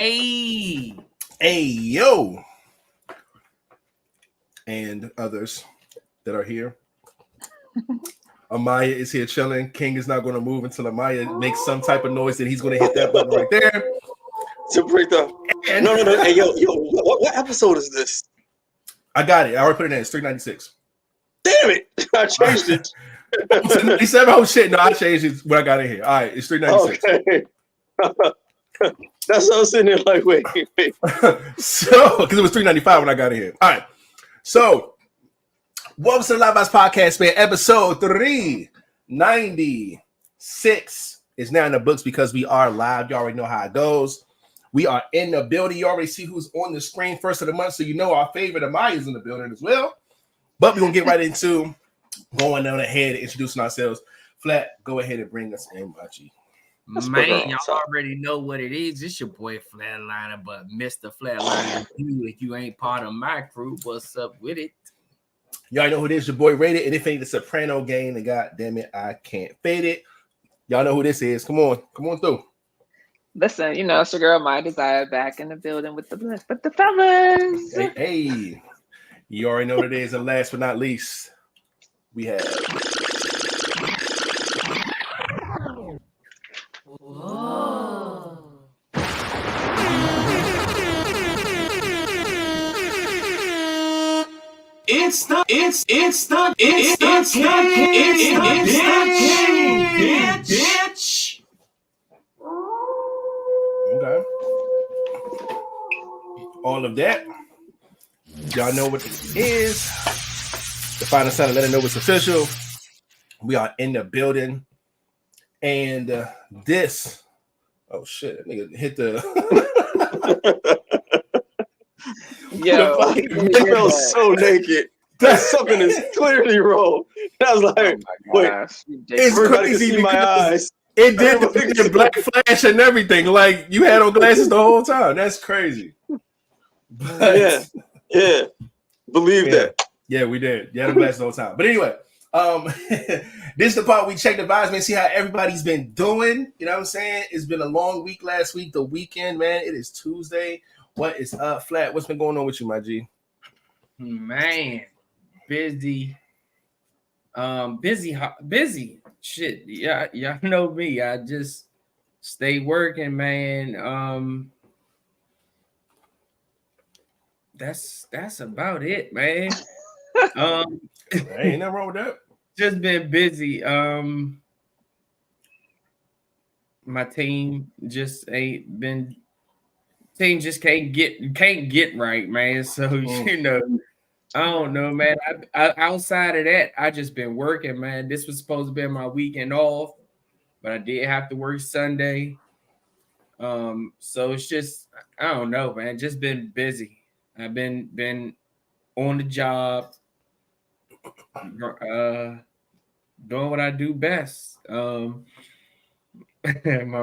Hey, yo, and others that are here. Amiyah is here chilling. King is not going to move until Amiyah makes some type of noise that he's going to hit that button right there. To break the. No. Hey, yo, what episode is this? I got it. I already put it in. It's 396. Damn it! I changed it. 97. Oh shit! No, I changed it when I got in here. All right, it's 396. Okay. That's what I was sitting there like, wait. So, because it was 395 when I got in here. All right. So, welcome to the LiveVibezPodcast, man. Episode 396 is now in the books because we are live. You already know how it goes. We are in the building. You already see who's on the screen first of the month, so you know our favorite Amiyah is in the building as well. But we're going to get right into going on ahead and introducing ourselves. Flat, go ahead and bring us in, Machi. Man, y'all already know what it is. It's your boy Flatliner, but Mr. Flatliner, if you ain't part of my crew, what's up with it? Y'all know who it is, your boy Rated, and if it ain't the Soprano game, then god damn it, I can't fade it. Y'all know who this is. Come on through. Listen, you know, it's your girl, 𝐻𝐻𝐷EZIRE, back in the building with the fellas. Hey. You already know what it is, and last but not least, we have... Whoa. It's the bitch. Okay. All of that. Y'all know what it is. The final sign to let it know it's official. We are in the building. And this, oh shit, that nigga hit the. Yo, I felt so naked. That something is clearly wrong. I was like, wait, it's everybody can crazy see my eyes. It did the black flash and everything. Like you had on glasses the whole time. That's crazy. But, yeah. Believe that. Yeah, we did. You had on glasses the whole time. But anyway. This is the part we check the vibes, man. See how everybody's been doing. You know what I'm saying? It's been a long week last week. The weekend, man. It is Tuesday. What is up, Flat? What's been going on with you, my G? Man, busy. Busy. Shit. Yeah, y'all know me. I just stay working, man. That's about it, man. Ain't nothing wrong with that. Just been busy. My team just ain't been. Team just can't get right, man. So you know, I don't know, man. I outside of that, I just been working, man. This was supposed to be my weekend off, but I did have to work Sunday. So it's just I don't know, man. Just been busy. I've been on the job. Doing what I do best. My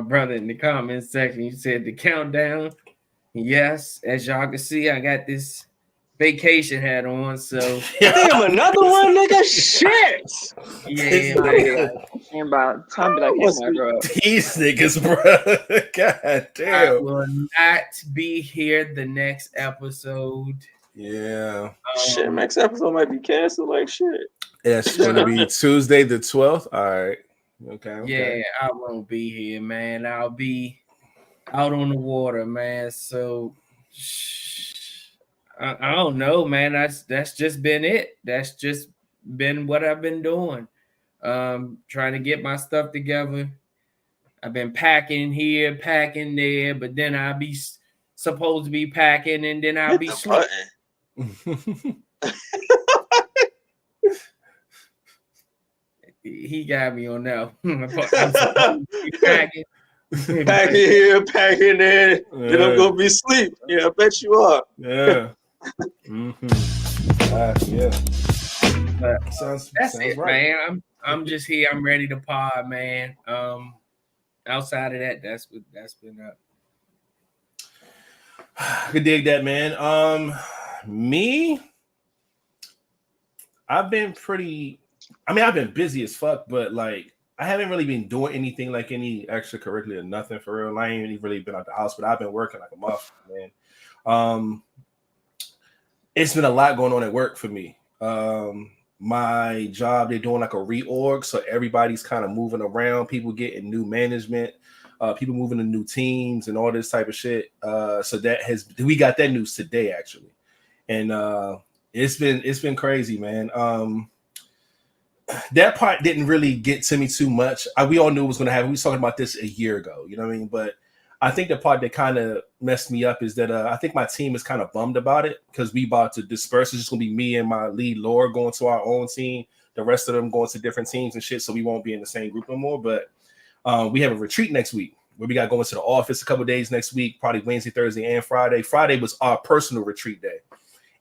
brother in the comment section, he said the countdown. Yes, as y'all can see, I got this vacation hat on. So damn, another one, nigga. Shit. Yeah, man. About time to be like, bro. These niggas, bro. God damn. I will not be here the next episode. Yeah. Shit, next episode might be canceled. Like shit. It's gonna be Tuesday the 12th. All right. Okay. Yeah, I won't be here, man. I'll be out on the water, man. So I don't know, man. That's just been it. That's just been what I've been doing. Trying to get my stuff together. I've been packing here, packing there, but then I'll be supposed to be packing, and then I'll be sleeping. He got me on that. Packing here, packing there. Then I'm gonna be asleep. Yeah, I bet you are. Yeah. Yeah. Sounds it, right, man. I'm just here. I'm ready to pod, man. Outside of that, that's been up. I could dig that, man. Me, I've been busy as fuck, but like I haven't really been doing anything like any extracurricular, nothing for real. I ain't even really been out the house, but I've been working like a motherfucker, man. It's been a lot going on at work for me. My job, they're doing like a reorg, so everybody's kind of moving around. People getting new management, people moving to new teams, and all this type of shit. So we got that news today actually, and it's been crazy, man. That part didn't really get to me too much. We all knew it was going to happen. We was talking about this a year ago, you know what I mean? But I think the part that kind of messed me up is that I think my team is kind of bummed about it because we about to disperse. It's just going to be me and my lead Laura going to our own team. The rest of them going to different teams and shit, so we won't be in the same group no more. But we have a retreat next week where we got going to the office a couple of days next week, probably Wednesday, Thursday, and Friday. Friday was our personal retreat day.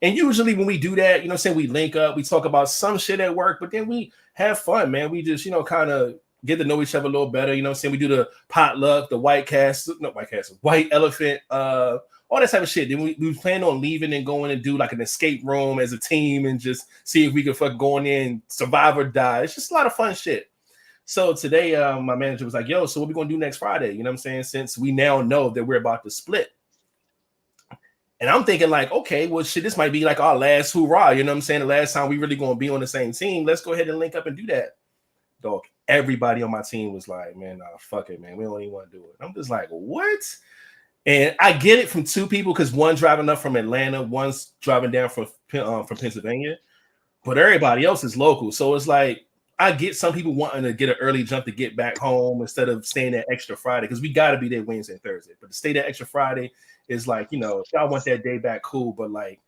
And usually when we do that, you know what I'm saying, we link up, we talk about some shit at work, but then we have fun, man. We just, kind of get to know each other a little better. You know what I'm saying? We do the potluck, the white elephant, all that type of shit. Then we plan on leaving and going and do like an escape room as a team and just see if we can fucking go in there and survive or die. It's just a lot of fun shit. So today, my manager was like, yo, so what we going to do next Friday? You know what I'm saying? Since we now know that we're about to split. And I'm thinking like, okay, well, shit, this might be like our last hoorah. You know what I'm saying? The last time we really going to be on the same team. Let's go ahead and link up and do that. Dog, everybody on my team was like, man, nah, fuck it, man. We don't even want to do it. I'm just like, what? And I get it from two people because one driving up from Atlanta, one's driving down from Pennsylvania. But everybody else is local. So it's like, I get some people wanting to get an early jump to get back home instead of staying that extra Friday because we got to be there Wednesday and Thursday. But to stay that extra Friday is like, if y'all want that day back, cool. But like,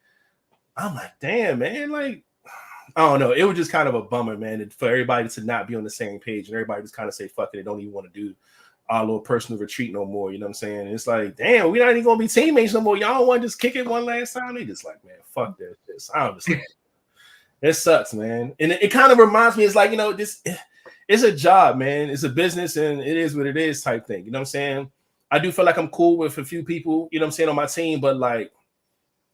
I'm like, damn, man, like, I don't know. It was just kind of a bummer, man, for everybody to not be on the same page and everybody just kind of say, fuck it, they don't even want to do our little personal retreat no more. You know what I'm saying? And it's like, damn, we're not even going to be teammates no more. Y'all don't want to just kick it one last time? They just like, man, fuck that shit. I understand. It sucks, man. And it kind of reminds me, it's like, this it's a job, man. It's a business and it is what it is type thing. You know what I'm saying? I do feel like I'm cool with a few people, you know what I'm saying, on my team, but like,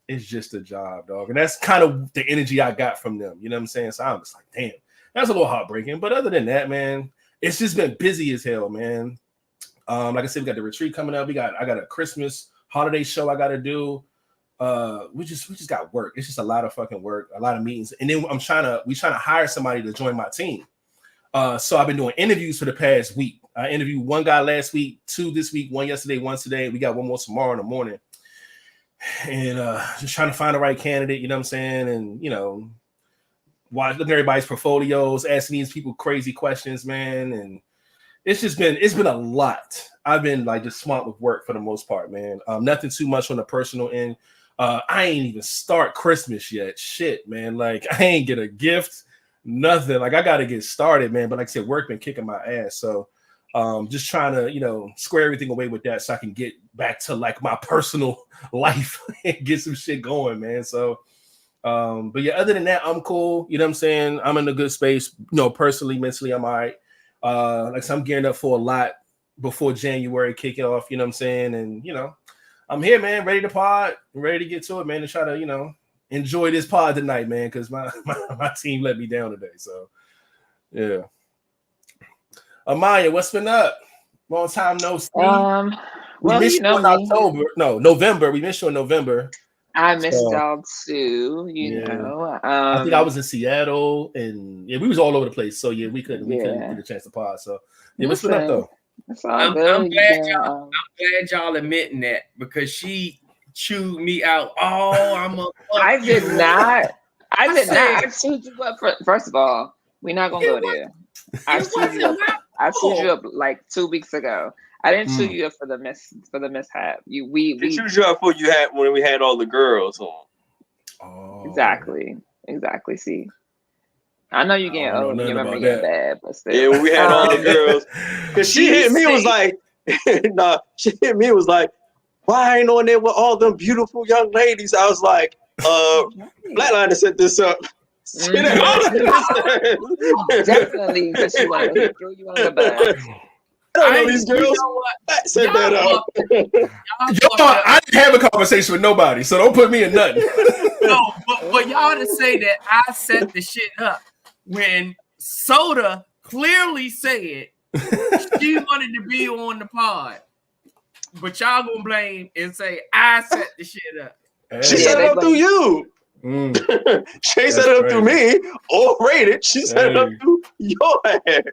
it's just a job, dog. And that's kind of the energy I got from them. You know what I'm saying? So I'm just like, damn, that's a little heartbreaking. But other than that, man, it's just been busy as hell, man. Like I said, we got the retreat coming up. I got a Christmas holiday show I got to do. We just got work. It's just a lot of fucking work, a lot of meetings. And then we trying to hire somebody to join my team. So I've been doing interviews for the past week. I interviewed one guy last week, 2 this week, 1 yesterday, 1 today. We got 1 more tomorrow in the morning. And just trying to find the right candidate, you know what I'm saying? And, looking at everybody's portfolios, asking these people crazy questions, man. And it's been a lot. I've been like just swamped with work for the most part, man. Nothing too much on the personal end. I ain't even start Christmas yet. Shit, man. Like I ain't get a gift, nothing. Like I got to get started, man. But like I said, work been kicking my ass. So just trying to, square everything away with that so I can get back to like my personal life and get some shit going, man. So, but yeah, other than that, I'm cool. You know what I'm saying? I'm in a good space, personally, mentally, I'm all right. Like so I'm gearing up for a lot before January kick off, you know what I'm saying? And, I'm here, man, ready to pod, ready to get to it, man, and try to, enjoy this pod tonight, man, because my team let me down today. So, yeah. Amiyah, what's been up? Long time no see. We missed you in October. No, November. We missed you in November. I missed y'all too, you know. I think I was in Seattle and we was all over the place. So we couldn't get a chance to pod. So what's been up though? I'm glad y'all admitting that because she chewed me out. Oh, I did not. I chewed you up. First of all, we're not gonna go there. I chewed you up like 2 weeks ago. I didn't chew you up for the mishap. We chewed you up when we had all the girls on. Oh. Exactly. See, I know you're getting old and you remember getting bad, but still. Yeah, when we had all the girls. Because she hit me was like, why ain't on there with all them beautiful young ladies? I was like, Flatliner set this up. Definitely, because she wanted to throw you on the back. I don't know these girls. Set that up. I didn't have a conversation with nobody, so don't put me in nothing. No, but y'all to say that I set the shit up when Soda clearly said She wanted to be on the pod, but y'all gonna blame and say I set the shit up. She set it up through you. She ain't set it up through me or rated. She set it up through your ass.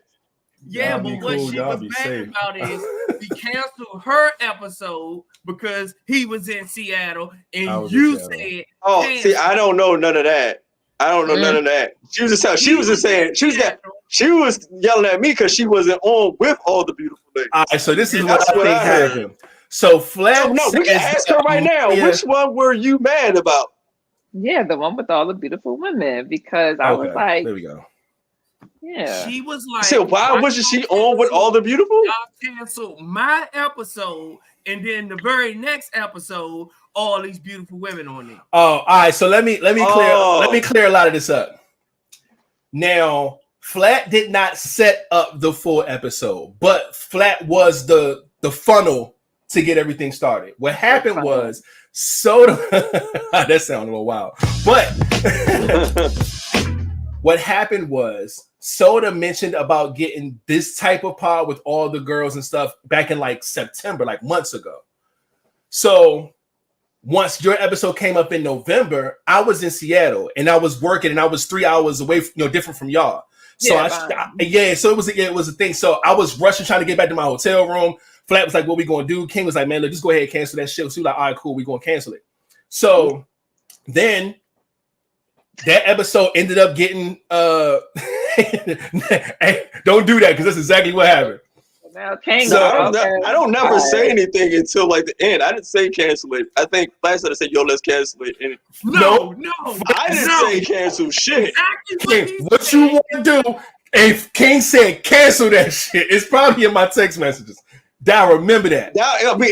Yeah, but what she was mad about is we canceled her episode because he was in Seattle and you said, "Oh, see, I don't know none of that. I don't know none of that." She was just saying she was yelling at me because she wasn't on with all the beautiful ladies. All right, so this is what I think happened. So Flat, no, we can ask her right now. Which one were you mad about? Yeah, the one with all the beautiful women, because I was like, there we go. Yeah. She was like, so why wasn't she on with all the beautiful? Y'all canceled my episode, and then the very next episode, all these beautiful women on there. Oh, all right. So let me clear a lot of this up. Now, Flat did not set up the full episode, but Flat was the funnel to get everything started. What happened was Soda. That sounded a little wild, but what happened was Soda mentioned about getting this type of pod with all the girls and stuff back in like September, like months ago. So once your episode came up in November, I was in Seattle and I was working and I was 3 hours away, different from y'all. So so it was a thing. So I was rushing, trying to get back to my hotel room. Flat was like, "What we gonna do?" King was like, "Man, look, just go ahead and cancel that shit." So we like, "All right, cool, we gonna cancel it." So then that episode ended up getting hey, don't do that because that's exactly what happened. I don't never say anything until like the end. I didn't say cancel it. I think last time I said, "Yo, let's cancel it." And no, I didn't say cancel shit. Exactly what you want to do? If King said cancel that shit, it's probably in my text messages. Now remember that.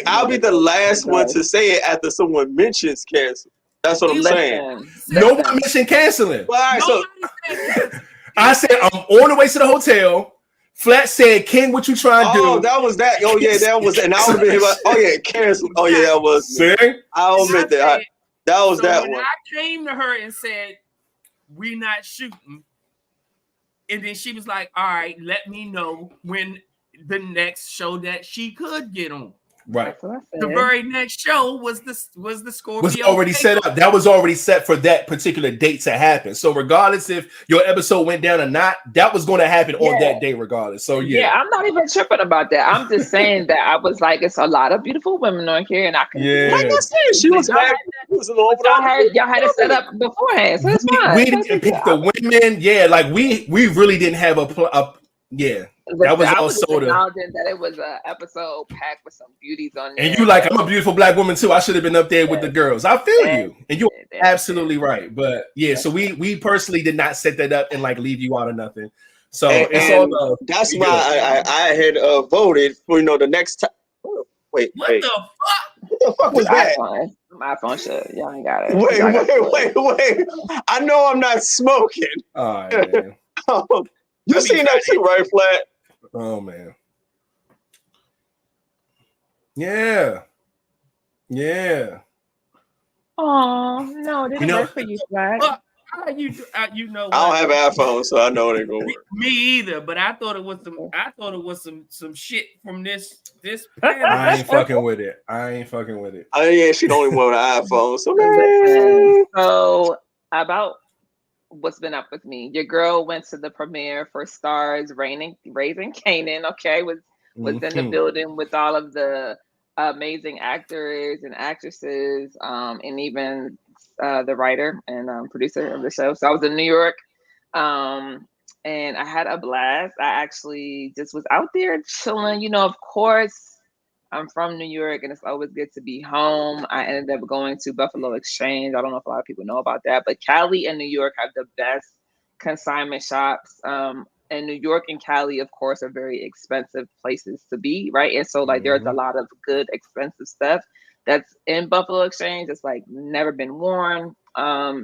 I'll be the last one to say it after someone mentions cancel. That's what I'm saying. No one mentioned canceling. Well, all right, so I said I'm on the way to the hotel. Flat said, "King, what you trying to do?" Oh, that was that. Oh yeah, that was. And I would have been like, "Oh yeah, cancel." Oh yeah, that was. See? I'll admit that. That was that when one. I came to her and said, "We not shooting," and then she was like, "All right, let me know when the next show that she could get on." Right. The very next show was the Scorpio. Was already set up. That was already set for that particular date to happen. So regardless if your episode went down or not, that was going to happen on that day regardless. So yeah, I'm not even tripping about that. I'm just saying that I was like, it's a lot of beautiful women on here, and I can. Like I said, she was mad. Y'all had it set up beforehand, so it's fine. We didn't pick the women. Yeah, like we really didn't have a that was all Soda. That it was an episode packed with some beauties on there. And you like, I'm a beautiful black woman too. I should have been up there with the girls. I feel you, and you're absolutely right. But yeah, so we personally did not set that up and like leave you out of nothing. So it's all. That's why I had voted for the next time. Wait, what the fuck? What the fuck was that? My iPhone shit. Y'all ain't got it. Wait. I know I'm not smoking. All right, man. You seen that too, right, Flat? Oh man. Yeah. Oh no, didn't work for you, Flat. You know what? I don't have an iPhone, so I know it ain't gonna work. Me either, but I thought it was some shit from this. I ain't fucking with it. Oh yeah, she the only one with an iPhone. So about what's been up with me? Your girl went to the premiere for Stars Raising Kanan. Okay, was in the building with all of the amazing actors and actresses, and even the writer and producer of the show. So I was in New York, and I had a blast. I actually just was out there chilling. Of course, I'm from New York, and it's always good to be home. I ended up going to Buffalo Exchange. I don't know if a lot of people know about that, but Cali and New York have the best consignment shops. And New York and Cali, of course, are very expensive places to be, right? And so, like, there's a lot of good, expensive stuff that's in Buffalo Exchange that's like never been worn.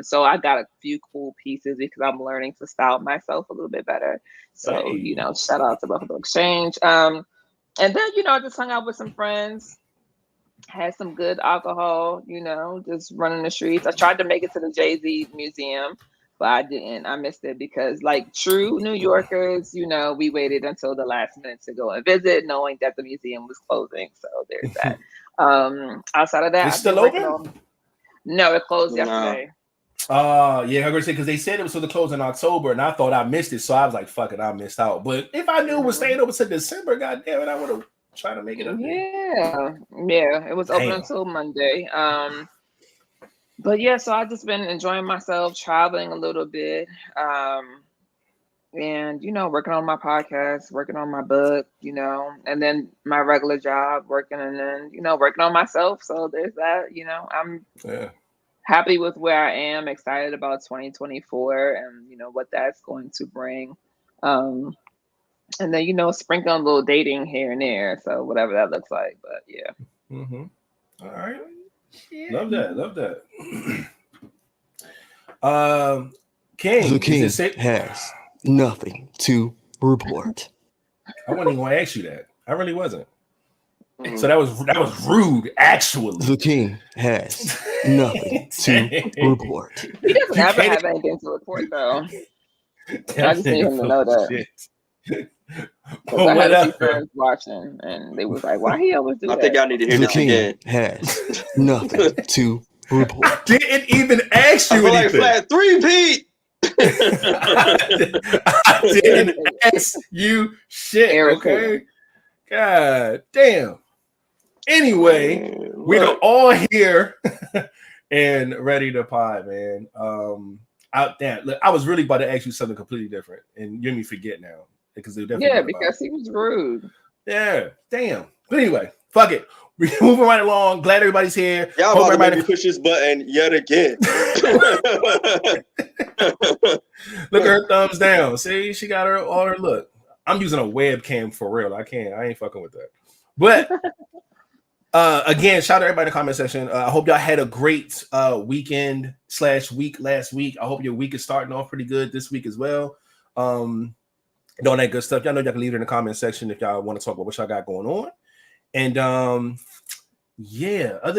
So I got a few cool pieces because I'm learning to style myself a little bit better. So, shout out to Buffalo Exchange. And then, I just hung out with some friends, had some good alcohol, just running the streets. I tried to make it to the Jay-Z museum. but I didn't. I missed it because, like true New Yorkers, we waited until the last minute to go and visit, knowing that the museum was closing. So there's that. Outside of that, it's still open? No, it closed yesterday. Yeah, I'm gonna say because they said it was supposed to close in October, and I thought I missed it, so I was like, "Fuck it, I missed out." But if I knew it was staying open to December, goddamn it, I would have tried to make it up. Yeah, it was open until Monday. But yeah, so I've just been enjoying myself, traveling a little bit, and working on my podcast, working on my book, and then my regular job, working, and then working on myself. So there's that. I'm happy with where I am, excited about 2024 and what that's going to bring. And then sprinkle a little dating here and there, so whatever that looks like. But yeah. All right. Love that. King. The king has nothing to report. I wasn't even going to ask you that. I really wasn't. So that was rude, actually. The king has nothing to report. He doesn't ever have anything to report, though. I just need him to know that. I had a few friends watching, and they was like, "Why he always do that?" I think y'all need to hear this again. The king has nothing to report. Didn't even ask you anything. Like flat 3-peat. I didn't ask you shit. Okay. God damn. Anyway, we are all here and ready to pod, man. I was really about to ask you something completely different, and you made me forget now because because he was rude. Yeah, damn. But anyway, fuck it. We're moving right along. Glad everybody's here. Y'all about to make me push this button yet again. Look at her thumbs down. See, she got all her look. I'm using a webcam for real. I ain't fucking with that. But again, shout out to everybody in the comment section. I hope y'all had a great weekend / week last week. I hope your week is starting off pretty good this week as well. And all that good stuff. Y'all know y'all can leave it in the comment section if y'all want to talk about what y'all got going on. And other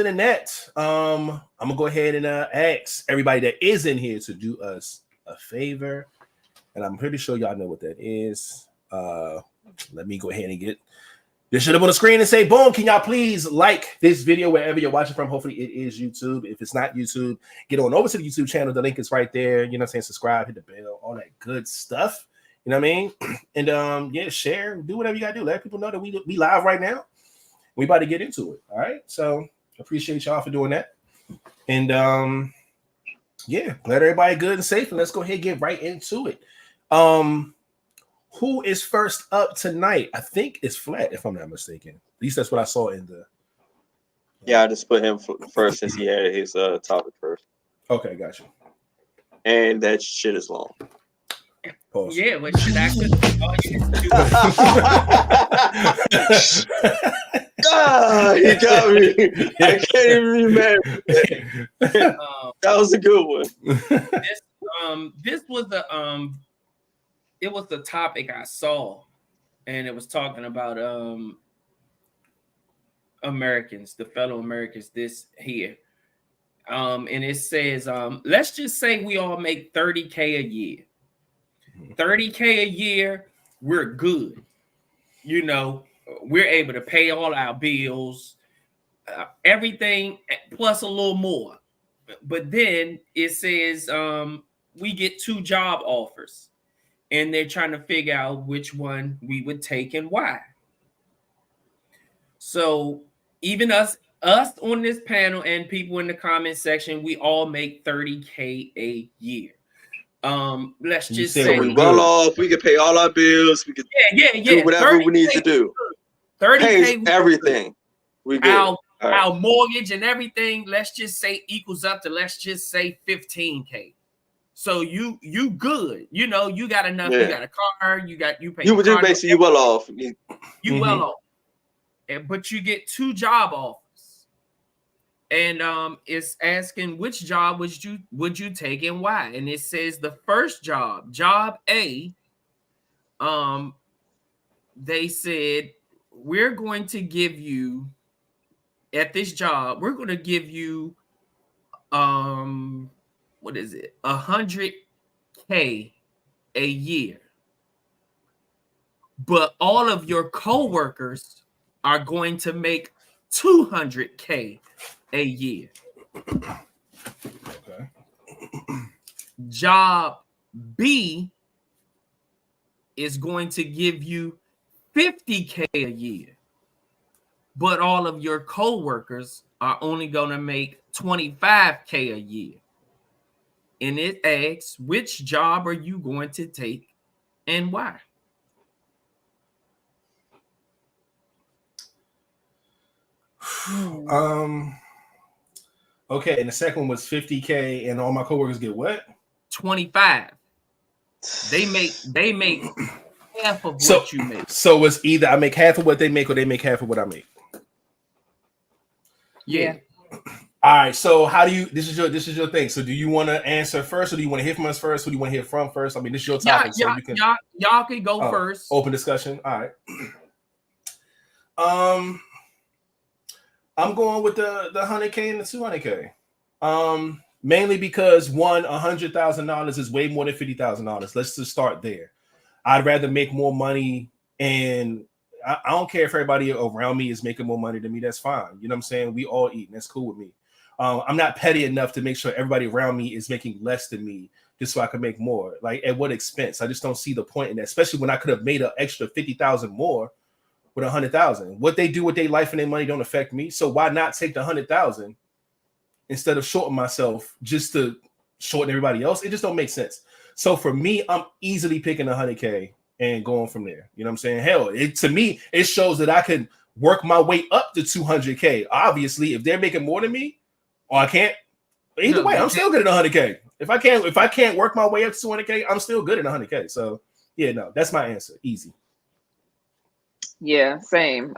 than that, I'm gonna go ahead and ask everybody that is in here to do us a favor. And I'm pretty sure y'all know what that is. Let me go ahead and get this shit up on the screen and say, boom, can y'all please like this video wherever you're watching from? Hopefully it is YouTube. If it's not YouTube, get on over to the YouTube channel. The link is right there. You know what I'm saying? Subscribe, hit the bell, all that good stuff. You know what I mean? And share, do whatever you gotta do. Let people know that we live right now. We about to get into it. All right. So appreciate y'all for doing that. And glad everybody good and safe. And let's go ahead and get right into it. Who is first up tonight? I think it's Flat, if I'm not mistaken. At least that's what I saw in the. Yeah, I just put him first since he had his topic first. Okay, gotcha. And that shit is long. Pause. Yeah, what should I could he got me. I can't even remember. That was a good one. This was it was the topic I saw, and it was talking about Americans, the fellow Americans this here. And it says, let's just say we all make $30K a year. $30K a year, we're good. We're able to pay all our bills, everything, plus a little more. But then it says we get 2 job offers, and they're trying to figure out which one we would take and why. So even us on this panel and people in the comment section, we all make $30K a year. Let's just say we're well off. We can pay all our bills. We can do whatever we need to do. 30K everything. We good. Our mortgage and everything. Let's just say equals up to let's just say 15K. So you good. You got enough. You got a car. You pay. You were just basically well off. You well off, but you get 2 job offers. And it's asking which job would you take and why? And it says the first job A, they said we're going to give you at this job, we're going to give you what is it? $100K a year, but all of your coworkers are going to make $200K a year. Okay. Job B is going to give you $50K a year, but all of your coworkers are only going to make $25K a year. And it asks, which job are you going to take and why? Okay, and the second one was 50K, and all my coworkers get what? 25. They make half of what you make. So it's either I make half of what they make, or they make half of what I make. Yeah. All right. So how do you? This is your thing. So do you want to answer first, or do you want to hear from us first? Who do you want to hear from first? I mean, this is your topic, so you can. Y'all can go first. Open discussion. All right. I'm going with the 100K and the 200K. Mainly because $100,000 is way more than $50,000. Let's just start there. I'd rather make more money, and I don't care if everybody around me is making more money than me. That's fine. You know what I'm saying? We all eat, and that's cool with me. I'm not petty enough to make sure everybody around me is making less than me just so I can make more. Like, at what expense? I just don't see the point in that, especially when I could have made an extra 50,000 more with 100,000. What they do with their life and their money don't affect me. So why not take the 100,000 instead of shorting myself just to shorten everybody else? It just don't make sense. So for me, I'm easily picking 100K and going from there. You know what I'm saying? Hell, to me, it shows that I can work my way up to 200K. Obviously, if they're making more than me, or I can't, either way, I'm still good at 100K. If I can't work my way up to 200K, I'm still good at 100K. So yeah, no, that's my answer. Easy. Yeah, same.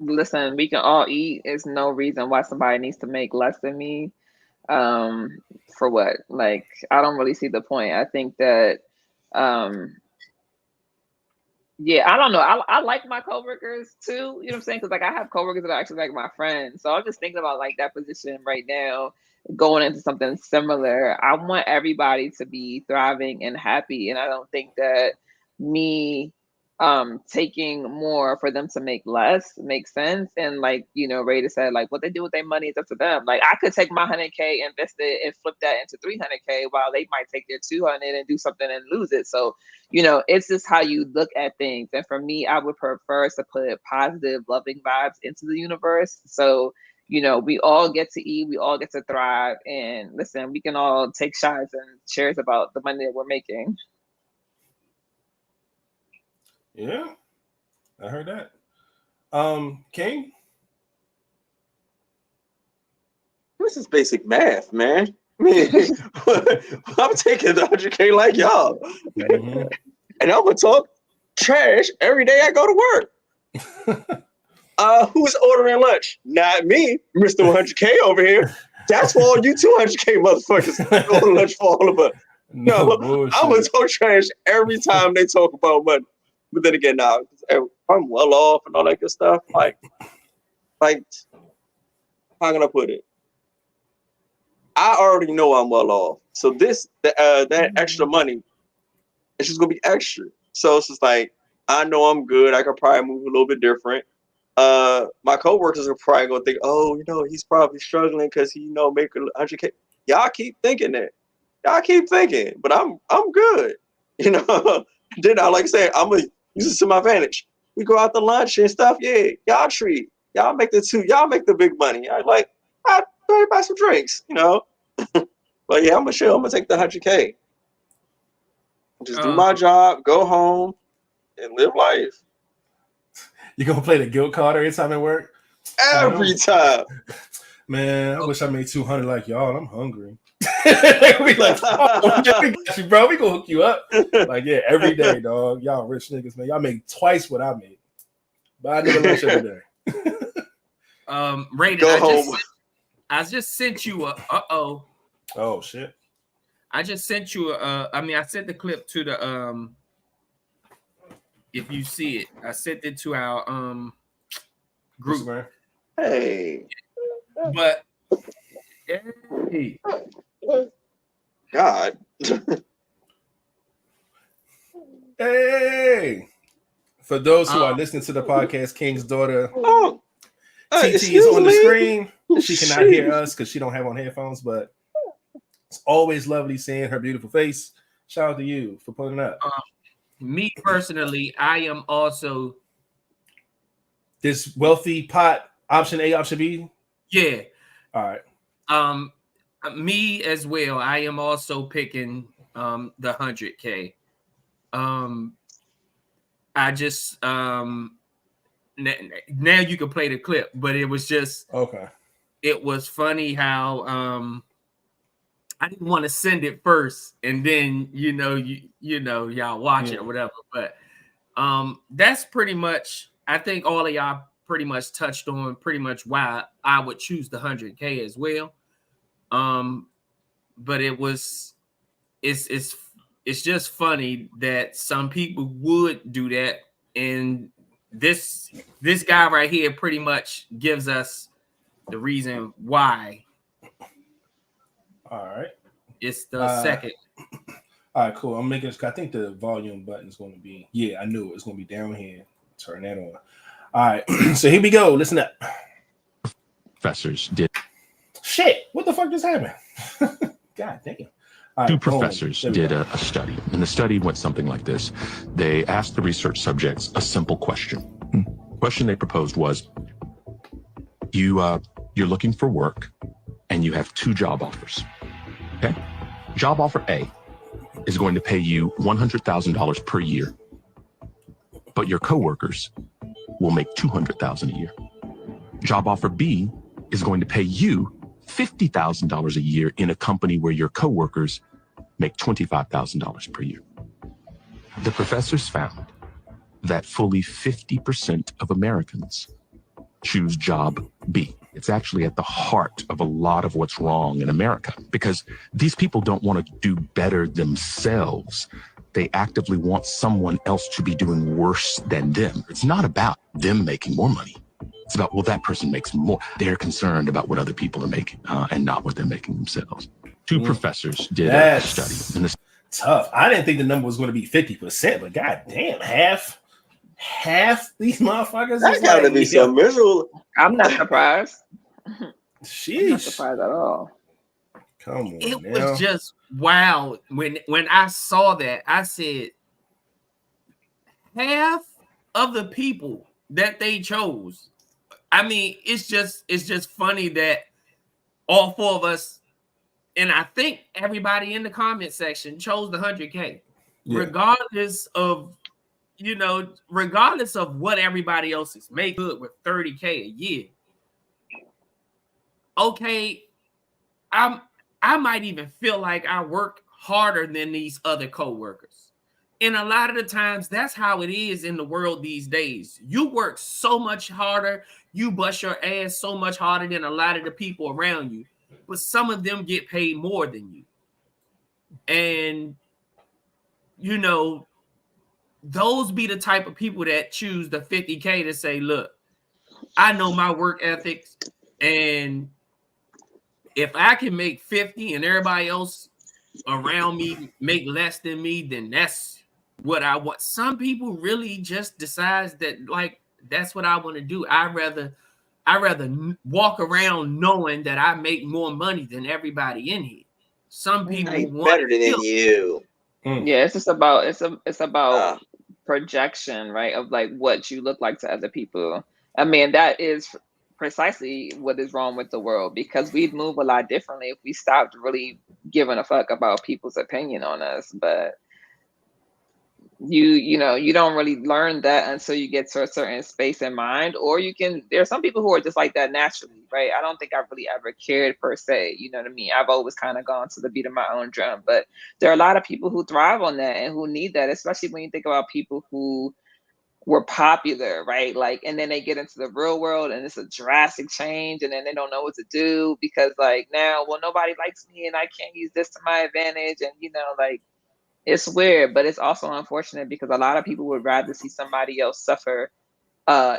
Listen, we can all eat. There's no reason why somebody needs to make less than me. For what? Like, I don't really see the point. I think that, yeah, I don't know. I like my coworkers too. You know what I'm saying? Because like I have coworkers that are actually like my friends. So I'm just thinking about like that position right now, going into something similar. I want everybody to be thriving and happy, and I don't think that me taking more for them to make less makes sense. And like, you know, Raider said, like what they do with their money is up to them. Like I could take my 100K, invest it, and flip that into 300K, while they might take their 200 and do something and lose it. So, you know, it's just how you look at things. And for me, I would prefer to put positive, loving vibes into the universe. So, you know, we all get to eat, we all get to thrive, and listen, we can all take shots and cheers about the money that we're making. Yeah, I heard that. King? This is basic math, man. I mean, I'm taking the 100K like y'all. Mm-hmm. And I'm going to talk trash every day I go to work. Who's ordering lunch? Not me, Mr. 100K over here. That's for all you 200K motherfuckers ordering lunch for all of us. No, I'm going to talk trash every time they talk about money. But then again, now I'm well off and all that good stuff. Like, how can I put it? I already know I'm well off. So that extra money, it's just gonna be extra. So it's just like I know I'm good. I could probably move a little bit different. My coworkers are probably gonna think, oh, you know, he's probably struggling because he, you know, making 100K. Y'all keep thinking that. Y'all keep thinking, but I'm good. You know. Then like I said, I'm gonna use it to my advantage. We go out to lunch and stuff. Yeah, y'all treat. Y'all make the big money. I buy some drinks, you know. But yeah, I'm gonna take the 100K. Just do my job, go home, and live life. You gonna play the guilt card every time at work? Every time. Man, I wish I made 200 like y'all. I'm hungry. We like, oh, we got you, bro. We gonna hook you up. Like, yeah, every day, dog. Y'all rich niggas, man. Y'all make twice what I make. But I never lunch every day. Rated, I just sent you a Oh shit. I just sent you I sent the clip to the if you see it, I sent it to our group. Hey. But hey. God. Hey, for those who are listening to the podcast, King's daughter, TT is on the screen. She cannot hear us because she don't have on headphones, but it's always lovely seeing her beautiful face. Shout out to you for putting it up. Me personally, I am also this wealthy pot, option A, option B. Yeah. All right. Me as well. I am also picking the 100K. I just now you can play the clip, but it was just okay. It was funny how I didn't want to send it first, and then you know y'all watch it or whatever. But that's pretty much. I think all of y'all pretty much touched on pretty much why I would choose the 100K as well. But it's just funny that some people would do that, and this guy right here pretty much gives us the reason why. All right. It's the second. All right, cool. I'm making this. I think the volume button is going to be. Yeah, I knew it was going to be down here. Turn that on. All right. So here we go. Listen up. Professors did. Shit. What the fuck just happened? God damn. Right, two professors did a study, and the study went something like this. They asked the research subjects a simple question. The question they proposed was, you're looking for work, and you have two job offers. Okay? Job offer A is going to pay you $100,000 per year, but your coworkers will make $200,000 a year. Job offer B is going to pay you $50,000 a year in a company where your coworkers make $25,000 per year. The professors found that fully 50% of Americans choose job B. It's actually at the heart of a lot of what's wrong in America, because these people don't want to do better themselves. They actively want someone else to be doing worse than them. It's not about them making more money. It's about, well, that person makes more. They're concerned about what other people are making and not what they're making themselves. Two professors did a study. And tough. I didn't think the number was going to be 50%, but goddamn, half these motherfuckers. That got to be so miserable. I'm not surprised. Sheesh. I'm not surprised at all. Come on, it was just wow. When I saw that, I said, half of the people that they chose. I mean, it's just funny that all four of us, and I think everybody in the comment section chose the 100K, regardless of what everybody else is making with 30K a year. Okay, I might even feel like I work harder than these other coworkers. And a lot of the times, that's how it is in the world these days. You work so much harder, you bust your ass so much harder than a lot of the people around you, but some of them get paid more than you. And, those be the type of people that choose the 50K to say, look, I know my work ethics, and if I can make 50 and everybody else around me make less than me, then that's what I want. Some people really just decide that, like, that's what I want to do. I rather walk around knowing that I make more money than everybody in here. Some people want better than you. Yeah, it's just about it's about projection, right? Of like what you look like to other people. I mean, that is precisely what is wrong with the world, because we'd move a lot differently if we stopped really giving a fuck about people's opinion on us. But you don't really learn that until you get to a certain space in mind, or there are some people who are just like that naturally, right? I don't think I've really ever cared per se, you know what I mean? I've always kind of gone to the beat of my own drum, but there are a lot of people who thrive on that and who need that, especially when you think about people who were popular, right? Like, and then they get into the real world and it's a drastic change, and then they don't know what to do because, like, now, well, nobody likes me and I can't use this to my advantage, and like, it's weird, but it's also unfortunate because a lot of people would rather see somebody else suffer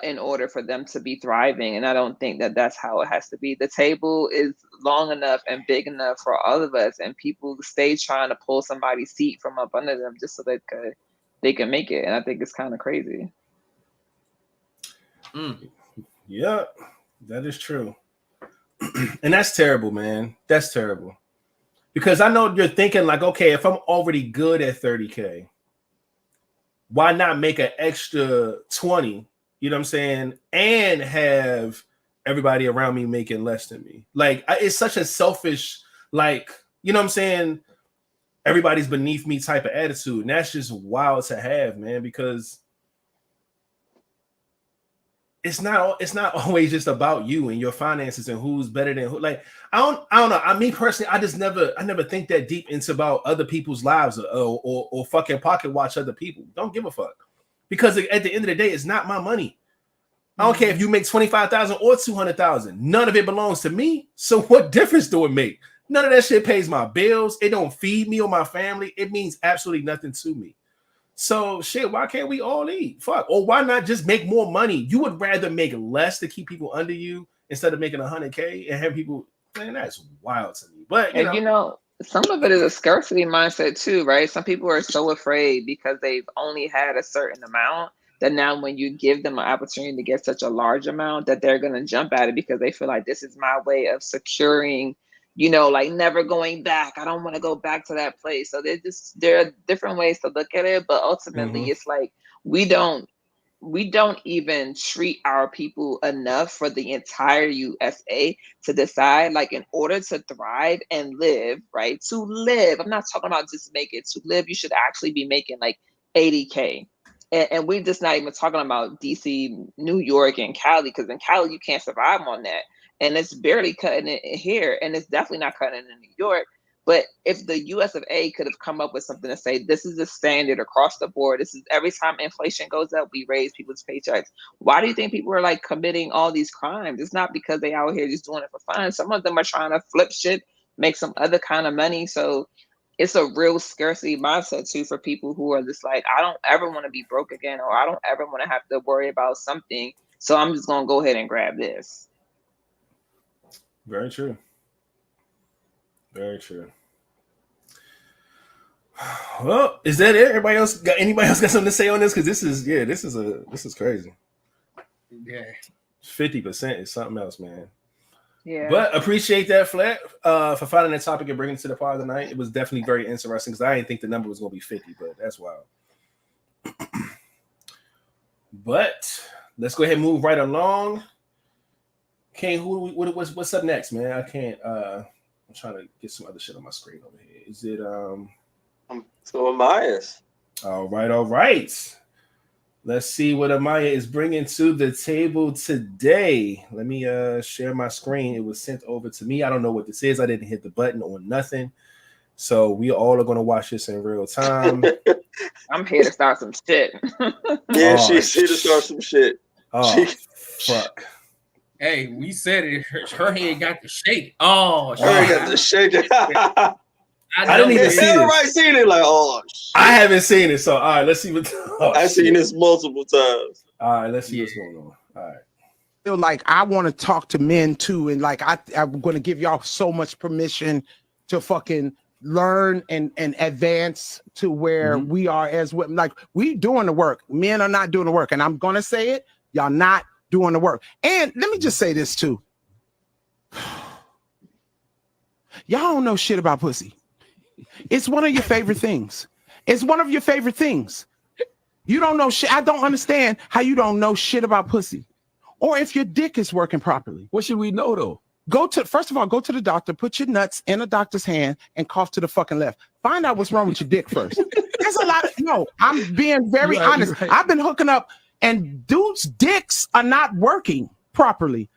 in order for them to be thriving. And I don't think that that's how it has to be. The table is long enough and big enough for all of us, and people stay trying to pull somebody's seat from up under them just so they can make it. And I think it's kind of crazy. Yeah, that is true. And that's terrible, man. That's terrible. Because I know you're thinking like, okay, if I'm already good at 30K, why not make an extra 20? You know what I'm saying? And have everybody around me making less than me. Like, it's such a selfish, like, you know what I'm saying? Everybody's beneath me type of attitude. And that's just wild to have, man, because it's not always just about you and your finances and who's better than who. Like, I don't know. I mean, personally, I never think that deep into about other people's lives or fucking pocket watch other people. Don't give a fuck. Because at the end of the day, it's not my money. I don't care if you make 25,000 or 200,000. None of it belongs to me. So what difference do it make? None of that shit pays my bills. It don't feed me or my family. It means absolutely nothing to me. So shit, why can't we all eat? Fuck. Or why not just make more money? You would rather make less to keep people under you instead of making 100K and have people, man, that's wild to me. But you know, some of it is a scarcity mindset too, right? Some people are so afraid because they've only had a certain amount that now when you give them an opportunity to get such a large amount that they're going to jump at it because they feel like this is my way of securing, you know, like never going back. I don't want to go back to that place. So there are different ways to look at it, but ultimately it's like we don't even treat our people enough for the entire USA to decide, like, in order to thrive and live, right? To live, I'm not talking about just make it. To live, you should actually be making like 80K. And we're just not even talking about DC, New York, and Cali, because in Cali, you can't survive on that. And it's barely cutting it here. And it's definitely not cutting it in New York. But if the US of A could have come up with something to say, this is the standard across the board. This is every time inflation goes up, we raise people's paychecks. Why do you think people are like committing all these crimes? It's not because they out here just doing it for fun. Some of them are trying to flip shit, make some other kind of money. So it's a real scarcity mindset too for people who are just like, I don't ever want to be broke again, or I don't ever want to have to worry about something. So I'm just going to go ahead and grab this. Very true. Very true. Well, is that it? Anybody else got something to say on this? Because this is crazy. Yeah, 50% is something else, man. Yeah. But appreciate that, Flat, for finding that topic and bringing it to the part of the night. It was definitely very interesting because I didn't think the number was going to be 50, but that's wild. But let's go ahead and move right along. Kane, what's up next, man? I can't. I'm trying to get some other shit on my screen over here. Is it So Amiyah's. All right. Let's see what Amiyah is bringing to the table today. Let me share my screen. It was sent over to me. I don't know what this is. I didn't hit the button or nothing. So we all are going to watch this in real time. I'm here to start some shit. Yeah, she's here to start some shit. Oh, fuck. Hey, we said it. Her head got the shake. Oh, her head got the shake. I didn't even see everybody this. seen it like, oh, shit. I haven't seen it. So, all right, let's see what. I've seen this multiple times. All right, let's see what's going on. All right. Feel like I want to talk to men too, and like I'm going to give y'all so much permission to fucking learn and advance to where we are as women. Like, we doing the work. Men are not doing the work, and I'm going to say it. Y'all not doing the work. And let me just say this too. Y'all don't know shit about pussy. It's one of your favorite things. It's one of your favorite things. You don't know shit. I don't understand how you don't know shit about pussy. Or if your dick is working properly. What should we know though? First of all, go to the doctor, put your nuts in a doctor's hand and cough to the fucking left. Find out what's wrong with your dick first. There's a lot of, I'm being very honest. Right. I've been hooking up and dudes' dicks are not working properly.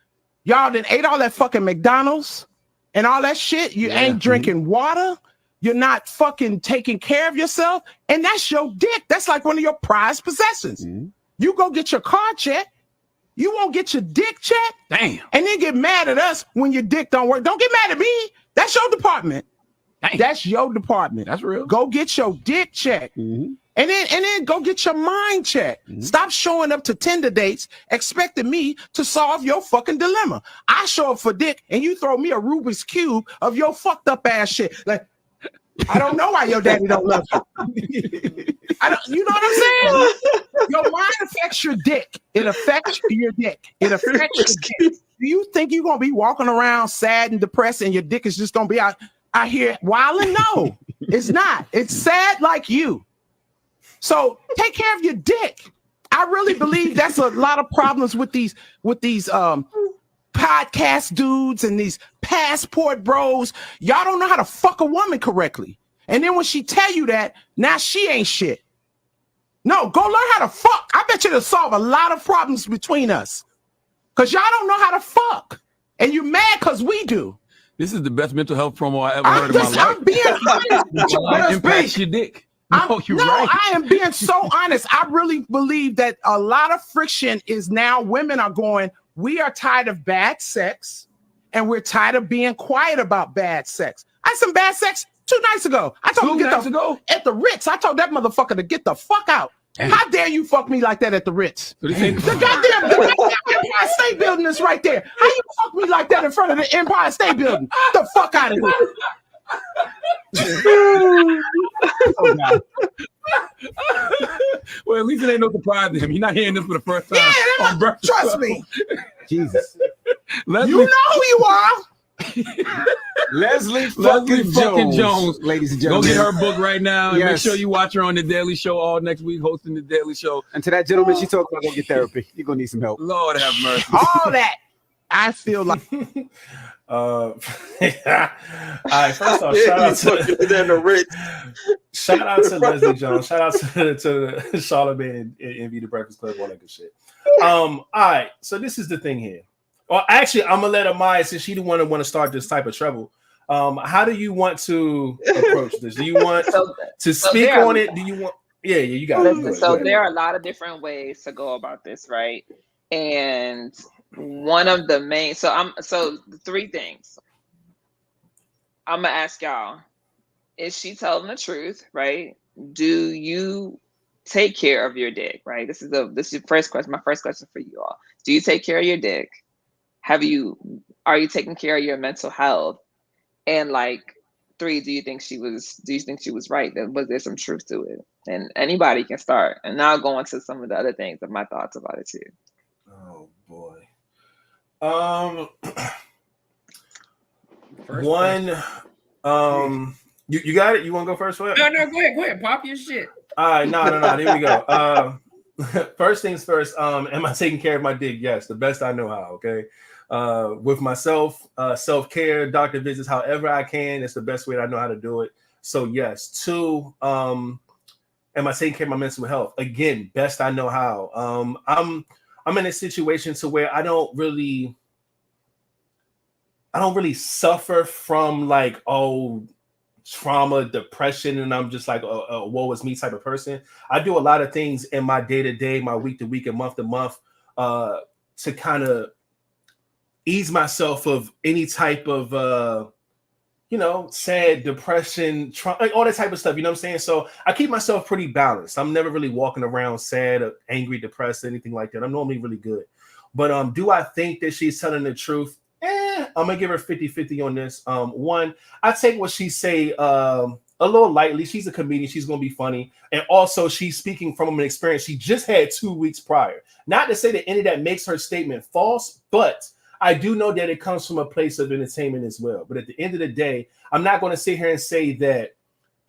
Y'all done ate all that fucking McDonald's and all that shit. You ain't drinking water. You're not fucking taking care of yourself. And that's your dick. That's like one of your prized possessions. You go get your car checked. You won't get your dick checked. Damn. And then get mad at us when your dick don't work. Don't get mad at me. That's your department. Damn. That's your department. That's real. Go get your dick checked. And then go get your mind checked. Stop showing up to Tinder dates expecting me to solve your fucking dilemma. I show up for dick and you throw me a Rubik's Cube of your fucked up ass shit. Like, I don't know why your daddy don't love you. You know what I'm saying? Your mind affects your dick. It affects your dick. It affects your dick. Do you think you're going to be walking around sad and depressed and your dick is just going to be out here wilding? No, it's not. It's sad like you. So take care of your dick. I really believe that's a lot of problems with these podcast dudes and these passport bros. Y'all don't know how to fuck a woman correctly. And then when she tell you that, now she ain't shit. No, go learn how to fuck. I bet you it'll solve a lot of problems between us. Because y'all don't know how to fuck. And you're mad because we do. This is the best mental health promo I ever heard in my life. I'm being honest with you. Impact your dick. I am being so honest. I really believe that a lot of friction is now women are going, we are tired of bad sex and we're tired of being quiet about bad sex. I had some bad sex 2 nights ago. I told him at the Ritz. I told that motherfucker to get the fuck out. Damn. How dare you fuck me like that at the Ritz? The goddamn Empire State Building is right there. How you fuck me like that in front of the Empire State Building? Get the fuck out of here. Oh, God. Well, at least it ain't no surprise to him. He's not hearing this for the first time. Yeah, trust me. Jesus. Leslie, you know who you are. Leslie fucking Jones, ladies and gentlemen. Go get her book right now and make sure you watch her on The Daily Show all next week, hosting The Daily Show. And to that gentleman, she talked about go get therapy. You're going to need some help. Lord have mercy. All that. I feel like... all right, first off, shout out to Leslie Jones, shout out to Charlamagne and Be the Breakfast Club, all that good shit. All right, so this is the thing here. Well, actually, I'm gonna let Amiyah, since she the one that want to start this type of trouble. How do you want to approach this? Do you want to speak on it? Do you want? Yeah, you got it. So there are a lot of different ways to go about this, right? And one of the main, so 3 things. I'm gonna ask y'all: is she telling the truth, right? Do you take care of your dick, right? This is your first question. My first question for you all: do you take care of your dick? Are you taking care of your mental health? And 3, do you think she was right? Was there some truth to it? And anybody can start. And now I'll go into some of the other things of my thoughts about it too. Oh boy. You got it? You want to go first? No, go ahead. Pop your shit. All right, no. Here we go. First things first. Am I taking care of my dick? Yes, the best I know how. Okay. With myself, self-care, doctor visits, however I can. It's the best way that I know how to do it. So yes. 2, am I taking care of my mental health? Again, best I know how. I'm in a situation to where I don't really suffer from trauma, depression, and I'm just a woe is me type of person. I do a lot of things in my day-to-day, my week-to-week, and month-to-month to kind of ease myself of any type of sad, depression, trauma, all that type of stuff. You know what I'm saying? So I keep myself pretty balanced. I'm never really walking around sad or angry, depressed, anything like that. I'm normally really good. But do I think that she's telling the truth? I'm gonna give her 50-50 on this. 1, I take what she say a little lightly. She's a comedian. She's gonna be funny, and also she's speaking from an experience she just had 2 weeks prior. Not to say that any of that makes her statement false, but I do know that it comes from a place of entertainment as well. But at the end of the day, I'm not going to sit here and say that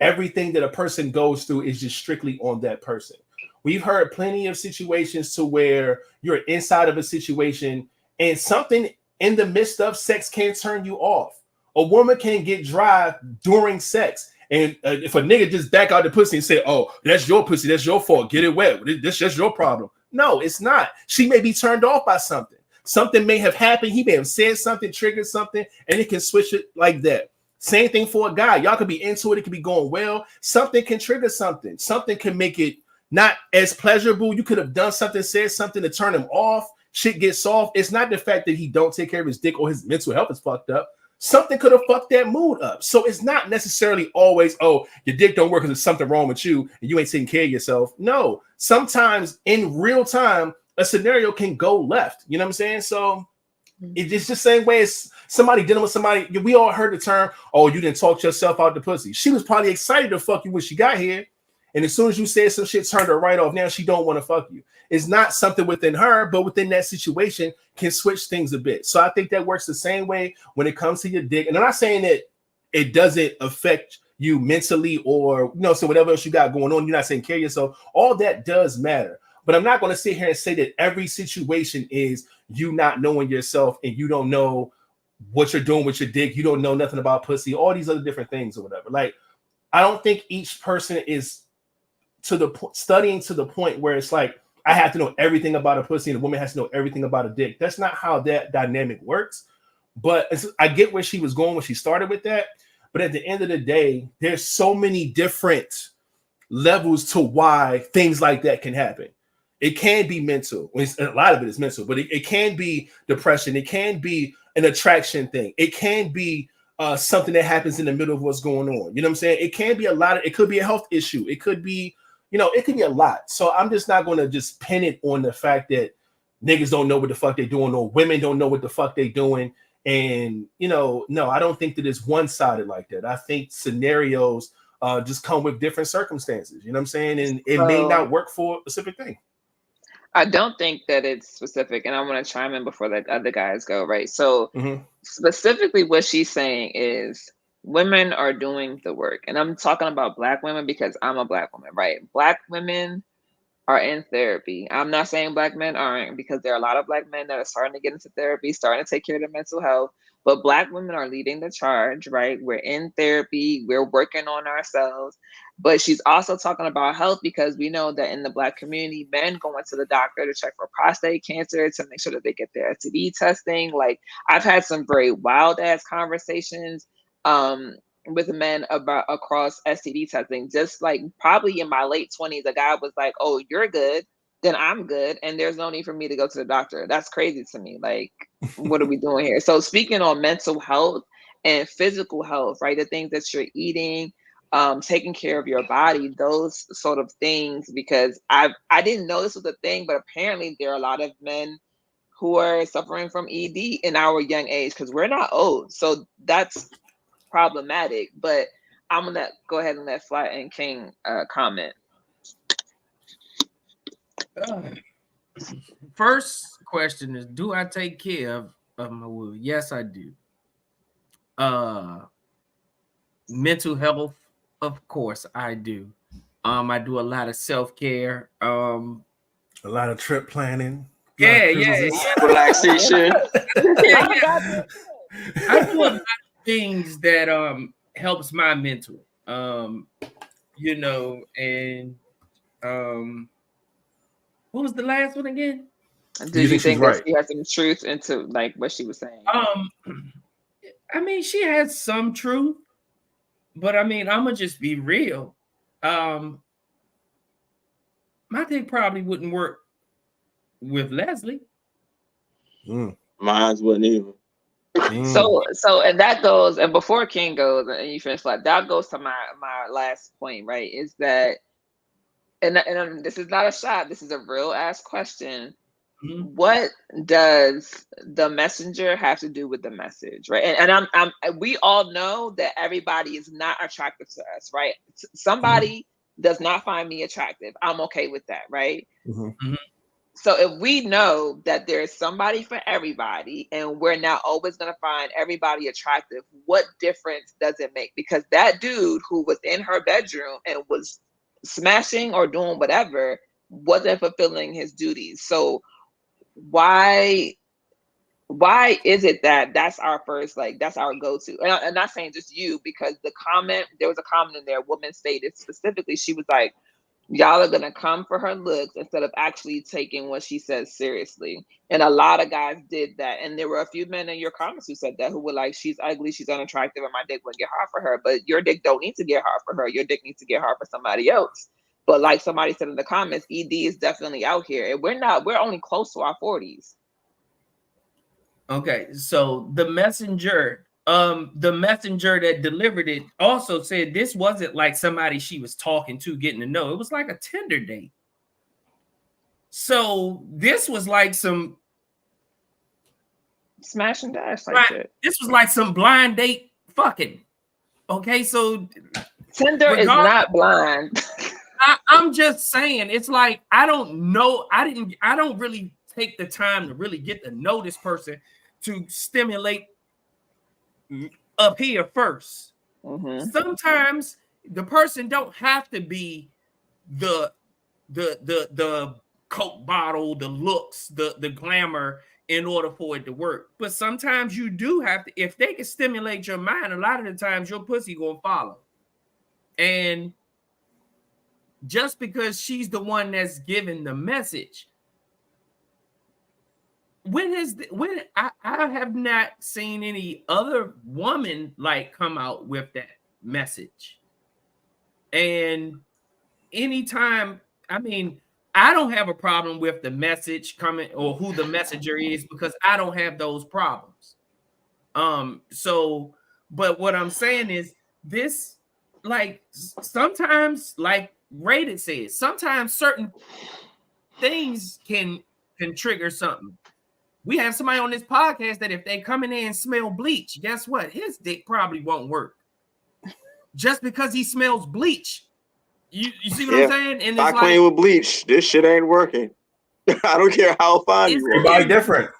everything that a person goes through is just strictly on that person. We've heard plenty of situations to where you're inside of a situation and something in the midst of sex can turn you off. A woman can get dry during sex. And if a nigga just back out the pussy and say, oh, that's your pussy, that's your fault, get it wet, that's just your problem. No, it's not. She may be turned off by something. Something may have happened. He may have said something, triggered something, and it can switch it like that. Same thing for a guy. Y'all could be into it. It could be going well. Something can trigger something. Something can make it not as pleasurable. You could have done something, said something to turn him off. Shit gets soft. It's not the fact that he don't take care of his dick or his mental health is fucked up. something could have fucked that mood up. So it's not necessarily always, oh, your dick don't work because there's something wrong with you and you ain't taking care of yourself. No, sometimes in real time, a scenario can go left. You know what I'm saying? So it's just the same way as somebody dealing with somebody. We all heard the term, oh, you didn't talk yourself out the pussy. She was probably excited to fuck you when she got here. And as soon as you said some shit, turned her right off. Now she don't want to fuck you. It's not something within her, but within that situation can switch things a bit. So I think that works the same way when it comes to your dick. And I'm not saying that it doesn't affect you mentally or, so whatever else you got going on, you're not taking care of yourself. All that does matter. But I'm not going to sit here and say that every situation is you not knowing yourself and you don't know what you're doing with your dick. You don't know nothing about pussy, all these other different things or whatever. Like, I don't think each person is studying to the point where it's like, I have to know everything about a pussy and a woman has to know everything about a dick. That's not how that dynamic works. But I get where she was going when she started with that. But at the end of the day, there's so many different levels to why things like that can happen. It can be mental. A lot of it is mental, but it can be depression. It can be an attraction thing. It can be something that happens in the middle of what's going on. You know what I'm saying? It can be it could be a health issue. It could be, it could be a lot. So I'm just not going to just pin it on the fact that niggas don't know what the fuck they're doing or women don't know what the fuck they're doing. And, no, I don't think that it's one-sided like that. I think scenarios just come with different circumstances. You know what I'm saying? And it may not work for a specific thing. I don't think that it's specific. And I want to chime in before the other guys go, right? So specifically what she's saying is women are doing the work. And I'm talking about Black women because I'm a Black woman, right? Black women are in therapy. I'm not saying Black men aren't, because there are a lot of Black men that are starting to get into therapy, starting to take care of their mental health. But Black women are leading the charge, right? We're in therapy. We're working on ourselves. But she's also talking about health because we know that in the Black community, men going to the doctor to check for prostate cancer, to make sure that they get their STD testing. Like, I've had some very wild ass conversations with men about across STD testing. Just like probably in my late 20s, a guy was like, oh, you're good, then I'm good, and there's no need for me to go to the doctor. That's crazy to me. Like, what are we doing here? So speaking on mental health and physical health, right? The things that you're eating, taking care of your body, those sort of things, because I didn't know this was a thing, but apparently there are a lot of men who are suffering from ED in our young age, because we're not old. So that's problematic. But I'm gonna go ahead and let Fly and King comment. First question is, do I take care of my wood? Yes, I do. Mental health, of course, I do. I do a lot of self-care. A lot of trip planning. Yeah. Relaxation. I do a lot of things that helps my mental. And what was the last one again? Did you think that she had some truth into like what she was saying? I mean, she had some truth, but I mean, I'm gonna just be real. My thing probably wouldn't work with Leslie. Mine wouldn't either. So and that goes, and before King goes and you finish, like that goes to my last point, right? Is that and this is not a shot, this is a real ass question. What does the messenger have to do with the message, right? And we all know that everybody is not attractive to us, right? Somebody does not find me attractive. I'm okay with that, right? So if we know that there's somebody for everybody and we're not always going to find everybody attractive, what difference does it make? Because that dude who was in her bedroom and was smashing or doing whatever wasn't fulfilling his duties. So why is it that that's our first, like, that's our go-to? And I'm not saying just you, because there was a comment in there, a woman stated specifically, she was like, y'all are gonna come for her looks instead of actually taking what she says seriously. And a lot of guys did that. And there were a few men in your comments who said that, who were like, she's ugly, she's unattractive, and my dick wouldn't get hard for her. But your dick don't need to get hard for her. Your dick needs to get hard for somebody else. But like somebody said in the comments, ED is definitely out here. And we're only close to our 40s. Okay, so the messenger the messenger that delivered it also said this wasn't like somebody she was talking to, getting to know. It was like a Tinder date. So this was like some smash and dash like shit. This was like some blind date fucking. Okay, so Tinder is not blind. I'm just saying, it's like, I don't know. I don't really take the time to really get to know this person to stimulate up here first. Mm-hmm. Sometimes the person don't have to be the Coke bottle, the looks, the glamour in order for it to work. But sometimes you do have to, if they can stimulate your mind, a lot of the times your pussy gonna follow. And just because she's the one that's giving the message, I have not seen any other woman like come out with that message. And anytime, I mean, I don't have a problem with the message coming or who the messenger is, because I don't have those problems. So, but what I'm saying is this, like, sometimes, like Rated says, sometimes certain things can trigger something. We have somebody on this podcast that if they come in there and smell bleach, guess what? His dick probably won't work. Just because he smells bleach. You see what I'm saying? And I clean with bleach. This shit ain't working. I don't care how fine you are. Everybody different.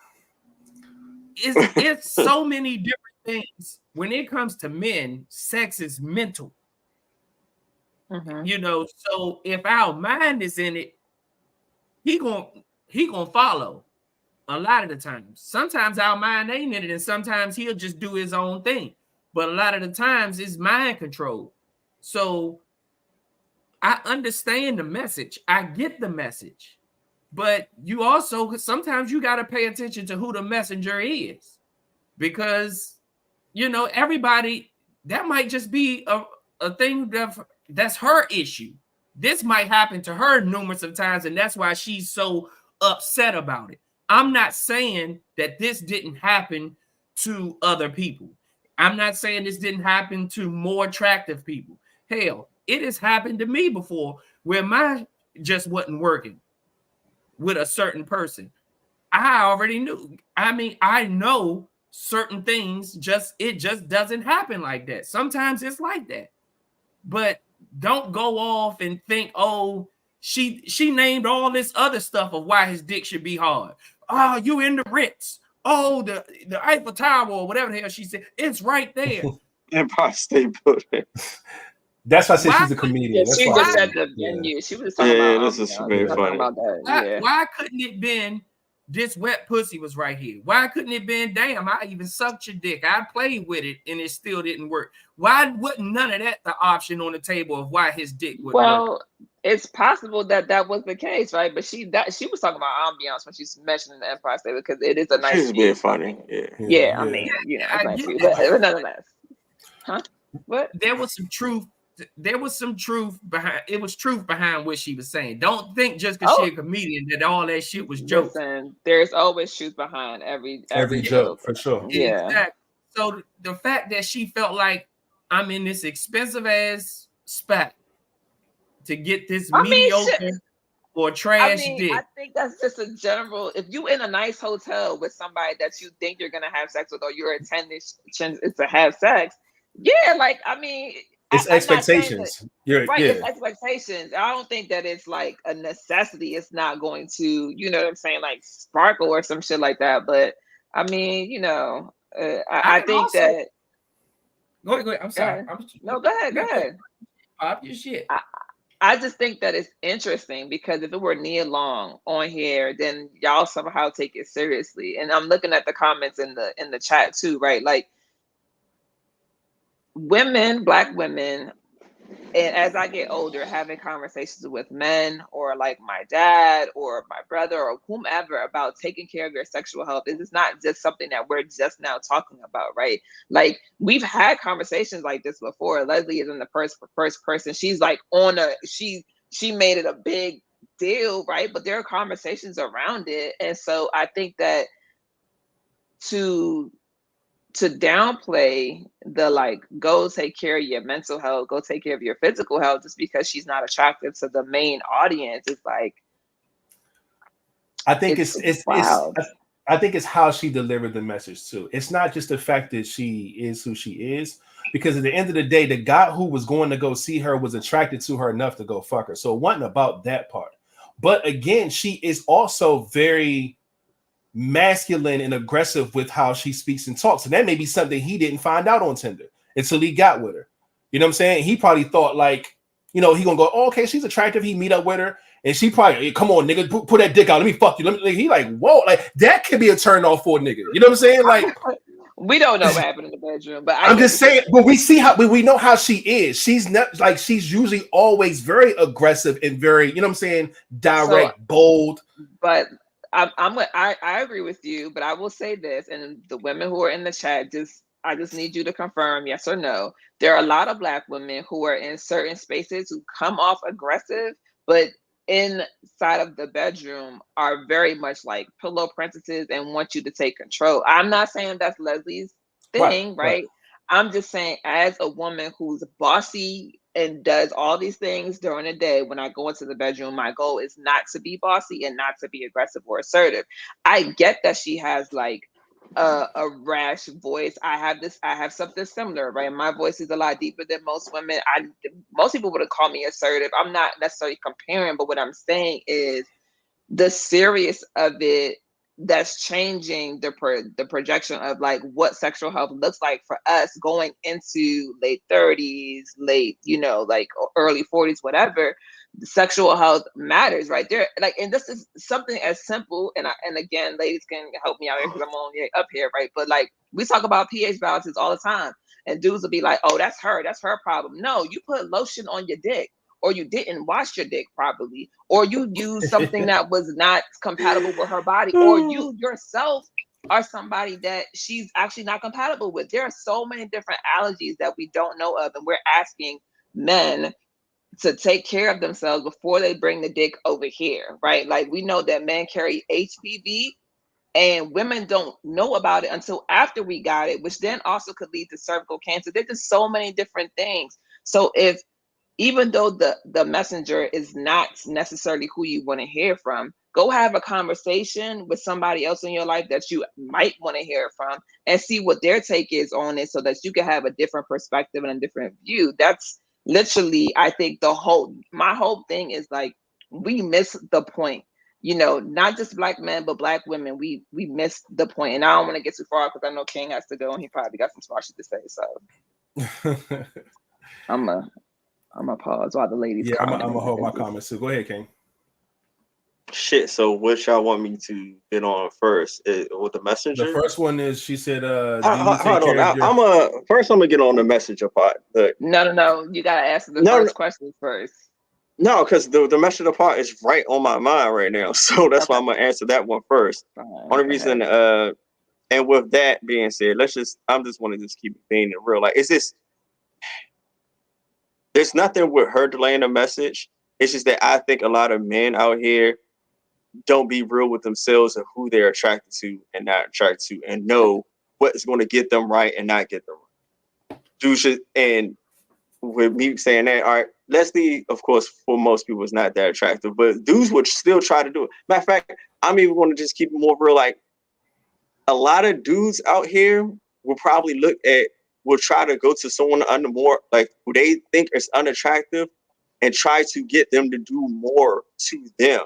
It's so many different things. When it comes to men, sex is mental. Mm-hmm. You know, so if our mind is in it, he gonna follow. A lot of the times. Sometimes our mind ain't in it, and sometimes he'll just do his own thing. But a lot of the times it's mind control. So I understand the message. I get the message. But you also, sometimes you got to pay attention to who the messenger is. Because, you know, everybody, that might just be a thing that's her issue. This might happen to her numerous of times, and that's why she's so upset about it. I'm not saying that this didn't happen to other people. I'm not saying this didn't happen to more attractive people. Hell, it has happened to me before where my just wasn't working with a certain person. I already knew. I mean, I know certain things, it just doesn't happen like that. Sometimes it's like that. But don't go off and think, oh, she named all this other stuff of why his dick should be hard. Oh, you in the Ritz. Oh, the Eiffel Tower or whatever the hell she said. It's right there. Empire State Building. That's why I said she's a comedian. She just said the venue. She was talking about. This is very funny. About that. Why couldn't it been this wet pussy was right here? Why couldn't it been, damn, I even sucked your dick. I played with it and it still didn't work. Why wasn't none of that the option on the table of why his dick would work? It's possible that was the case, right? But she was talking about ambiance when she's mentioning the Empire State, because it is a nice. She's being funny, yeah. I mean, you know, but nonetheless, huh? What? There was some truth. There was some truth behind. It was truth behind what she was saying. Don't think just because she's a comedian that all that shit was jokes. Listen, there's always truth behind every joke, for sure. Yeah. Exactly. So the fact that she felt like I'm in this expensive ass spot to get this mediocre or trash dick. I think that's just a general. If you in a nice hotel with somebody that you think you're gonna have sex with, or you're attending to have sex, like, I mean, it's expectations. It's expectations. I don't think that it's like a necessity. It's not going to, you know what I'm saying, like sparkle or some shit like that. But I mean, you know, I think also, that. Go ahead. I'm sorry. No, go ahead. Pop your shit. I just think that it's interesting because if it were Nia Long on here, then y'all somehow take it seriously. And I'm looking at the comments in the chat too, right? Like, Black women, and as I get older, having conversations with men or like my dad or my brother or whomever about taking care of your sexual health, is not just something that we're just now talking about, right? Like, we've had conversations like this before. Leslie is in the first person. She's like she made it a big deal, right? But there are conversations around it. And so I think that to to downplay the like, go take care of your mental health, go take care of your physical health, just because she's not attractive to the main audience is like. I think it's I think it's how she delivered the message too. It's not just the fact that she is who she is, because at the end of the day, the guy who was going to go see her was attracted to her enough to go fuck her. So it wasn't about that part. But again, she is also very masculine and aggressive with how she speaks and talks. And that may be something he didn't find out on Tinder until he got with her. You know what I'm saying? He probably thought like, you know, he gonna go, oh, okay, she's attractive. He meet up with her. And she probably, hey, come on, nigga, put that dick out. Let me fuck you. He like, whoa, like that could be a turn off for a nigga. You know what I'm saying? Like, we don't know what happened in the bedroom, but I'm just saying. But we see how we know how she is. She's not like, she's usually always very aggressive and very, you know what I'm saying, direct, bold. But I agree with you. But I will say this, and the women who are in the chat, I just need you to confirm yes or no. There are a lot of Black women who are in certain spaces who come off aggressive, but inside of the bedroom are very much like pillow princesses and want you to take control. I'm not saying that's Leslie's thing, right? I'm just saying, as a woman who's bossy and does all these things during the day, when I go into the bedroom, my goal is not to be bossy and not to be aggressive or assertive. I get that she has like a rash voice. I have something similar, right? My voice is a lot deeper than most women. Most people would have called me assertive. I'm not necessarily comparing, but what I'm saying is the serious of it that's changing the projection of like what sexual health looks like for us going into late 30s, late, you know, like early 40s, whatever. Sexual health matters, right there. Like, and this is something as simple, and again, ladies can help me out here because I'm only up here, right? But like, we talk about pH balances all the time, and dudes will be like, "Oh, that's her problem." No, you put lotion on your dick, or you didn't wash your dick properly, or you used something that was not compatible with her body, or you yourself are somebody that she's actually not compatible with. There are so many different allergies that we don't know of, and we're asking men to take care of themselves before they bring the dick over here, right? Like, we know that men carry HPV and women don't know about it until after we got it, which then also could lead to cervical cancer. There's just so many different things. So if, even though the messenger is not necessarily who you want to hear from, go have a conversation with somebody else in your life that you might want to hear from and see what their take is on it so that you can have a different perspective and a different view. That's literally, I think my whole thing is like, we miss the point, you know, not just Black men, but Black women, we missed the point. And I don't want to get too far because I know King has to go and he probably got some smart shit to say. So I'm a pause while the ladies. Yeah, I'm gonna hold my comments too. Go ahead, King. Shit. So what y'all want me to get on first? With the messenger? The first one is, she said, hold on. First I'm gonna get on the messenger part. No. You gotta ask the first question first. No, because the messenger part is right on my mind right now. So that's why I'm gonna answer that one first. Only reason, and with that being said, I'm just want to just keep it being real. Like, there's nothing with her delaying a message. It's just that I think a lot of men out here don't be real with themselves and who they're attracted to and not attracted to, and know what is going to get them right and not get them right. Dudes should, and with me saying that, all right, Leslie, of course, for most people is not that attractive, but dudes would still try to do it. Matter of fact, I'm even going to just keep it more real. Like, a lot of dudes out here will probably will try to go to someone under more, like, who they think is unattractive and try to get them to do more to them.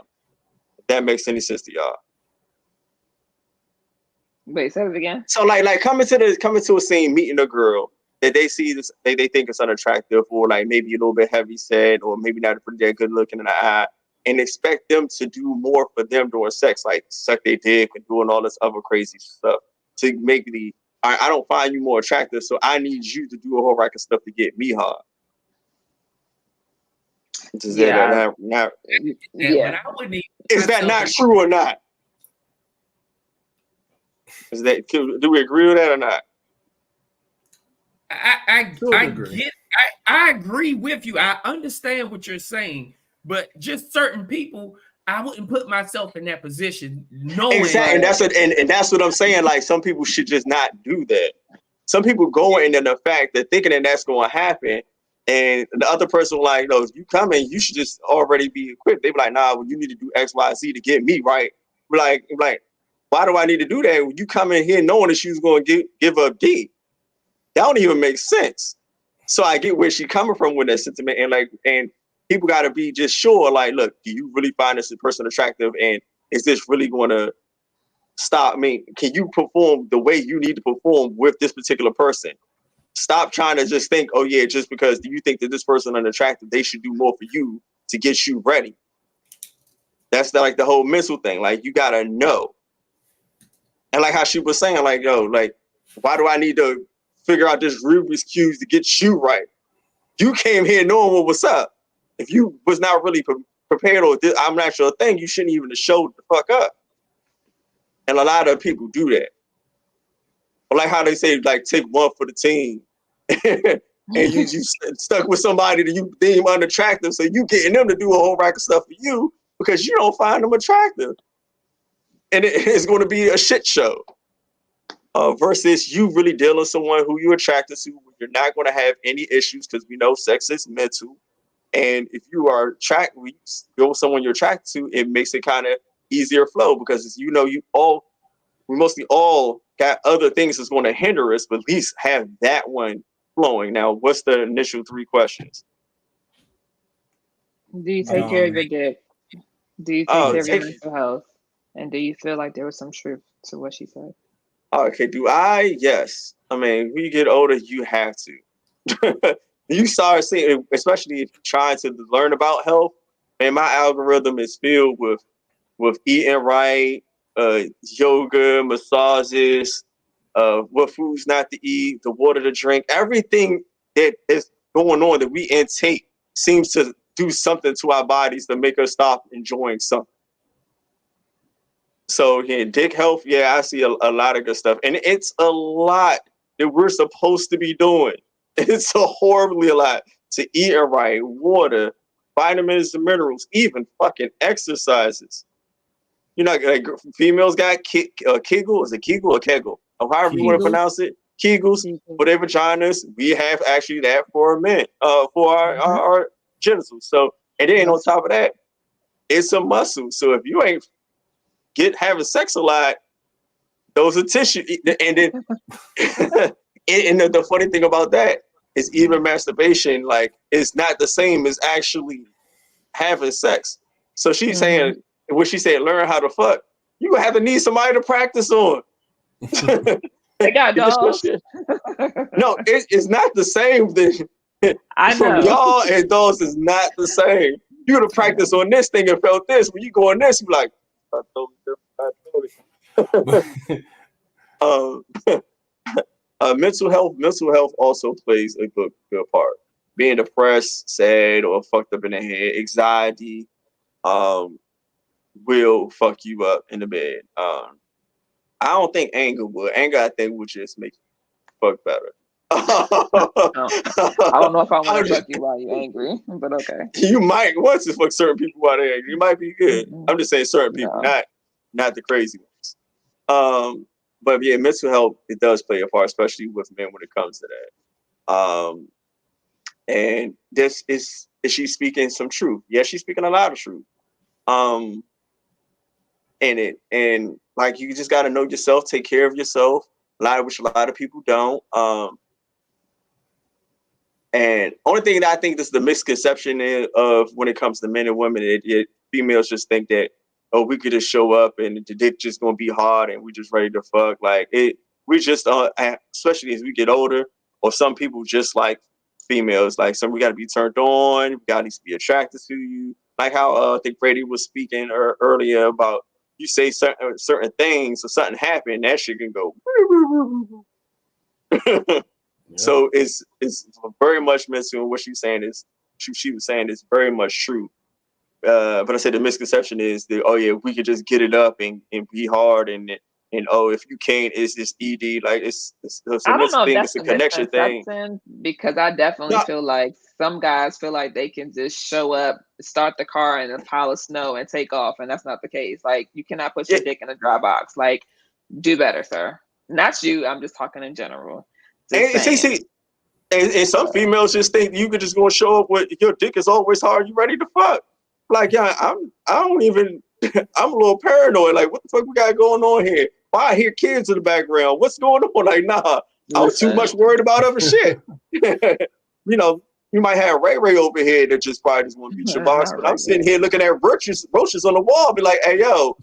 If that makes any sense to y'all. Wait, say it again. So like coming to a scene, meeting a girl that they see this, they think is unattractive, or like maybe a little bit heavy set, or maybe not pretty that good looking in the eye, and expect them to do more for them during sex, like suck their dick and doing all this other crazy stuff to make I don't find you more attractive, so I need you to do a whole rack of stuff to get me hard. Is that not true or not? Do we agree with that or not? I agree with you. I understand what you're saying, but just certain people, I wouldn't put myself in that position. Knowing exactly, and that's what I'm saying. Like, some people should just not do that. some people go in the fact that thinking that that's going to happen, and the other person like, no, if you come in, you should just already be equipped. They be like, nah, well, you need to do X, Y, Z to get me right. We're like, why do I need to do that? When you come in here knowing that she was going to give up D, that don't even make sense. So I get where she's coming from with that sentiment, and people got to be just sure, like, look, do you really find this person attractive, and is this really going to stop? I mean, can you perform the way you need to perform with this particular person? Stop trying to just think, oh yeah, just because you think that this person is unattractive, they should do more for you to get you ready. That's like the whole mental thing. Like, you gotta know. And like how she was saying, like, yo, like, why do I need to figure out this Rubik's Cube to get you right? You came here knowing what was up. If you was not really prepared, or I'm not sure thing, you shouldn't even have showed the fuck up. And a lot of people do that. Or like how they say, like, take one for the team. And you stuck with somebody that you deem unattractive, so you getting them to do a whole rack of stuff for you because you don't find them attractive. And it's going to be a shit show. Versus you really dealing with someone who you're attracted to, you're not going to have any issues, because we know sex is mental. And if you are attracted, you go with someone you're attracted to, it makes it kind of easier flow, because we mostly all got other things that's going to hinder us, but at least have that one flowing. Now, what's the initial 3 questions? Do you take care of your dick? Do you take care of your mental health? And do you feel like there was some truth to what she said? Okay, do I? Yes. I mean, when you get older, you have to. You start seeing, especially if you're trying to learn about health, and my algorithm is filled with eating right, yoga, massages, what foods not to eat, the water to drink. Everything that is going on that we intake seems to do something to our bodies to make us stop enjoying something. So yeah, dick health, yeah, I see a lot of good stuff. And it's a lot that we're supposed to be doing. It's a horribly a lot to eat right, water, vitamins and minerals, even fucking exercises. You know, like females got Kegel, is it Kegel or Kegel? Or however you want to pronounce it. Kegels for their vaginas. We have actually that for men, for our genitals. So, and then on top of that, it's a muscle. So if you ain't having sex a lot, those are tissue. And then and the funny thing about that is even masturbation, like, it's not the same as actually having sex. So she's saying, when she said learn how to fuck, you gonna have to need somebody to practice on. They got dolls. No, it's not the same thing. I know. From y'all and dolls is not the same. You gotta practice on this thing and felt this. When you go on this, you be like, I totally different. Mental health also plays a good part. Being depressed, sad, or fucked up in the head, anxiety, will fuck you up in the bed. I don't think anger would. Anger, I think, would just make you fuck better. I don't know if I want to fuck you while you're angry, but okay. You might want to fuck certain people while they're angry. You might be good. I'm just saying certain people, not the crazy ones. But yeah, mental health, it does play a part, especially with men when it comes to that. And this is she speaking some truth? Yeah, she's speaking a lot of truth. And like, you just got to know yourself, take care of yourself. Which a lot of people don't. And only thing that I think is the misconception of when it comes to men and women, females just think that, oh, we could just show up and the dick just gonna be hard and we just ready to fuck. Like, we just especially as we get older, or some people just like females, like we got to be turned on, we got to be attracted to you. Like how I think Brady was speaking earlier about, you say certain things, or something happen, that shit can go. Yeah. So it's very much mental. What she's saying is, she was saying is very much true. But I said the misconception is that, oh yeah, we could just get it up and be hard, and oh, if you can't, it's just ED. Like, it's I don't know if that's a connection thing. Because I definitely feel like some guys feel like they can just show up, start the car in a pile of snow and take off, and that's not the case. Like, you cannot put your dick in a dry box. Like, do better, sir. Not you. I'm just talking in general. And some females just think you could just go show up with your dick is always hard. You ready to fuck? Like, yeah, I'm a little paranoid. Like, what the fuck we got going on here? Why I hear kids in the background? What's going on? Like, nah, I was too much worried about other shit. You know, you might have Ray over here that just probably just want to beat your box, but I'm sitting here looking at roaches on the wall, be like, hey, yo,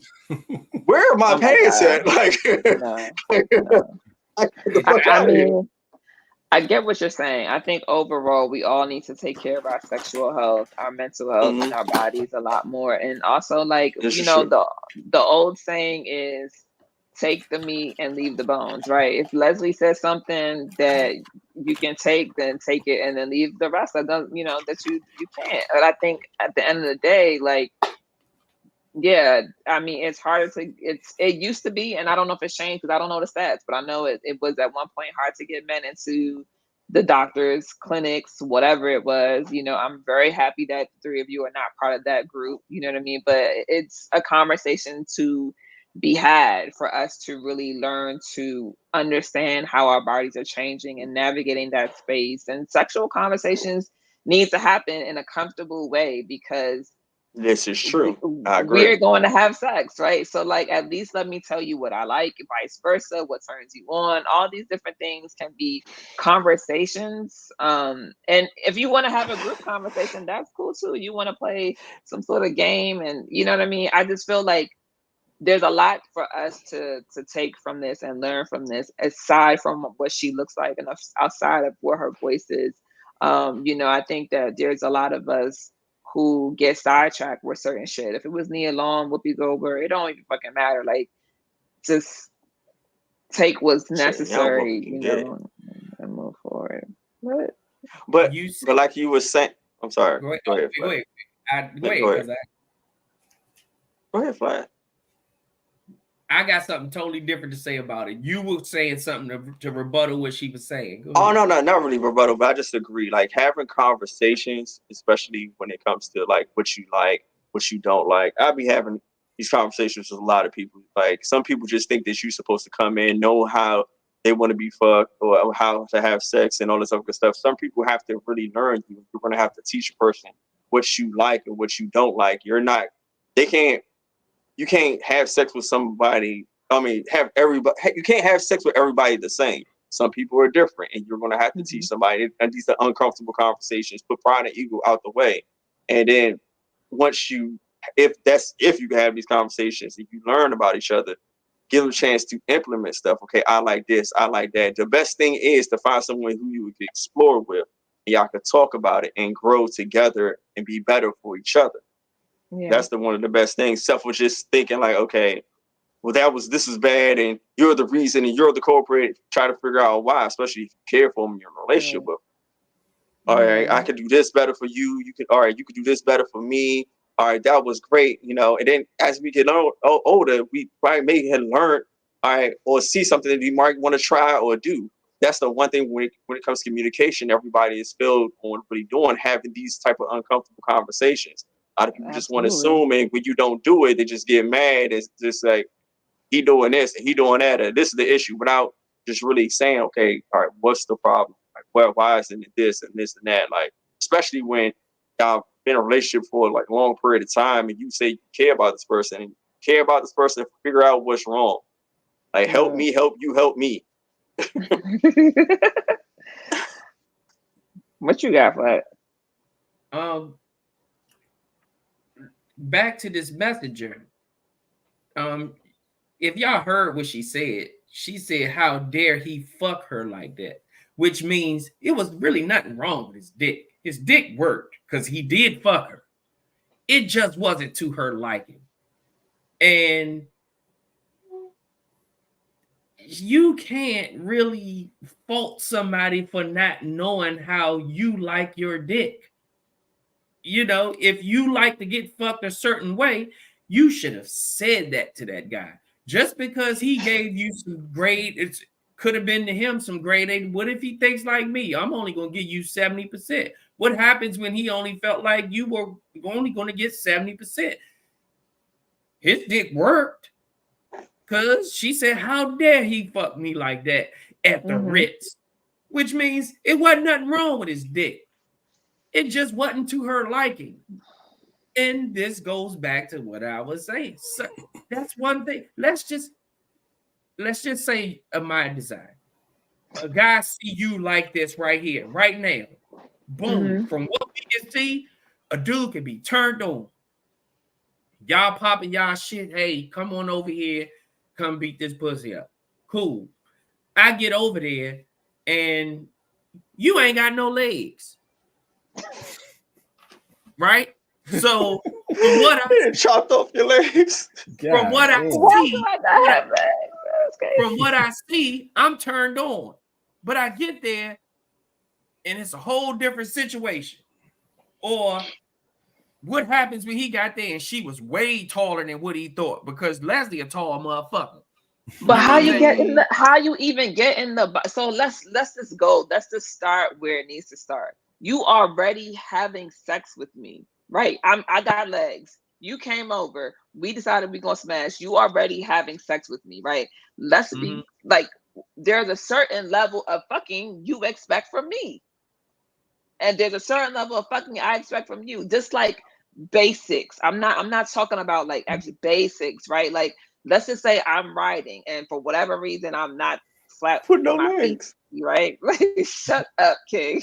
where are my pants at? Like, I mean, I get what you're saying. I think overall, we all need to take care of our sexual health, our mental health, and our bodies a lot more. And also, like, you know, the old saying is, take the meat and leave the bones, right? If Leslie says something that you can take, then take it and then leave the rest that doesn't, you know, that you can't. But I think at the end of the day, like, yeah, I mean, it's harder to, it used to be, and I don't know if it's changed because I don't know the stats, but I know it was at one point hard to get men into the doctors, clinics, whatever it was. You know, I'm very happy that the three of you are not part of that group, you know what I mean? But it's a conversation to be had for us to really learn to understand how our bodies are changing and navigating that space. And sexual conversations need to happen in a comfortable way because this is true. I agree. We're going to have sex, right? So, like, at least let me tell you what I like, vice versa, what turns you on. All these different things can be conversations. And if you want to have a group conversation, that's cool too. You want to play some sort of game, and you know what I mean? I just feel like there's a lot for us to take from this and learn from this, aside from what she looks like and outside of what her voice is. You know, I think that there's a lot of us who get sidetracked with certain shit. If it was Nia Long, Whoopi Goldberg, it don't even fucking matter. Like, just take what's necessary, you know, and move forward. But like you were saying, I'm sorry. Go ahead. Go ahead, Flat. I got something totally different to say about it. You were saying something to rebuttal what she was saying. Oh, no, not really rebuttal, but I just agree. Like, having conversations, especially when it comes to like what you like, what you don't like. I'll be having these conversations with a lot of people. Like, some people just think that you're supposed to come in, know how they want to be fucked or how to have sex and all this other stuff. Some people have to really learn. You're going to have to teach a person what you like and what you don't like. You can't have sex with somebody. I mean, you can't have sex with everybody the same. Some people are different, and you're going to have to teach somebody. And these are uncomfortable conversations. Put pride and ego out the way, and then if you can have these conversations, if you learn about each other, give them a chance to implement stuff. Okay, I like this, I like that. The best thing is to find someone who you would explore with, and y'all can talk about it and grow together and be better for each other. Yeah. That's one of the best things. Self was just thinking like, okay, well, this is bad, and you're the reason, and you're the culprit. Try to figure out why, especially if you care for them, you're in a relationship with them. All right, I could do this better for you. You could do this better for me. All right, that was great, you know. And then as we get older, we probably may have learned, all right, or see something that we might want to try or do. That's the one thing when it comes to communication, everybody is filled on really doing, having these type of uncomfortable conversations. A lot of people just want to assume, and when you don't do it, they just get mad. It's just like, he doing this and he doing that, and this is the issue, without just really saying, okay, all right, what's the problem? Like, why isn't it this and this and that? Like, especially when y'all been in a relationship for like a long period of time, and you say you care about this person, and figure out what's wrong. Like, help me, help you, help me. What you got for it? Back to this messenger. If y'all heard what she said, how dare he fuck her like that? Which means it was really nothing wrong with his dick. His dick worked because he did fuck her. It just wasn't to her liking. And you can't really fault somebody for not knowing how you like your dick. You know, if you like to get fucked a certain way, you should have said that to that guy. Just because he gave you some grade, it could have been to him some grade A. What if he thinks like me? I'm only going to give you 70%. What happens when he only felt like you were only going to get 70%? His dick worked because she said, how dare he fuck me like that at the Ritz? which means it wasn't nothing wrong with his dick. It just wasn't to her liking. And this goes back to what I was saying. So that's one thing. Let's just say my design. A guy see you like this right here, right now. Boom. From what we can see, a dude can be turned on. Y'all popping y'all shit. Hey, come on over here. Come beat this pussy up. Cool. I get over there and you ain't got no legs. Right? So from what I chopped off your legs. From what I see, I'm turned on. But I get there and it's a whole different situation. Or what happens when he got there and she was way taller than what he thought? Because Leslie a tall motherfucker. But how you get in the? How you even get in the? So let's just go. Let's just start where it needs to start. You already having sex with me, right? I got legs. You came over. We decided we gonna smash. You already having sex with me, right? Let's be like. There's a certain level of fucking you expect from me, and there's a certain level of fucking I expect from you. Just like basics. I'm not talking about like actually basics, right? Like. Let's just say I'm riding, and for whatever reason, I'm not flat with no my legs, feet, right? Like, shut up, King.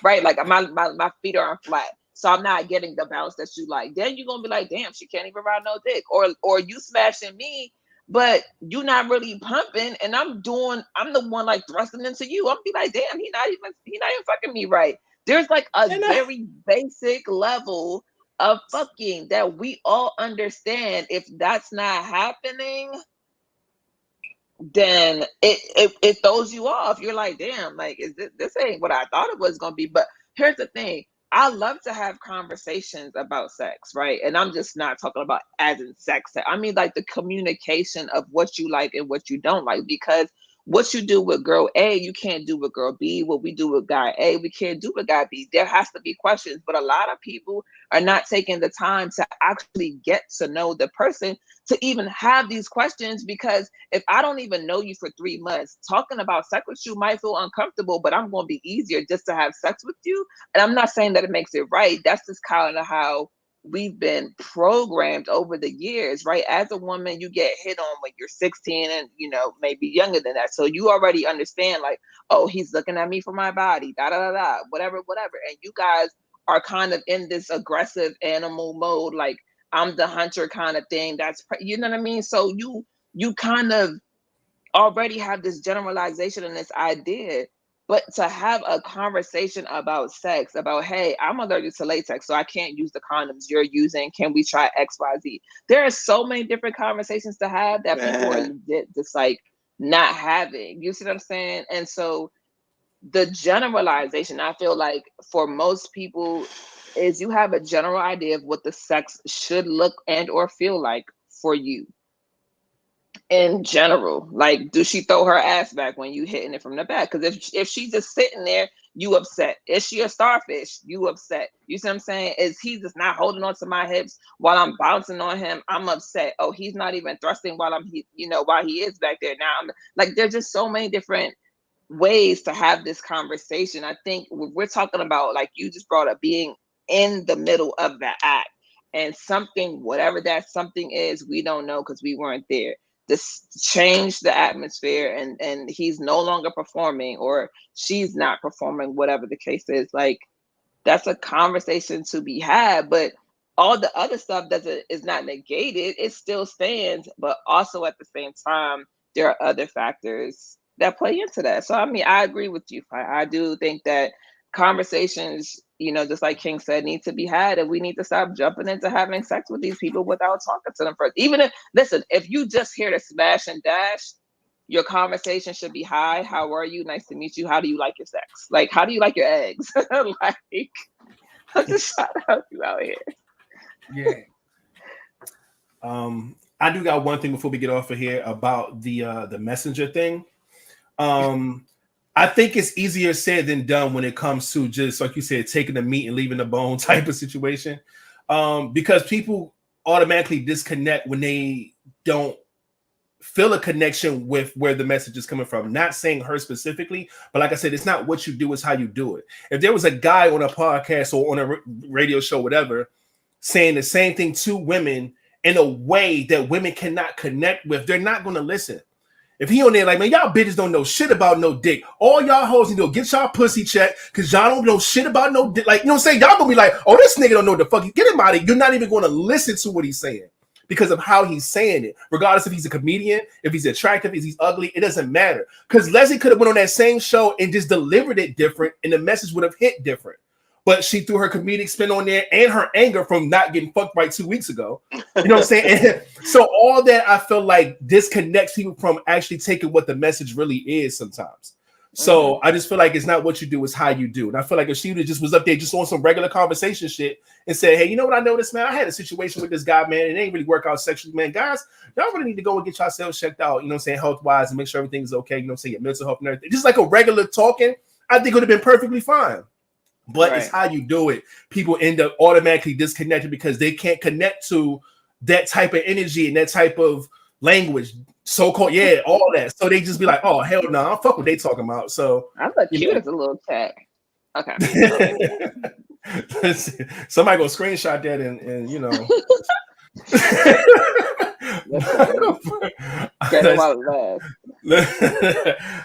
Right? Like my feet aren't flat, so I'm not getting the bounce that you like. Then you're gonna be like, damn, she can't even ride no dick, or you smashing me, but you not really pumping, and I'm the one like thrusting into you. I'm be like, damn, he not even fucking me right. There's like a very basic level of fucking that we all understand. If that's not happening, then it throws you off. You're like, damn, like is this ain't what I thought it was gonna be. But here's the thing. I love to have conversations about sex, right? And I'm just not talking about as in sex. I mean like the communication of what you like and what you don't like, because what you do with girl A, you can't do with girl B. What we do with guy A, we can't do with guy B. There has to be questions, but a lot of people are not taking the time to actually get to know the person to even have these questions, because if I don't even know you for 3 months, talking about sex with you might feel uncomfortable, but I'm going to be easier just to have sex with you. And I'm not saying that it makes it right. That's just kind of how we've been programmed over the years, right? As a woman, you get hit on when you're 16 and, maybe younger than that. So you already understand like, oh, he's looking at me for my body, whatever. And you guys are kind of in this aggressive animal mode. Like I'm the hunter kind of thing. You know what I mean? So you kind of already have this generalization and this idea. But to have a conversation about sex, about, hey, I'm allergic to latex, so I can't use the condoms you're using. Can we try XYZ? There are so many different conversations to have that people are legit just like not having. You see what I'm saying? And so the generalization, I feel like for most people, is you have a general idea of what the sex should look and or feel like for you. In general, like, do she throw her ass back when you hitting it from the back? Because if she's just sitting there, you upset. Is she a starfish? You upset. You see what I'm saying? Is he just not holding on to my hips while I'm bouncing on him? I'm upset. Oh, he's not even thrusting while while he is back there. Now I'm like, there's just so many different ways to have this conversation. I think we're talking about, like you just brought up, being in the middle of the act and something, whatever that something is, we don't know because we weren't there. This changed the atmosphere and he's no longer performing or she's not performing, whatever the case is. Like, that's a conversation to be had, but all the other stuff is not negated. It still stands, but also at the same time, there are other factors that play into that. So, I mean, I agree with you. I do think that conversations, just like King said, need to be had, and we need to stop jumping into having sex with these people without talking to them first. Even if you just here to smash and dash, your conversation should be, hi, how are you? Nice to meet you. How do you like your sex? Like, how do you like your eggs? Like, I'm just trying to help you out here. Yeah. I do got one thing before we get off of here about the messenger thing. I think it's easier said than done when it comes to just, like you said, taking the meat and leaving the bone type of situation. Because people automatically disconnect when they don't feel a connection with where the message is coming from. Not saying her specifically, but like I said, it's not what you do, it's how you do it. If there was a guy on a podcast or on a radio show, whatever, saying the same thing to women in a way that women cannot connect with, they're not going to listen. If he on there like, man, y'all bitches don't know shit about no dick. All y'all hoes need to get y'all pussy checked because y'all don't know shit about no dick. Like, you know what I'm saying? Y'all gonna be like, oh, this nigga don't know what the fuck. Get him out of here. You're not even going to listen to what he's saying because of how he's saying it. Regardless if he's a comedian, if he's attractive, if he's ugly, it doesn't matter. Because Leslie could have went on that same show and just delivered it different and the message would have hit different. But she threw her comedic spin on there and her anger from not getting fucked right 2 weeks ago. You know what I'm saying? And so all that I feel like disconnects people from actually taking what the message really is sometimes. So I just feel like it's not what you do, it's how you do. And I feel like if she just was up there just on some regular conversation shit and said, hey, you know what I noticed, man? I had a situation with this guy, man. It ain't really work out sexually, man. Guys, y'all really need to go and get yourselves checked out, you know what I'm saying, health-wise and make sure everything's okay, you know what I'm saying, your mental health and everything. Just like a regular talking, I think it would have been perfectly fine. But it's how you do it. People end up automatically disconnected because they can't connect to that type of energy and that type of language, so-called, all that. So they just be like, oh, hell no, I don't fuck what they talking about. So I thought cute as a little cat. Okay. Somebody go screenshot that and you know.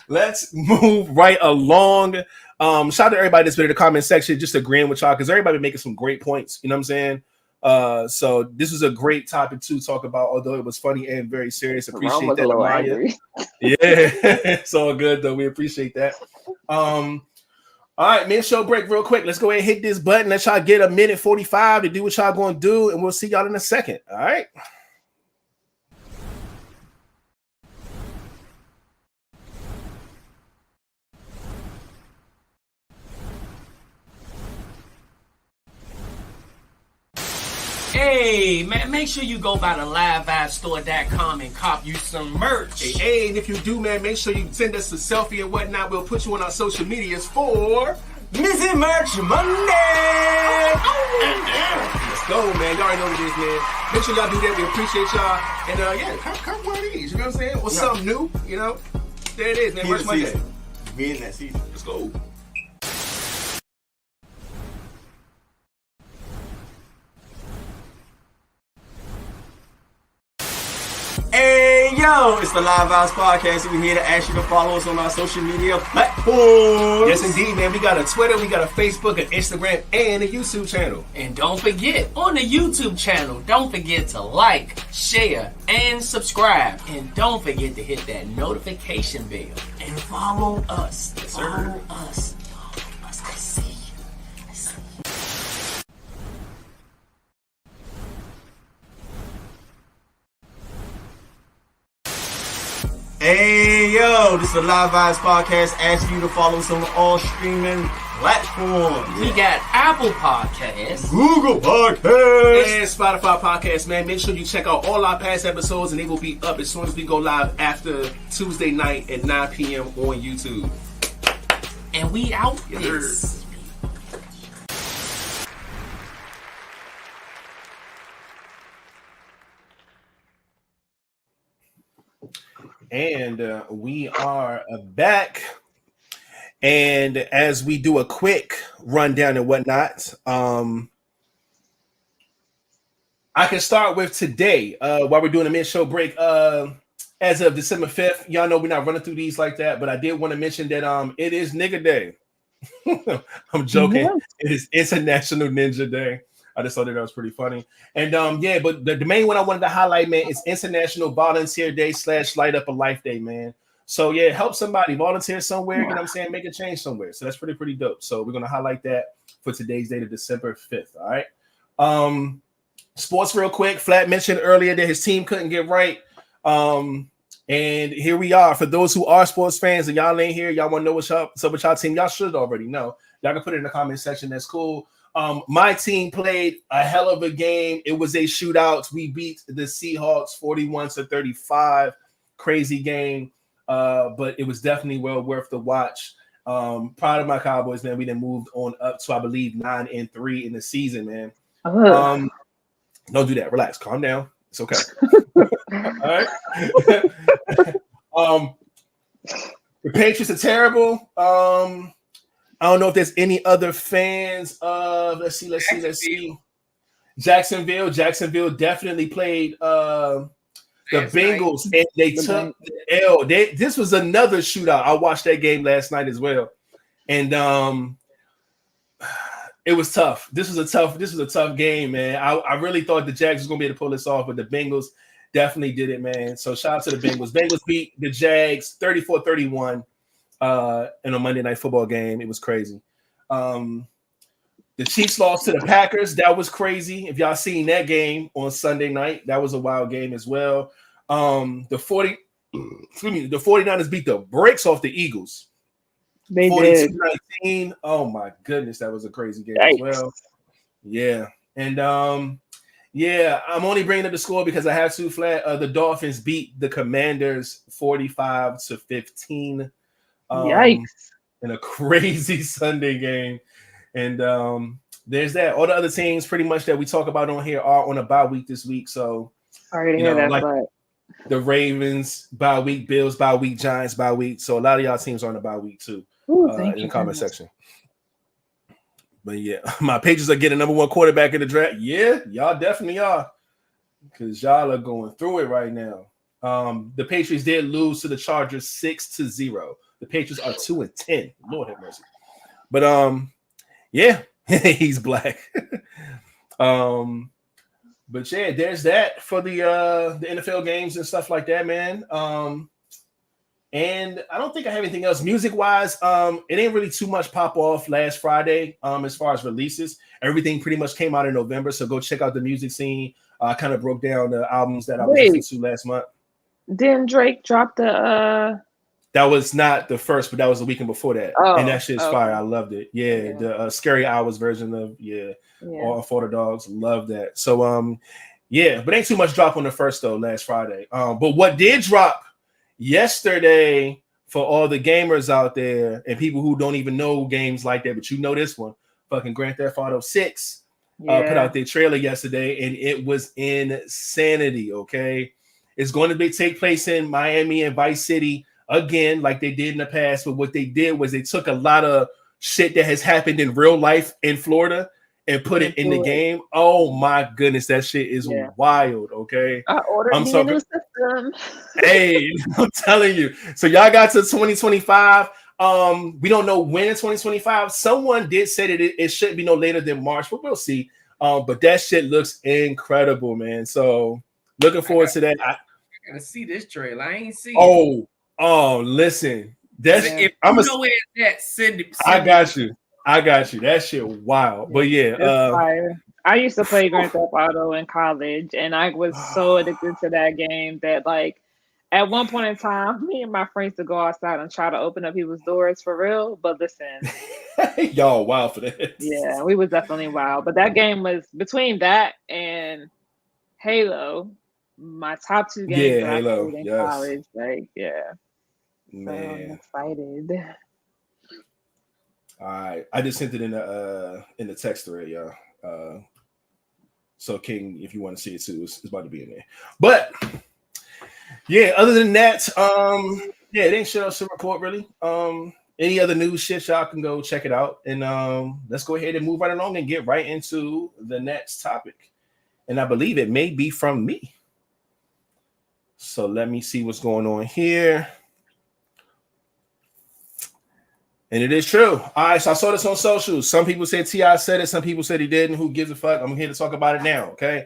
Let's move right along. Shout out to everybody that's been in the comment section just agreeing with y'all because everybody making some great points, you know what I'm saying? So this was a great topic to talk about, although it was funny and very serious. Appreciate that, Amiyah. Yeah, it's all good though. We appreciate that. All right, man, show break real quick. Let's go ahead and hit this button. Let y'all get a minute 45 to do what y'all gonna do, and we'll see y'all in a second. All right. Hey, man, make sure you go by the LiveVibezStore.com and cop you some merch. Hey, and if you do, man, make sure you send us a selfie and whatnot. We'll put you on our social medias for Missing Merch Monday. Let's go, man. Y'all already know what it is, man. Make sure y'all do that. We appreciate y'all. And come one of these. You know what I'm saying? What's something new? You know, there it is, man. Merch Monday. We in that season. Let's go. Hey, yo, it's the LiveVibezPodcast. We're here to ask you to follow us on our social media platforms. Yes, indeed, man. We got a Twitter, we got a Facebook, an Instagram, and a YouTube channel. And don't forget, on the YouTube channel, don't forget to like, share, and subscribe. And don't forget to hit that notification bell. And follow us. Follow us. I see you. I see you. Hey, yo, this is the LiveVibezPodcast. Asking you to follow us on all streaming platforms. We got Apple Podcasts, Google Podcasts, and Spotify Podcasts, man. Make sure you check out all our past episodes, and they will be up as soon as we go live after Tuesday night at 9 p.m. on YouTube. And we out this. And we are back. And as we do a quick rundown and whatnot, I can start with today while we're doing a mid-show break. As of December 5th, y'all know we're not running through these like that, but I did want to mention that it is Nigga Day. I'm joking. Yeah. It is International Ninja Day. I just thought that was pretty funny. And but the main one I wanted to highlight, man, is International Volunteer Day / Light Up a Life Day, man. So yeah, help somebody, volunteer somewhere, you know what I'm saying, make a change somewhere. So that's pretty dope. So we're gonna highlight that for today's date of December 5th. All right. Sports real quick. Flat mentioned earlier that his team couldn't get right. And here we are. For those who are sports fans and y'all ain't here, y'all want to know what's up with y'all team. Y'all should already know. Y'all can put it in the comment section. That's cool. My team played a hell of a game. It was a shootout. We beat the Seahawks 41-35. Crazy game. But it was definitely well worth the watch. Proud of my Cowboys, man. We then moved on up to, I believe, 9-3 in the season, man. Don't do that. Relax. Calm down. It's okay. All right. The Patriots are terrible. I don't know if there's any other fans of. Let's see. Jacksonville definitely played the Bengals, and they took the L. This was another shootout. I watched that game last night as well, and it was tough. This was a tough game, man. I really thought the Jags was gonna be able to pull this off, but the Bengals definitely did it, man. So shout out to the Bengals. Bengals beat the Jags 34-31 in a Monday Night Football game. It was crazy. The Chiefs lost to the Packers. That was crazy. If y'all seen that game on Sunday night, that was a wild game as well. The 49ers beat the brakes off the Eagles. They did. 42-19. Oh my goodness, that was a crazy game as well. Yeah. And yeah, I'm only bringing up the score because I have to flat. The Dolphins beat the Commanders 45-15. Yikes. In a crazy Sunday game. And there's that. All the other teams pretty much that we talk about on here are on a bye week this week. So sorry to hear that, like but the Ravens bye week, Bills bye week, Giants bye week. So a lot of y'all teams are on a bye week too. In the comment section. But yeah, my Patriots are getting number one quarterback in the draft. Yeah, y'all definitely are. Because y'all are going through it right now. The Patriots did lose to the Chargers 6-0. The Patriots are 2-10. Lord have mercy. But yeah, he's black. But yeah, there's that for the NFL games and stuff like that, man. And I don't think I have anything else music-wise. It ain't really too much pop off last Friday. As far as releases, everything pretty much came out in November. So go check out the music scene. I kind of broke down the albums that I was listening to last month. Didn't Drake drop the? That was not the first, but that was the weekend before that. And that shit's fire. I loved it. Yeah. The Scary Hours version of All for the Dogs. Love that. So yeah, but ain't too much drop on the first though last Friday. But what did drop yesterday for all the gamers out there and people who don't even know games like that, but you know this one, fucking Grand Theft Auto 6 put out their trailer yesterday, and it was insanity. Okay, it's going to take place in Miami and Vice City again, like they did in the past. But what they did was they took a lot of shit that has happened in real life in Florida and put it in the game. Oh my goodness, that shit is wild. Okay, I ordered a new system. Hey, I'm telling you. So y'all got to 2025. We don't know when in 2025. Someone did say that it shouldn't be no later than March, but we'll see. But that shit looks incredible, man. So looking forward to that. I gotta see this trailer. I ain't seen. Oh, listen. That's if you know where it's at, send it. I got you. That shit wild. But yeah, I used to play Grand Theft Auto in college, and I was so addicted to that game that, like, at one point in time, me and my friends would go outside and try to open up people's doors for real. But listen, y'all wild for that. Yeah, we was definitely wild. But that game was between that and Halo, my top two games that Halo, I played in college. Like, man, so I'm excited. All right, I just sent it in the text thread, y'all. So King, if you want to see it too, it's about to be in there. But yeah, other than that, it ain't shit else to report really. Any other news shit, y'all can go check it out. And let's go ahead and move right along and get right into the next topic. And I believe it may be from me. So let me see what's going on here. And it is true. All right, so I saw this on socials. Some people said T.I. said it. Some people said he didn't. Who gives a fuck? I'm here to talk about it now, okay?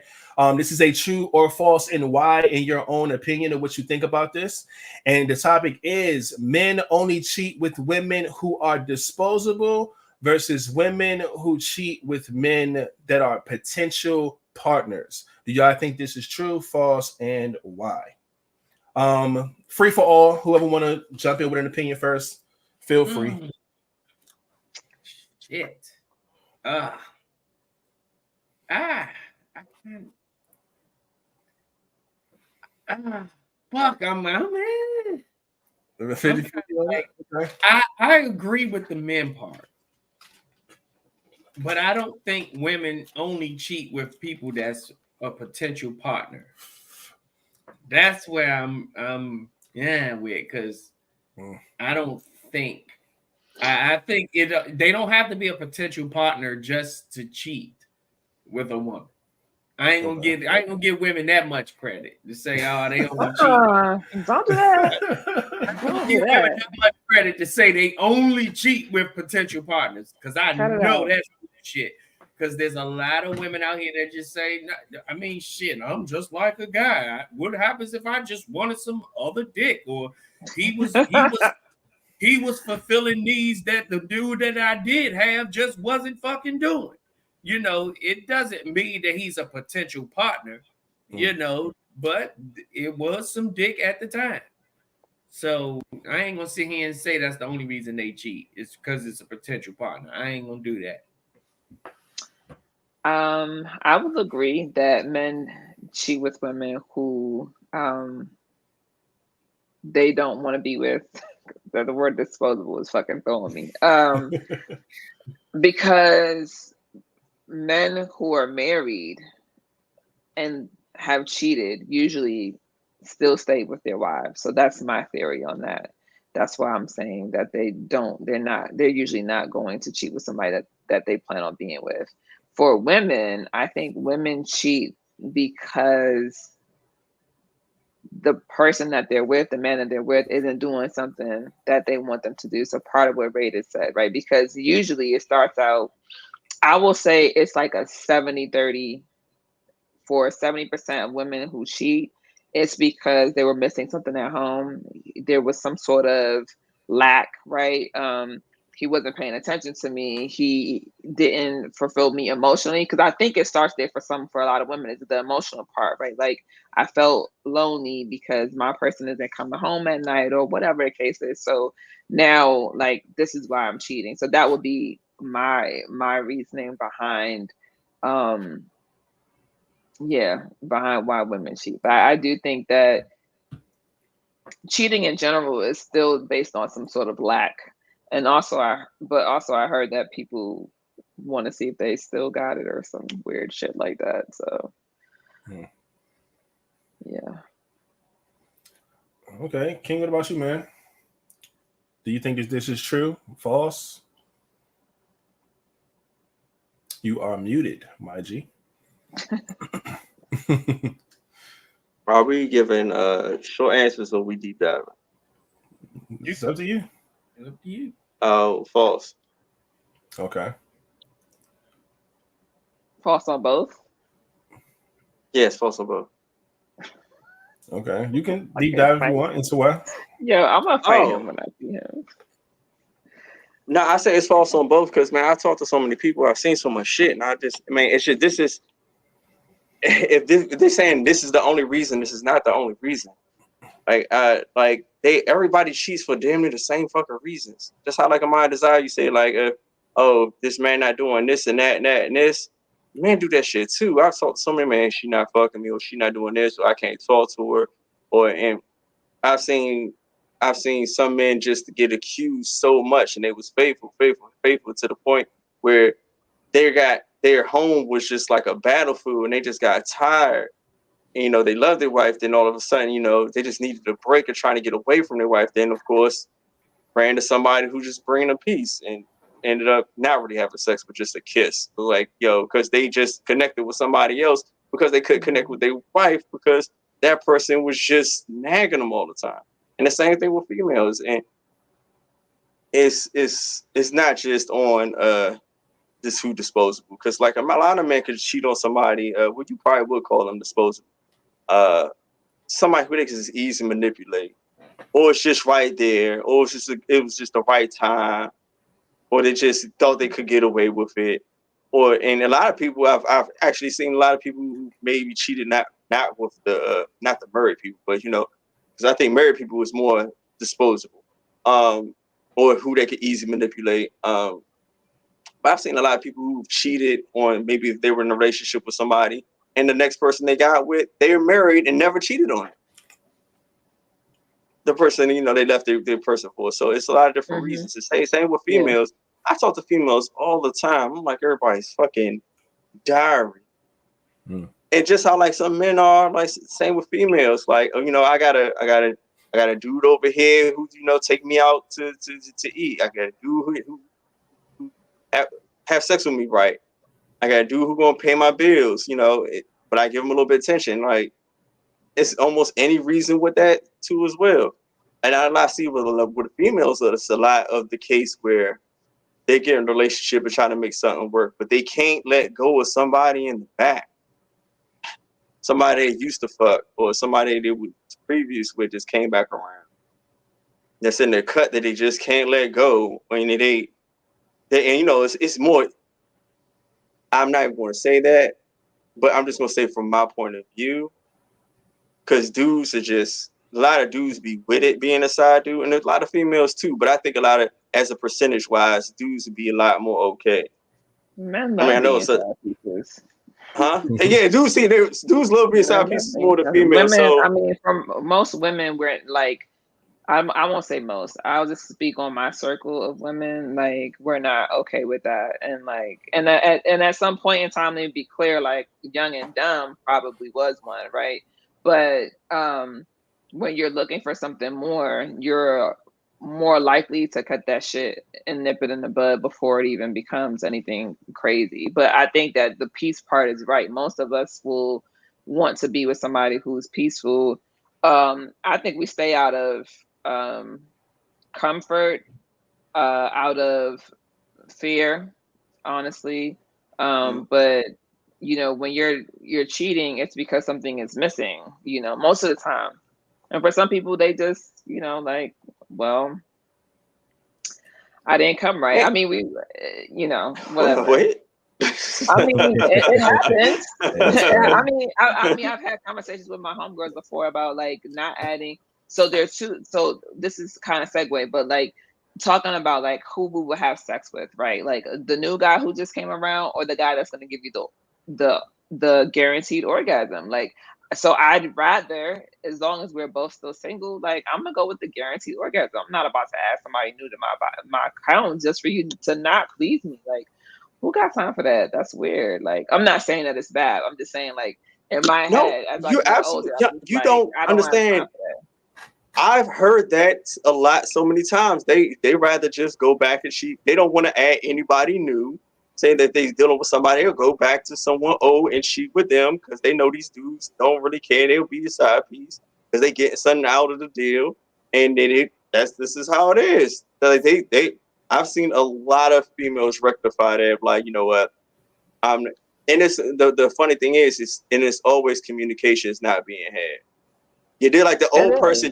This is a true or false and why in your own opinion of what you think about this. And the topic is men only cheat with women who are disposable versus women who cheat with men that are potential partners. Do y'all think this is true, false, and why? Free for all. Whoever want to jump in with an opinion first, feel free. Shit. I can't. Fuck, I'm man. I agree with the men part, but I don't think women only cheat with people that's a potential partner. That's where I'm with, because I don't think I think they don't have to be a potential partner just to cheat with a woman. I ain't gonna give women that much credit to say, oh, they only cheat. Don't do that. Don't give women that much credit to say they only cheat with potential partners, because I know that's shit. Because there's a lot of women out here that just say, I mean, shit, I'm just like a guy. What happens if I just wanted some other dick, or he was fulfilling needs that the dude that I did have just wasn't fucking doing. You know, it doesn't mean that he's a potential partner, you know, but it was some dick at the time. So I ain't gonna sit here and say that's the only reason they cheat. It's because it's a potential partner. I ain't gonna do that. I would agree that men cheat with women who they don't want to be with. The word disposable is fucking throwing me. Because men who are married and have cheated usually still stay with their wives. So that's my theory on that. That's why I'm saying that they're usually not going to cheat with somebody that they plan on being with. For women, I think women cheat because the person that they're with, the man that they're with, isn't doing something that they want them to do. So part of what Rated said, right? Because usually it starts out, I will say it's like a 70-30. For 70% of women who cheat, it's because they were missing something at home. There was some sort of lack, right? He wasn't paying attention to me. He didn't fulfill me emotionally. Because I think it starts there for a lot of women, is the emotional part, right? Like, I felt lonely because my person isn't coming home at night, or whatever the case is. So now, like, this is why I'm cheating. So that would be my reasoning behind behind why women cheat. But I do think that cheating in general is still based on some sort of lack. And also I heard that people want to see if they still got it or some weird shit like that. So yeah. Okay, King, what about you, man? Do you think this is true? False? You are muted, my G. Are we giving short answers, or we deep diving? It's up to you. It's up to you. False. Okay. False on both? Yes, false on both. Okay. You can deep dive if you want into what? Yeah, I'm gonna fight him when I see him. No, I say it's false on both because, man, I talked to so many people. I've seen so much shit, and it's just, this is, if they're saying this is the only reason, this is not the only reason. Everybody cheats for damn near the same fucking reasons. Just how, like, Amiyah Topic, you say, like, this man not doing this and that and that and this. Men do that shit too. I've talked to so many men, she not fucking me, or she not doing this, or I can't talk to her, and I've seen some men just get accused so much, and they was faithful to the point where their home was just like a battlefield, and they just got tired. And, they love their wife. Then all of a sudden, they just needed a break of trying to get away from their wife. Then, of course, ran to somebody who just bring them peace, and ended up not really having sex, but just a kiss. Like, because they just connected with somebody else because they couldn't connect with their wife because that person was just nagging them all the time. And the same thing with females. And it's not just on this who disposable, because like a lot of men could cheat on somebody. What you probably would call them disposable. Somebody who they can just easy manipulate, or it's just right there, or it was just the right time, or they just thought they could get away with it. And a lot of people, I've actually seen a lot of people who maybe cheated not with not the married people, but because I think married people is more disposable, or who they could easily manipulate. But I've seen a lot of people who've cheated on, maybe if they were in a relationship with somebody, and the next person they got with, they were married and never cheated on it. The person, they left their person for. So it's a lot of different reasons to say. Same with females. Yeah. I talk to females all the time. I'm like, everybody's fucking diary. And just how like some men are, like same with females. Like, you know, I got a dude over here who, you know, take me out to eat. I got a dude who have sex with me, right? I got a dude who gonna pay my bills, you know, but I give him a little bit of attention. Like, it's almost any reason with that too as well. And I see with the females, it's a lot of the case where they get in a relationship and try to make something work, but they can't let go of somebody in the back. Somebody they used to fuck, or somebody they was previous with just came back around. That's in their cut that they just can't let go. I mean, they and you know, it's more. I'm not even going to say that, but I'm just going to say from my point of view, because dudes are just, a lot of dudes be with it being a side dude, and there's a lot of females too. But I think a lot of, as a percentage wise, dudes would be a lot more okay. Men I mean, I know it's a. Huh? Yeah, dudes love being side pieces more than females. Women, so I mean, from most women, we're like, I won't say most. I'll just speak on my circle of women. Like, we're not okay with that, and like, and at some point in time, they'd be clear. Like, Young and Dumb probably was one, right? But when you're looking for something more, you're more likely to cut that shit and nip it in the bud before it even becomes anything crazy. But I think that the peace part is right. Most of us will want to be with somebody who's peaceful. I think we stay out of comfort, out of fear, honestly. But you know, when you're cheating, it's because something is missing, you know, most of the time. And for some people, they just, you know, like, well, I didn't come right. I mean, we, you know, whatever. Wait. I mean, it happens. I mean, I've had conversations with my homegirls before about like not adding. So there's two. So this is kind of segue, but like talking about like who we will have sex with, right? Like the new guy who just came around, or the guy that's going to give you the guaranteed orgasm. Like, so I'd rather, as long as we're both still single, like I'm gonna go with the guaranteed orgasm. I'm not about to add somebody new to my account just for you to not please me. Like, who got time for that? That's weird. Like, I'm not saying that it's bad. I'm just saying, like, in my head, as I get older, you like, don't I understand. I've heard that a lot, so many times. They rather just go back and cheat. They don't want to add anybody new. Saying that they're dealing with somebody, they'll go back to someone old and cheat with them because they know these dudes don't really care. They'll be the side piece because they getting something out of the deal, and then this is how it is. Like I've seen a lot of females rectify that. Like, you know what, and it's the funny thing is it's always communication is not being had. You did like the old person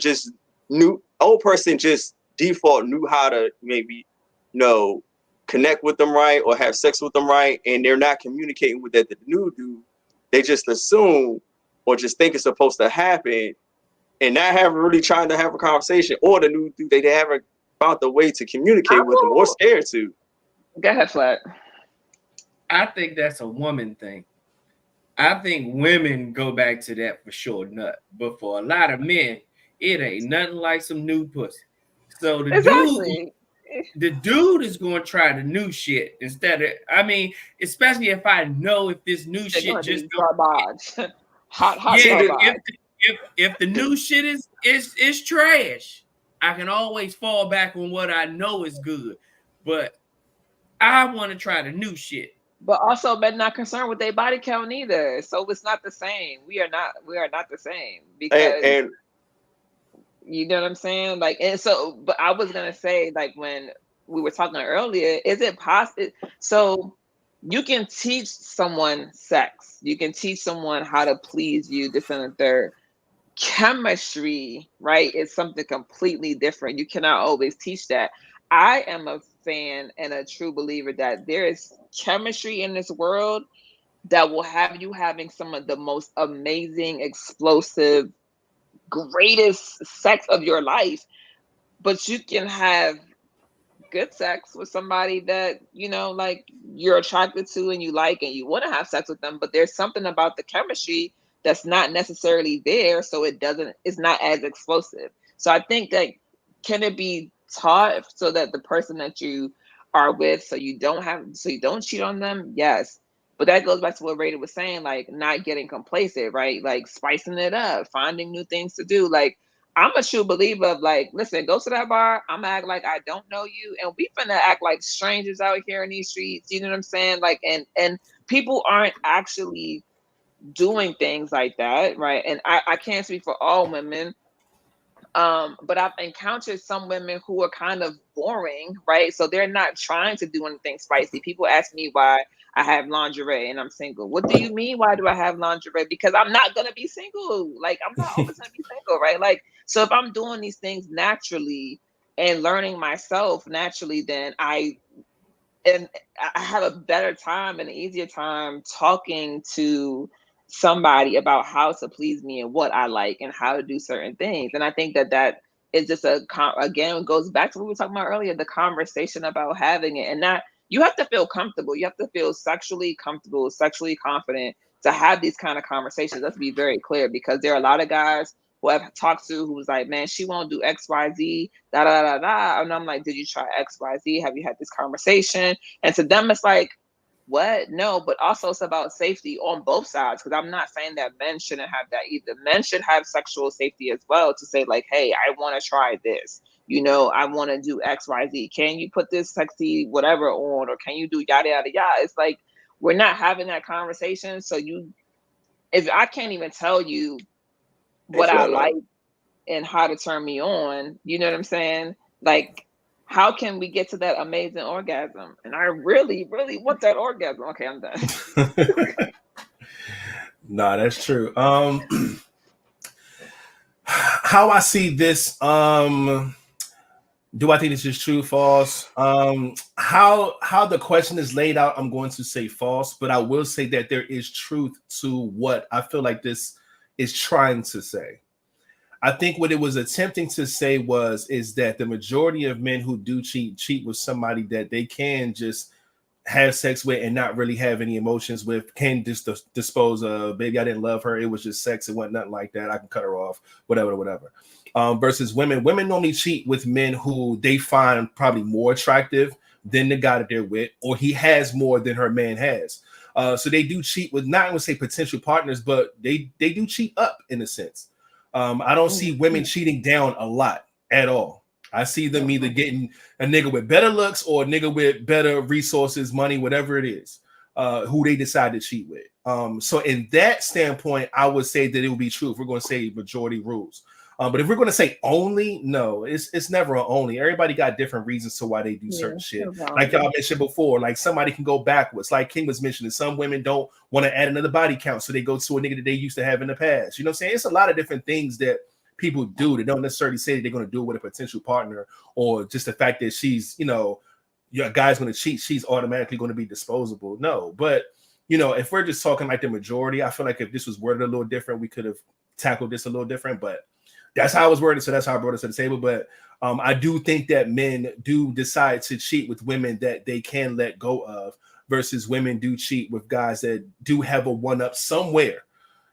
just default knew how to maybe, you know, connect with them right or have sex with them right, and they're not communicating with that the new dude. They just assume or just think it's supposed to happen, and not having really trying to have a conversation, or the new dude they haven't found the way to communicate with them or scared to. Go ahead, Flat. I think that's a woman thing. I think women go back to that for sure, nut. But for a lot of men, it ain't nothing like some new pussy. So the dude is going to try the new shit instead of, I mean, especially if I know if this new shit just garbage. hot garbage. If the new shit is trash, I can always fall back on what I know is good. But I want to try the new shit. But also, men not concerned with their body count either. So it's not the same. We are not the same because. And you know what I'm saying? Like, and so, but I was gonna say, like, when we were talking earlier, is it possible? So you can teach someone sex. You can teach someone how to please you, this and the third. Chemistry, right, is something completely different. You cannot always teach that. I am a fan and a true believer that there is chemistry in this world that will have you having some of the most amazing, explosive, greatest sex of your life, but you can have good sex with somebody that, you know, like you're attracted to and you like and you want to have sex with them, but there's something about the chemistry that's not necessarily there, so it's not as explosive. So I think that, can it be taught so that the person that you are with, so you don't cheat on them? Yes. But that goes back to what Rada was saying, like not getting complacent, right? Like spicing it up, finding new things to do. Like I'm a true believer of like, listen, go to that bar. I'm gonna act like I don't know you, and we finna act like strangers out here in these streets. You know what I'm saying? Like, and people aren't actually doing things like that, right? And I can't speak for all women. But I've encountered some women who are kind of boring, right? So they're not trying to do anything spicy. People ask me why I have lingerie and I'm single. What do you mean? Why do I have lingerie? Because I'm not gonna be single. Like I'm not always gonna be single, right? Like so if I'm doing these things naturally and learning myself naturally, then I have a better time and an easier time talking to somebody about how to please me and what I like and how to do certain things. And I think that is just again, goes back to what we were talking about earlier, the conversation about having it. And that you have to feel comfortable. You have to feel sexually comfortable, sexually confident to have these kind of conversations. Let's be very clear, because there are a lot of guys who I've talked to who's like, man, she won't do XYZ, da da da da. And I'm like, did you try XYZ? Have you had this conversation? And to them, it's like, what? No, but also it's about safety on both sides, because I'm not saying that men shouldn't have that either. Men should have sexual safety as well, to say like, hey, I want to try this. You know, I want to do XYZ. Can you put this sexy whatever on, or can you do yada yada yada? It's like we're not having that conversation. So if I can't even tell you what I like and how to turn me on, you know what I'm saying? Like, how can we get to that amazing orgasm? And I really, really want that orgasm. Okay, I'm done. Nah, that's true. How I see this, do I think this is true, false? How the question is laid out, I'm going to say false, but I will say that there is truth to what I feel like this is trying to say. I think what it was attempting to say is that the majority of men who do cheat with somebody that they can just have sex with and not really have any emotions with, can just dispose of, baby, I didn't love her, it was just sex, it wasn't nothing like that, I can cut her off, whatever. Versus women normally cheat with men who they find probably more attractive than the guy that they're with, or he has more than her man has. So they do cheat with, not going to say potential partners, but they do cheat up in a sense. I don't see women cheating down a lot at all. I see them either getting a nigga with better looks or a nigga with better resources, money, whatever it is, who they decide to cheat with. So in that standpoint, I would say that it would be true if we're going to say majority rules. But if we're going to say only, no, it's never an only. Everybody got different reasons to why they do certain shit. Like y'all mentioned before, like somebody can go backwards. Like King was mentioning, some women don't want to add another body count, so they go to a nigga that they used to have in the past. You know what I'm saying? It's a lot of different things that people do that don't necessarily say that they're going to do it with a potential partner, or just the fact that she's, you know, your guy's going to cheat, she's automatically going to be disposable. No, but you know, if we're just talking like the majority, I feel like if this was worded a little different, we could have tackled this a little different, but that's how I was worded, so that's how I brought it to the table. But I do think that men do decide to cheat with women that they can let go of, versus women do cheat with guys that do have a one-up somewhere.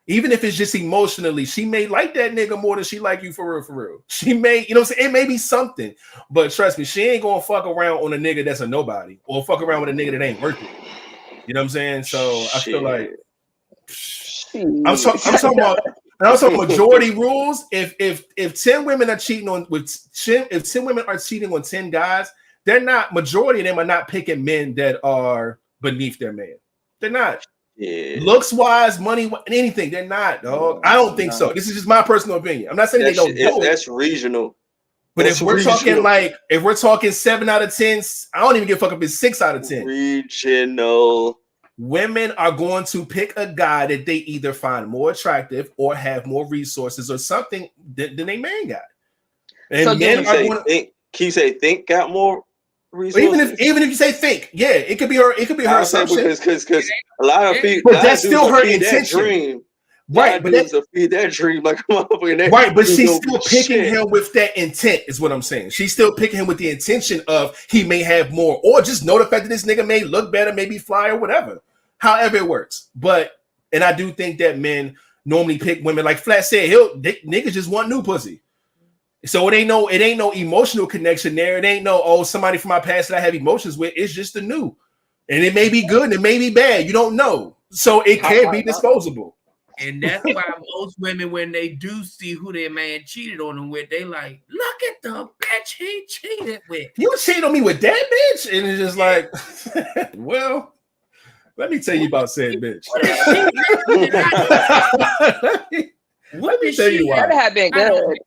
Even if it's just emotionally, she may like that nigga more than she like you for real. She may, you know what I'm saying? It may be something, but trust me, she ain't gonna fuck around on a nigga that's a nobody, or fuck around with a nigga that ain't worth it. You know what I'm saying? So I feel like I'm talking about. And also majority rules. If 10 women are cheating on if 10 women are cheating on 10 guys, they're not, majority of them are not picking men that are beneath their man. They're not. Yeah. Looks wise, money, anything. They're not, dog. I don't think so. This is just my personal opinion. I'm not saying they don't do it. That's regional. But if we're talking 7 out of 10, I don't even give a fuck if it's 6 out of 10. Regional. Women are going to pick a guy that they either find more attractive or have more resources or something than they man got. And so men are going to can you say think got more resources? Even if you say think, yeah, it could be her. It could be her assumption. Because a lot of people, but that's still her intention. Right, but that's to feed that dream like right, but she's still picking him with that intent, is what I'm saying. She's still picking him with the intention of he may have more, or just know the fact that this nigga may look better, maybe fly or whatever. However it works. And I do think that men normally pick women, like Flat said, niggas just want new pussy. So it ain't no emotional connection there. It ain't no, somebody from my past that I have emotions with. It's just the new. And it may be good and it may be bad. You don't know. So it can be disposable. And that's why most women, when they do see who their man cheated on them with, they like, look at the bitch he cheated with. You cheated on me with that bitch? And it's just like, well, let me tell you about said bitch. Let me tell you why. It better have been good.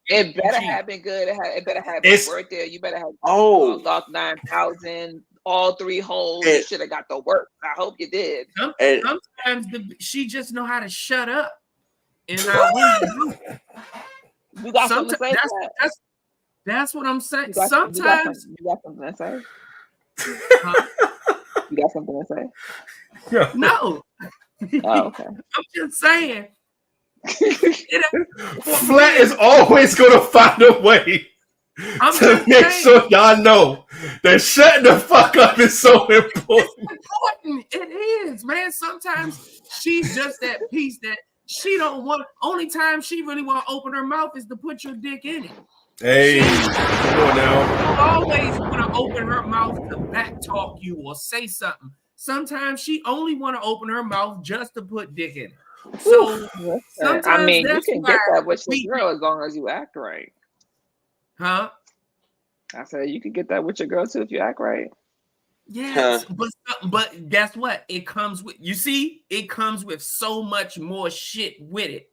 It better have been good. It better have been worth it. You better have lost 9,000. All 3 holes. You should have got the work. I hope you did. Sometimes she just know how to shut up. And you got something to say? That's what I'm saying. Sometimes you got something to say. You got something to say? No. Oh, okay. I'm just saying. Flat is always gonna find a way to make sure y'all know that shutting the fuck up is so important. It's important. It is, man. Sometimes she's just that piece that she don't want. Only time she really want to open her mouth is to put your dick in it. Hey, come on now. She always want to open her mouth to back talk you or say something. Sometimes she only want to open her mouth just to put dick in it. So I mean, you can get that with your girl as long as you act right. Huh? I said you can get that with your girl too if you act right. Yes, but guess what? It comes with it comes with so much more shit with it.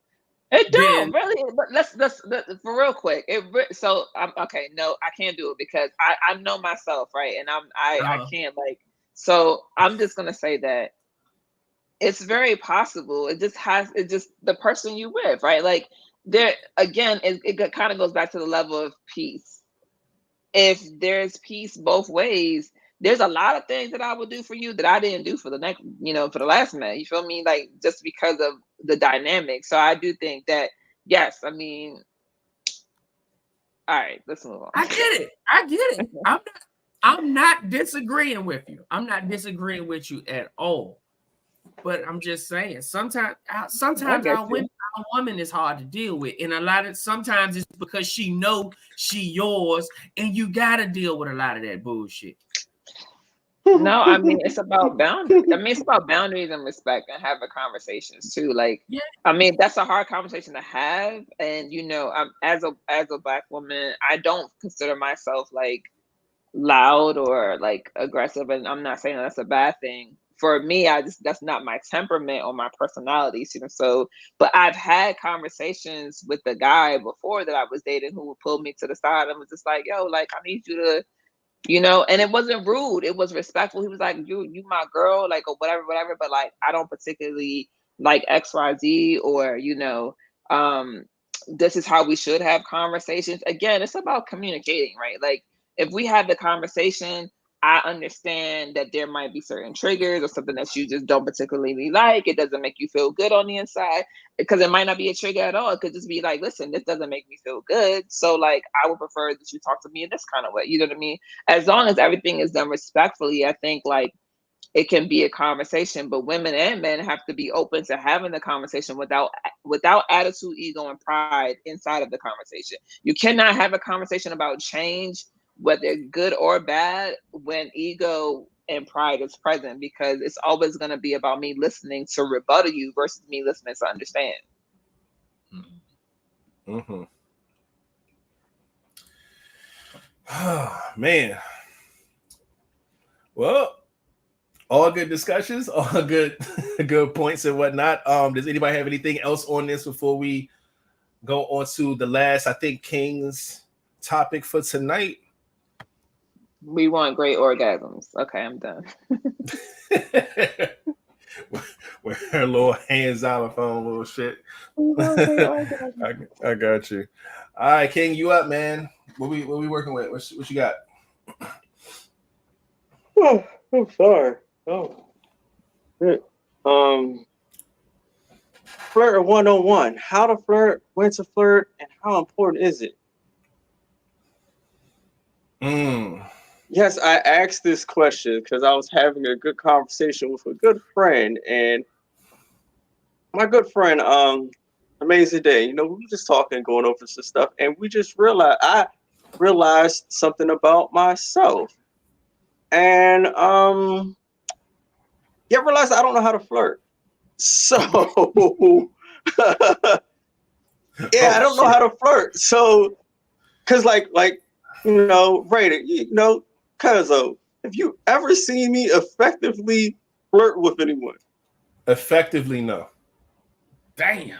It don't really. But let's for real quick. So I'm okay. No, I can't do it because I know myself, right? And I can't like. So I'm just gonna say that it's very possible. It just the person you with, right? Like there again, it kind of goes back to the level of peace. If there's peace both ways, there's a lot of things that I would do for you that I didn't do for the next, for the last man. You feel me? Like just because of the dynamic. So I do think that yes, I mean, all right, let's move on. I get it. I'm not disagreeing with you. I'm not disagreeing with you at all. But I'm just saying, sometimes our woman is hard to deal with, and sometimes it's because she know she yours, and you gotta deal with a lot of that bullshit. No, I mean it's about boundaries. I mean it's about boundaries and respect and having conversations too. Like, I mean that's a hard conversation to have, and as a Black woman, I don't consider myself like loud or like aggressive, and I'm not saying that's a bad thing. For me, that's not my temperament or my personality, So, but I've had conversations with the guy before that I was dating who would pull me to the side and was just like, "Yo, like I need you to." And it wasn't rude. It was respectful. He was like, you my girl, like, or whatever. But like, I don't particularly like XYZ or, this is how we should have conversations. Again, it's about communicating, right? Like if we have the conversation, I understand that there might be certain triggers or something that you just don't particularly like. It doesn't make you feel good on the inside because it might not be a trigger at all. It could just be like, listen, this doesn't make me feel good. So like, I would prefer that you talk to me in this kind of way. You know what I mean? As long as everything is done respectfully, I think like it can be a conversation, but women and men have to be open to having the conversation without attitude, ego, and pride inside of the conversation. You cannot have a conversation about change, whether good or bad, when ego and pride is present, because it's always going to be about me listening to rebuttal you versus me listening to understand. Mm-hmm. Oh, man. Well, all good discussions, all good points and whatnot. Does anybody have anything else on this before we go on to the last, I think, King's topic for tonight? We want great orgasms. Okay, I'm done. With her little 𝐒𝐻𝐳 little shit. I got you. All right, King, you up, man? What we working with? What you got? Oh, I'm sorry. Oh, flirt 101. How to flirt, when to flirt, and how important is it? Yes, I asked this question because I was having a good conversation with a good friend, and my good friend, Amazing Day. We were just talking, going over some stuff, and we just I realized something about myself, and You realize I don't know how to flirt. So yeah, I don't know how to flirt. So cause like Raider, 𝐿𝐴𝐻𝐸, have you ever seen me effectively flirt with anyone? Effectively, no. Damn.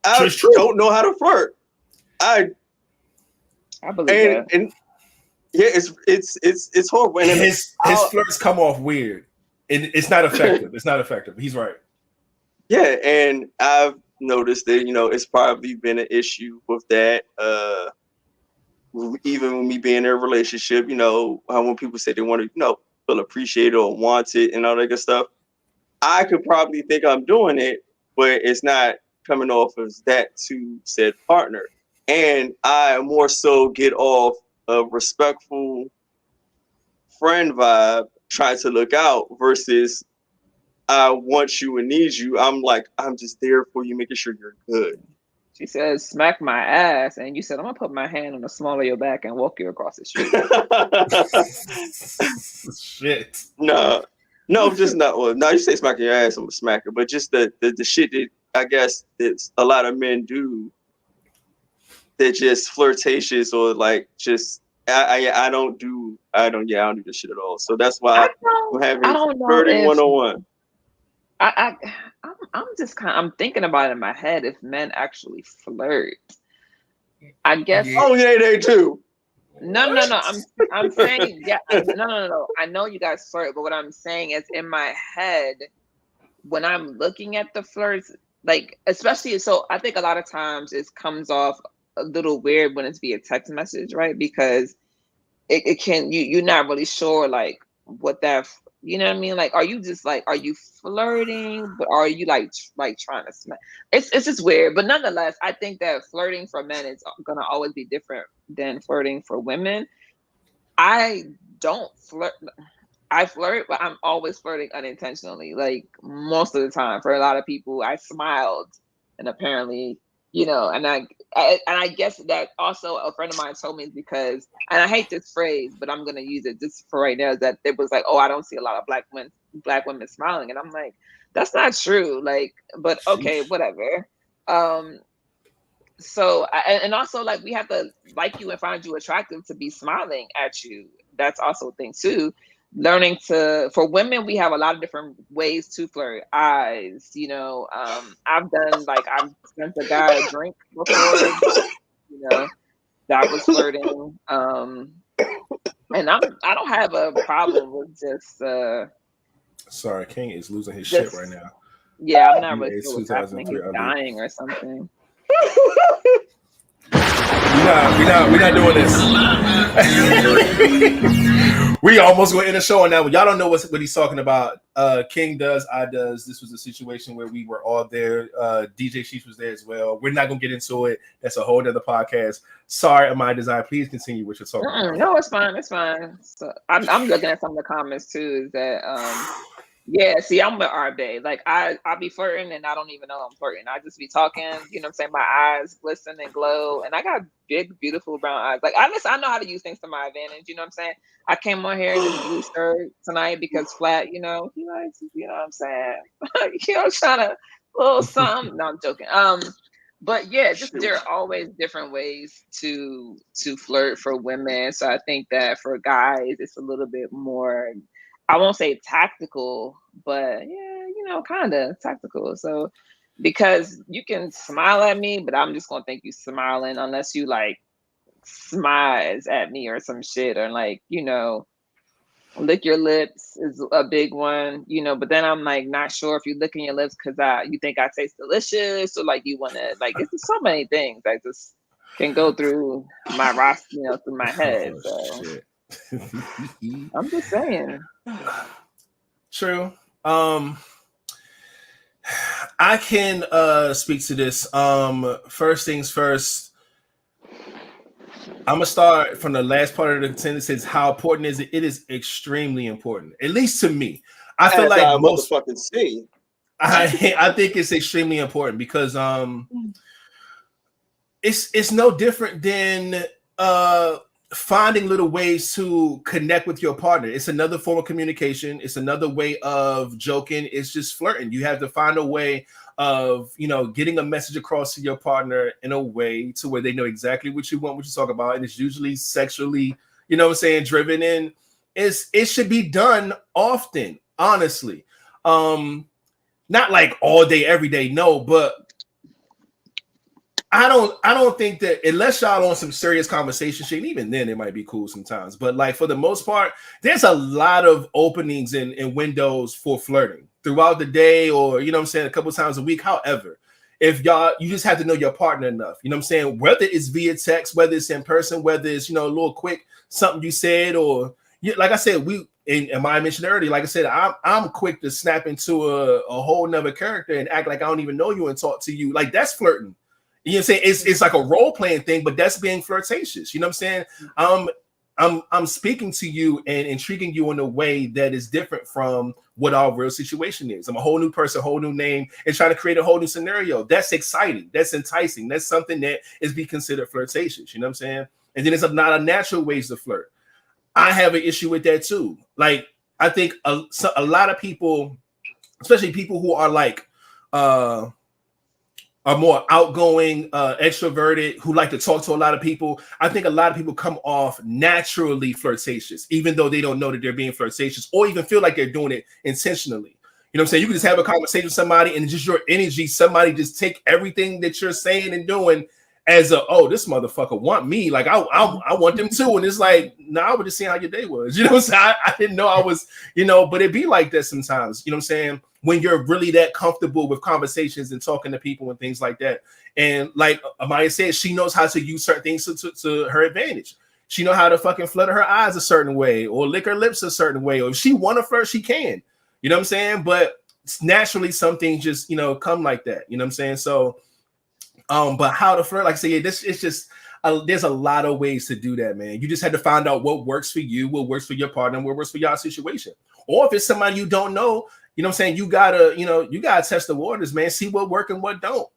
I don't know how to flirt. I believe that. And yeah, it's horrible. And his flirts come off weird. And it's not effective. It's not effective. He's right. Yeah, and I've noticed that, it's probably been an issue with that. Even when me being in a relationship, how when people say they want to, feel appreciated or wanted and all that good stuff, I could probably think I'm doing it, but it's not coming off as that to said partner. And I more so get off a respectful friend vibe, trying to look out versus I want you and need you. I'm like, I'm just there for you, making sure you're good. She says, smack my ass. And you said, I'm going to put my hand on the small of your back and walk you across the street. Shit. No, just not. Well, no, you say smack your ass, I'm going to smack her. But just the shit that I guess that a lot of men do that just flirtatious or like just, I don't do this shit at all. So that's why I'm having flirting 101. I'm just I'm thinking about it in my head if men actually flirt. I guess. Oh yeah, they do. No. I'm saying no. I know you guys flirt, but what I'm saying is in my head when I'm looking at the flirts, like especially so, I think a lot of times it comes off a little weird when it's via text message, right? Because it can you're not really sure like what that. You know what I mean? Like, are you flirting? But are you like trying to smack? It's just weird. But nonetheless, I think that flirting for men is gonna always be different than flirting for women. I don't flirt. I flirt, but I'm always flirting unintentionally. Like most of the time, for a lot of people, I smiled, and apparently, and I guess that also a friend of mine told me because, and I hate this phrase, but I'm gonna use it just for right now. Is that it was like, oh, I don't see a lot of black women smiling, and I'm like, that's not true. Like, but okay, whatever. So and also like we have to like you and find you attractive to be smiling at you. That's also a thing too. Learning for women, we have a lot of different ways to flirt. Eyes, I've sent a guy a drink before, that was flirting. And I don't have a problem with just sorry, King is losing his shit right now. Yeah, I'm not really sure what's happening. He's dying or something. We're not doing this. We almost going to end the show on that one. Y'all don't know what he's talking about. King does, I does. This was a situation where we were all there. DJ Sheesh was there as well. We're not going to get into it. That's a whole other podcast. Sorry, Amiyah Topic. Please continue what you're talking about. No, it's fine. It's fine. So I'm looking at some of the comments too. Is that yeah, see, I'm with RB. Like I'll be flirting and I don't even know I'm flirting. I just be talking, you know what I'm saying? My eyes glisten and glow. And I got big, beautiful brown eyes. Like I know how to use things to my advantage, you know what I'm saying? I came on here in this blue shirt tonight because Flat, he likes, you know what I'm saying? Trying to little something. No, I'm joking. But yeah, just there are always different ways to flirt for women. So I think that for guys, it's a little bit more, I won't say tactical, but yeah, kind of tactical. So because you can smile at me, but I'm just gonna think you smiling unless you like smiles at me or some shit, or like, lick your lips is a big one, but then I'm like not sure if you licking your lips because you think I taste delicious, or like you want to, like, it's just so many things that just can go through my roster, through my head. So I'm just saying. True. I can speak to this. First things first, I'm gonna start from the last part of the sentence. Is how important is it? It is extremely important, at least to me. I feel like most fucking see. I think it's extremely important because it's no different than finding little ways to connect with your partner. It's another form of communication. It's another way of joking. It's just flirting. You have to find a way of, you know, getting a message across to your partner in a way to where they know exactly what you want, what you talk about. And it's usually sexually, you know what I'm saying, driven. And it should be done often, honestly. Not like all day, every day, no, but I don't think that unless y'all on some serious conversation shit, and even then it might be cool sometimes. But like for the most part, there's a lot of openings and windows for flirting throughout the day, or you know what I'm saying, a couple times a week. However, if you just have to know your partner enough, you know what I'm saying, whether it's via text, whether it's in person, whether it's, you know, a little quick something you said, or like I said, and I mentioned earlier, like I said, I'm quick to snap into a whole nother character and act like I don't even know you and talk to you. Like that's flirting. You know what I'm saying? It's like a role-playing thing, but that's being flirtatious. You know what I'm saying? I'm speaking to you and intriguing you in a way that is different from what our real situation is. I'm a whole new person, whole new name, and trying to create a whole new scenario. That's exciting. That's enticing. That's something that is be considered flirtatious. You know what I'm saying? And then it's not a natural ways to flirt. I have an issue with that too. Like I think a lot of people, especially people who are like are more outgoing, extroverted, who like to talk to a lot of people. I think a lot of people come off naturally flirtatious, even though they don't know that they're being flirtatious or even feel like they're doing it intentionally. You know what I'm saying? You can just have a conversation with somebody and just your energy, somebody just take everything that you're saying and doing as oh, this motherfucker want me. Like I want them too. And it's like, I was just seeing how your day was. You know what I'm saying? I didn't know I was, you know, but it be like that sometimes. You know what I'm saying? When you're really that comfortable with conversations and talking to people and things like that. And like Amiyah said, she knows how to use certain things to her advantage. She know how to fucking flutter her eyes a certain way or lick her lips a certain way. Or if she want to flirt, she can. You know what I'm saying? But naturally, some things just, you know, come like that. You know what I'm saying? So, but how to flirt, like I say, this it's just there's a lot of ways to do that, man. You just had to find out what works for you, what works for your partner, and what works for your situation. Or if it's somebody you don't know, you know what I'm saying, you gotta test the waters, man. See what work and what don't.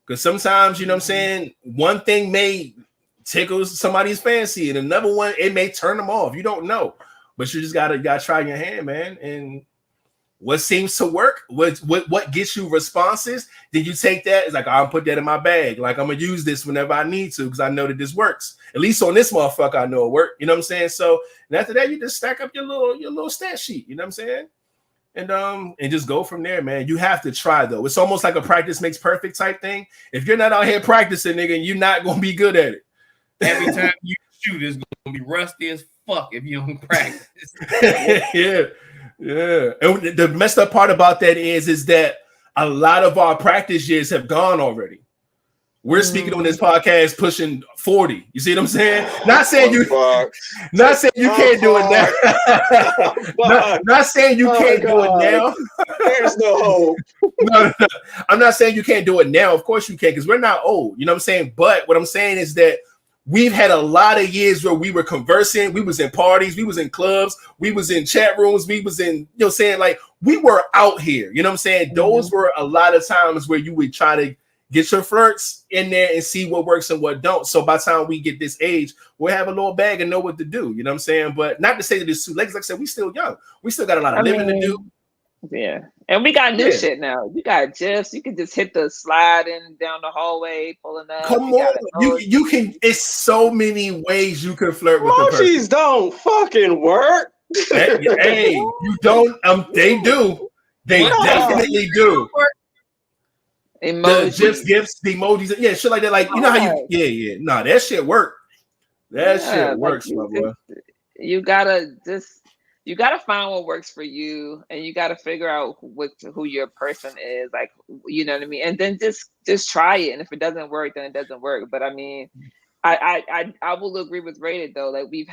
Because sometimes, you know what I'm saying, one thing may tickle somebody's fancy, and another one it may turn them off. You don't know, but you just gotta try your hand, man. And what seems to work, what gets you responses, then you take that. It's like, I'll put that in my bag. Like I'm gonna use this whenever I need to because I know that this works. At least on this motherfucker, I know it works. You know what I'm saying? So and after that, you just stack up your little stat sheet. You know what I'm saying? And just go from there, man. You have to try though. It's almost like a practice makes perfect type thing. If you're not out here practicing, nigga, you're not gonna be good at it. Every time you shoot, it's gonna be rusty as fuck if you don't practice. Yeah. And the messed up part about that is that a lot of our practice years have gone already. We're speaking on this podcast pushing 40. You see what I'm saying? Not saying you can't do it now. not saying you can't do it now. There's no hope. No. I'm not saying you can't do it now. Of course you can, because we're not old. You know what I'm saying? But what I'm saying is that we've had a lot of years where we were conversing. We was in parties. We was in clubs. We was in chat rooms. We was in, you know, saying like we were out here. You know what I'm saying? Those were a lot of times where you would try to get your flirts in there and see what works and what don't. So by the time we get this age, we'll have a little bag and know what to do. You know what I'm saying? But not to say that it's too late. Like I said, we still young. We still got a lot of living to do. Yeah. And we got new shit now. We got GIFs. You can just hit the sliding down the hallway, pulling up. Come on. You can, it's so many ways you can flirt with the person. Emojis don't fucking work. Hey, you don't, they do. They definitely do. Emojis. The gifts, the emojis, yeah, shit like that. Like, you know how you, nah, that shit work. That shit works, my boy. You gotta find what works for you, and you gotta figure out who your person is, like, you know what I mean. And then just try it, and if it doesn't work, then it doesn't work. But I mean, I will agree with Rated though. Like we've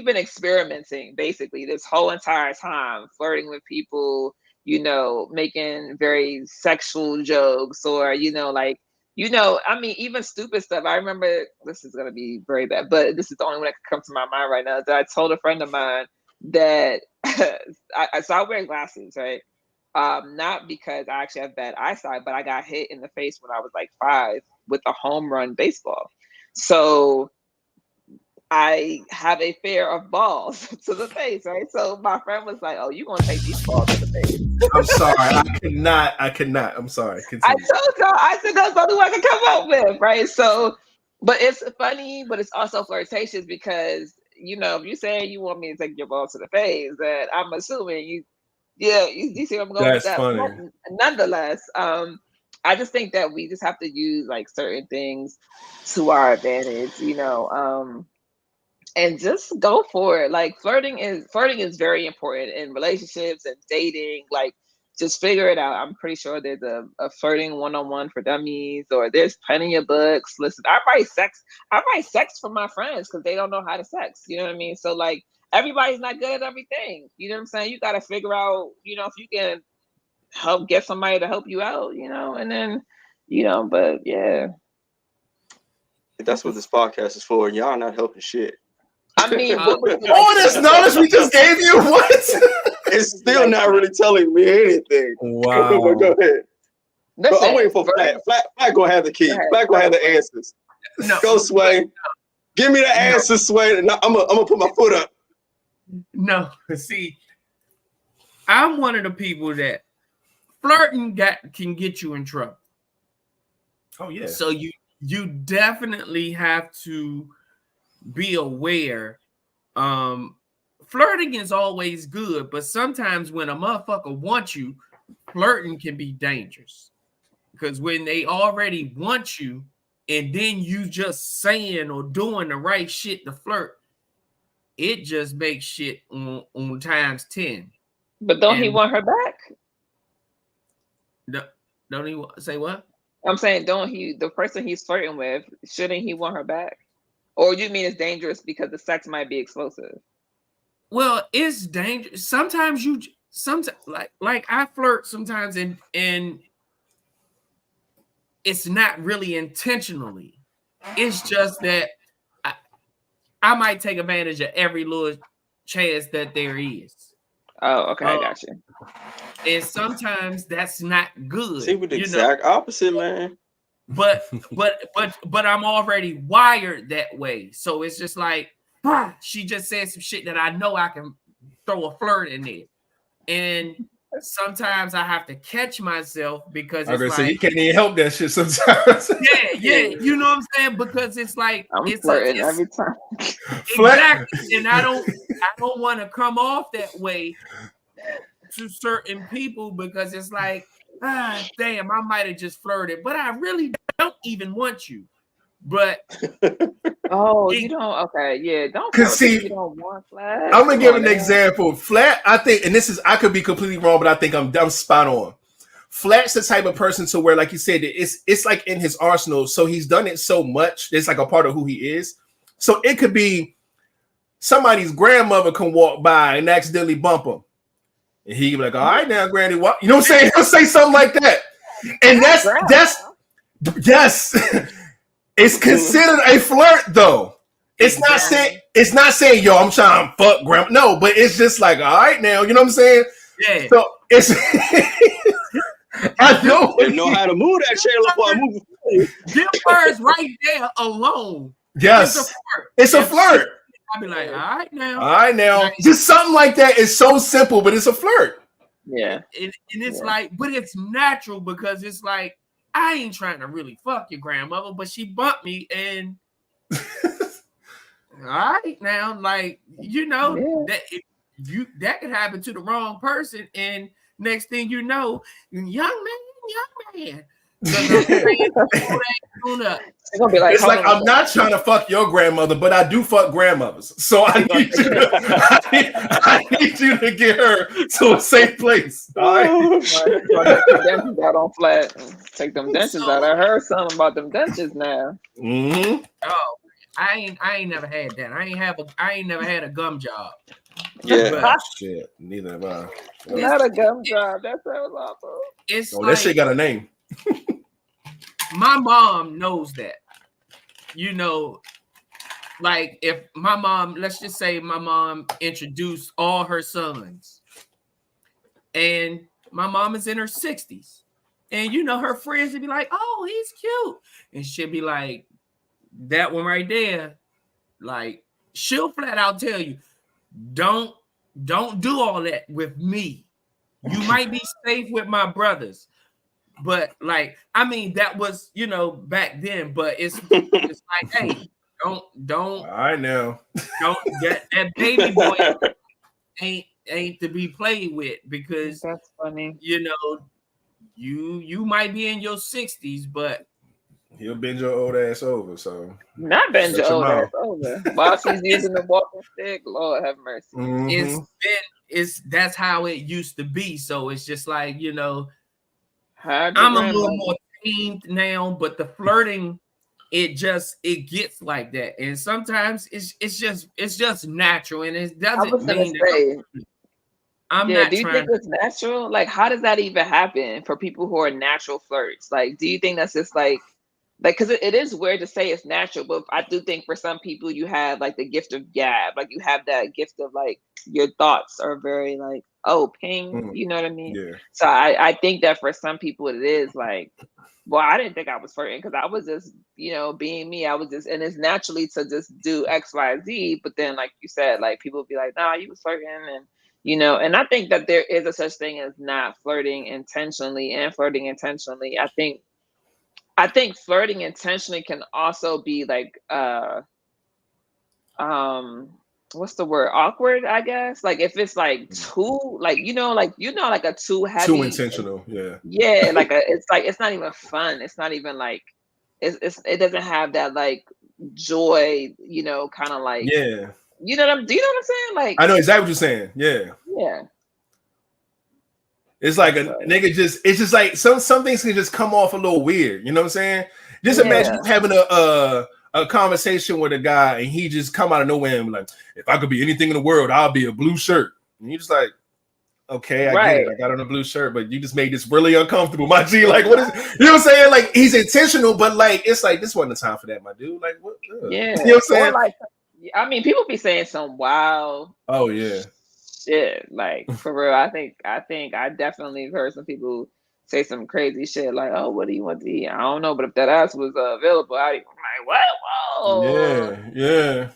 been experimenting basically this whole entire time, flirting with people, you know, making very sexual jokes, or you know, like. You know, I mean, even stupid stuff. I remember, this is going to be very bad, but this is the only one that could come to my mind right now. That I told a friend of mine that so I wear glasses, right? Not because I actually have bad eyesight, but I got hit in the face when I was like 5 with a home run baseball. So I have a fear of balls to the face, right? So my friend was like, "Oh, you gonna take these balls to the face?" I'm sorry, I could not. I'm sorry. Continue. I told y'all, I said that's the only one I could come up with, right? So, but it's funny, but it's also flirtatious because if you say you want me to take your balls to the face, then I'm assuming you see where I'm going with that. Funny. Nonetheless, I just think that we just have to use like certain things to our advantage, and just go for it. Like flirting is very important in relationships and dating. Like just figure it out. I'm pretty sure there's a flirting 101 for dummies, or there's plenty of books. Listen, I write sex for my friends because they don't know how to sex. You know what I mean? So like everybody's not good at everything. You know what I'm saying? You got to figure out, if you can help get somebody to help you out, and then, but yeah. That's what this podcast is for. Y'all not helping shit. I mean, all this knowledge we just gave you, what? It's still not really telling me anything. Wow. Go ahead. Listen, I'm waiting for Flat. Flat gonna have the key. Flat gonna have the answers. No, go, Sway. Give me the answers, Sway. And I'm gonna put my foot up. No, see, I'm one of the people that flirting can get you in trouble. Oh yeah. So you definitely have to be aware. Flirting is always good, but sometimes when a motherfucker wants you, flirting can be dangerous. Because when they already want you, and then you just saying or doing the right shit to flirt, it just makes shit on times 10. But don't he want her back? Don't he say what? I'm saying, the person he's flirting with, shouldn't he want her back? Or you mean it's dangerous because the sex might be explosive? Well, it's dangerous. Sometimes like I flirt sometimes and it's not really intentionally. It's just that I might take advantage of every little chance that there is. Oh, okay, I got you. And sometimes that's not good. See, with the exact opposite, man. But I'm already wired that way. So it's just like she just said some shit that I know I can throw a flirt in there. And sometimes I have to catch myself because it's like you can't even help that shit sometimes. Yeah, you know what I'm saying? Because it's like I'm flirting every time. Exactly. And I don't want to come off that way to certain people because it's like, damn, I might have just flirted, but I really don't even want you. But you don't. Okay, yeah, don't. Because see, you don't want Flat. I'm gonna give an example. Flat, I think, and I could be completely wrong, but I think I'm spot on. Flat's the type of person to where, like you said, it's like in his arsenal. So he's done it so much. It's like a part of who he is. So it could be somebody's grandmother can walk by and accidentally bump him, and he be like, "All right, now, Granny, what?" You know what I'm saying? He'll say something like that, and that's yes. It's considered a flirt, though. It's not saying, yo, I'm trying to fuck grandma. No, but it's just like, all right, now, you know what I'm saying? Yeah. So it's I know how to move that chair before I move. Them words right there alone. Yes, it's a flirt. I'd be like, all right, now. Just something like that is so simple, but it's a flirt. Yeah. And it's like, but it's natural because it's like, I ain't trying to really fuck your grandmother, but she bumped me, and all right now, like that could happen to the wrong person, and next thing you know, young man. It's gonna be like, it's like I'm not trying to fuck your grandmother, but I do fuck grandmothers. So I need you to get her to a safe place. All right. Dentures out on Flat. Take them dentures out. I heard something about them dentures now. Mm-hmm. Oh, I ain't never had that. I ain't never had a gum job. Yeah. Shit. Neither have I. Not a gum job. That sounds awful. It's that shit got a name. My mom knows that. Like if my mom, let's just say my mom introduced all her sons, and my mom is in her 60s, and her friends would be like, "Oh, he's cute," and she'd be like, that one right there, like she'll flat out tell you, don't do all that with me. You might be safe with my brothers, but like, I mean, that was, you know, back then, but it's like, hey, don't I know. Don't that baby boy ain't to be played with, because that's funny. You know, you might be in your 60s, but he'll bend your old ass over. So not bend your old ass over while she's using the walking stick. Lord have mercy. It's that's how it used to be. So it's just like, you know, I'm a little more tamed now, but the flirting, it gets like that, and sometimes it's just natural, and it doesn't mean that I'm not. Do you think it's natural? Like, how does that even happen for people who are natural flirts? Like, do you think that's just like because it is weird to say it's natural, but I do think for some people you have like the gift of gab, like you have that gift of like your thoughts are very like, oh, ping, you know what I mean? Yeah. So I think that for some people it is like, well, I didn't think I was flirting because I was just, you know, being me. I was just, and it's naturally to just do X, Y, Z. But then, like you said, like people be like, nah, you was flirting, and you know, and I think that there is a such thing as not flirting intentionally and flirting intentionally. I think flirting intentionally can also be like, what's the word? Awkward, I guess. Like if it's like too, like like a too heavy, too intentional, yeah. Like it's not even fun. It's not even like it doesn't have that like joy, you know, kind of like yeah. Do you know what I'm saying? Like I know exactly what you're saying. Yeah. Yeah. It's like a nigga it's just like some things can just come off a little weird. You know what I'm saying? Just imagine you having a conversation with a guy and he just come out of nowhere and be like, if I could be anything in the world, I'll be a blue shirt. And you just like, okay, I get it. I got on a blue shirt, but you just made this really uncomfortable, my G. Like, what is you know what I'm saying? Like, he's intentional, but like, it's like this wasn't the time for that, my dude. Like, what? Yeah, you know what I'm saying? or like, I mean, people be saying some wild. Oh yeah. Shit, like for real. I think I definitely heard some people say some crazy shit like, "Oh, what do you want to eat?" I don't know, but if that ass was available, I'm like, "What? Whoa!" Yeah.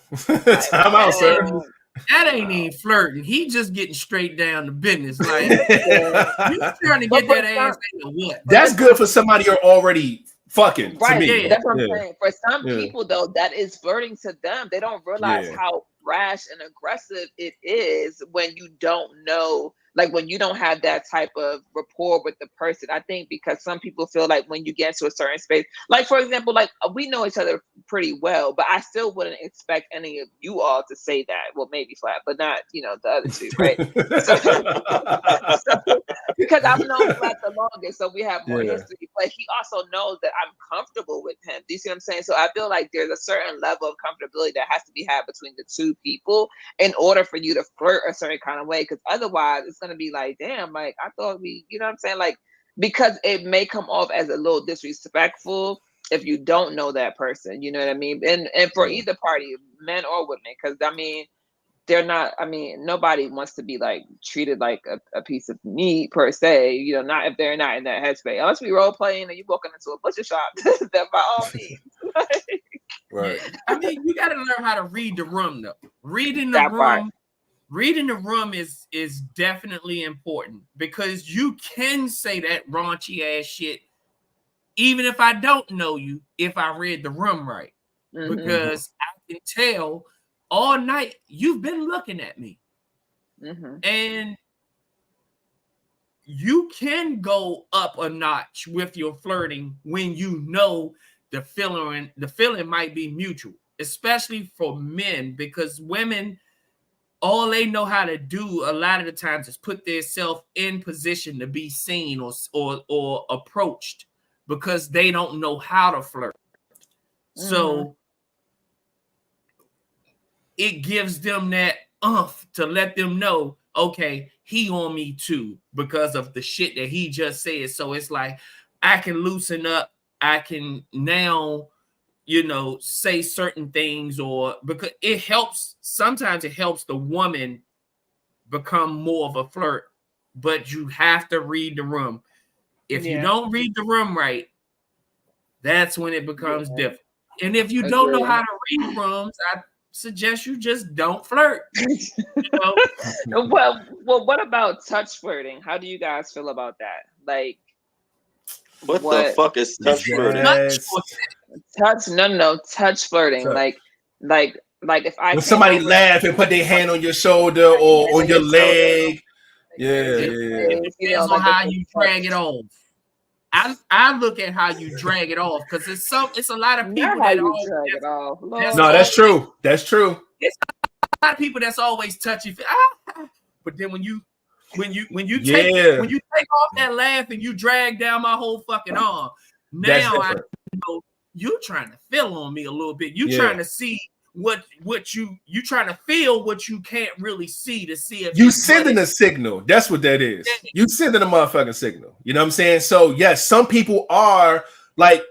Time out, sir. That ain't even flirting. He just getting straight down to business. Like you trying to get that ass into what? That's good for somebody you're already fucking. Right. To me. That's what I'm saying. For some people, though, that is flirting to them. They don't realize how rash and aggressive it is when you don't know, like when you don't have that type of rapport with the person. I think because some people feel like when you get into a certain space, like for example, like we know each other pretty well, but I still wouldn't expect any of you all to say that. Well, maybe Flat, but not, you know, the other two, right? so, because I've known Flat the longest, so we have more history, but he also knows that I'm comfortable with him. Do you see what I'm saying? So I feel like there's a certain level of comfortability that has to be had between the two people in order for you to flirt a certain kind of way, because otherwise it's going to be like, damn, like I thought we, you know what I'm saying? Like, because it may come off as a little disrespectful if you don't know that person, you know what I mean? And for either party, men or women, because I mean, they're not, I mean, nobody wants to be like treated like a piece of meat per se, you know, not if they're not in that headspace. Unless we role playing and you walking into a butcher shop, that by all means. Right. I mean, you got to learn how to read the room, though. Reading the room is definitely important, because you can say that raunchy ass shit even if I don't know you, if I read the room right. Because I can tell all night you've been looking at me. And you can go up a notch with your flirting when you know the feeling might be mutual, especially for men, because women, all they know how to do a lot of the times is put themselves in position to be seen or approached, because they don't know how to flirt. So it gives them that to let them know, okay, he on me too, because of the shit that he just said. So it's like, I can loosen up. I can now, you know, say certain things, or because it helps. Sometimes it helps the woman become more of a flirt, but you have to read the room. If you don't read the room right, that's when it becomes difficult. And if you don't know how to read rooms, I suggest you just don't flirt. Well, what about touch flirting? How do you guys feel about that? Like, what the fuck is touch flirting? Touch touch flirting. Like if I when somebody laugh and put their hand on your shoulder or on your leg. It depends on how you drag it off. I look at how you drag it off because it's a lot of people that drag it off. No, that's true. That's true. It's a lot of people that's always touchy. But then when you take off that laugh and you drag down my whole fucking arm, now I know you're trying to feel on me a little bit. You trying to see what you trying to feel what you can't really see to see if you sending a signal. That's what that is. You sending a motherfucking signal. You know what I'm saying? So yes, some people are like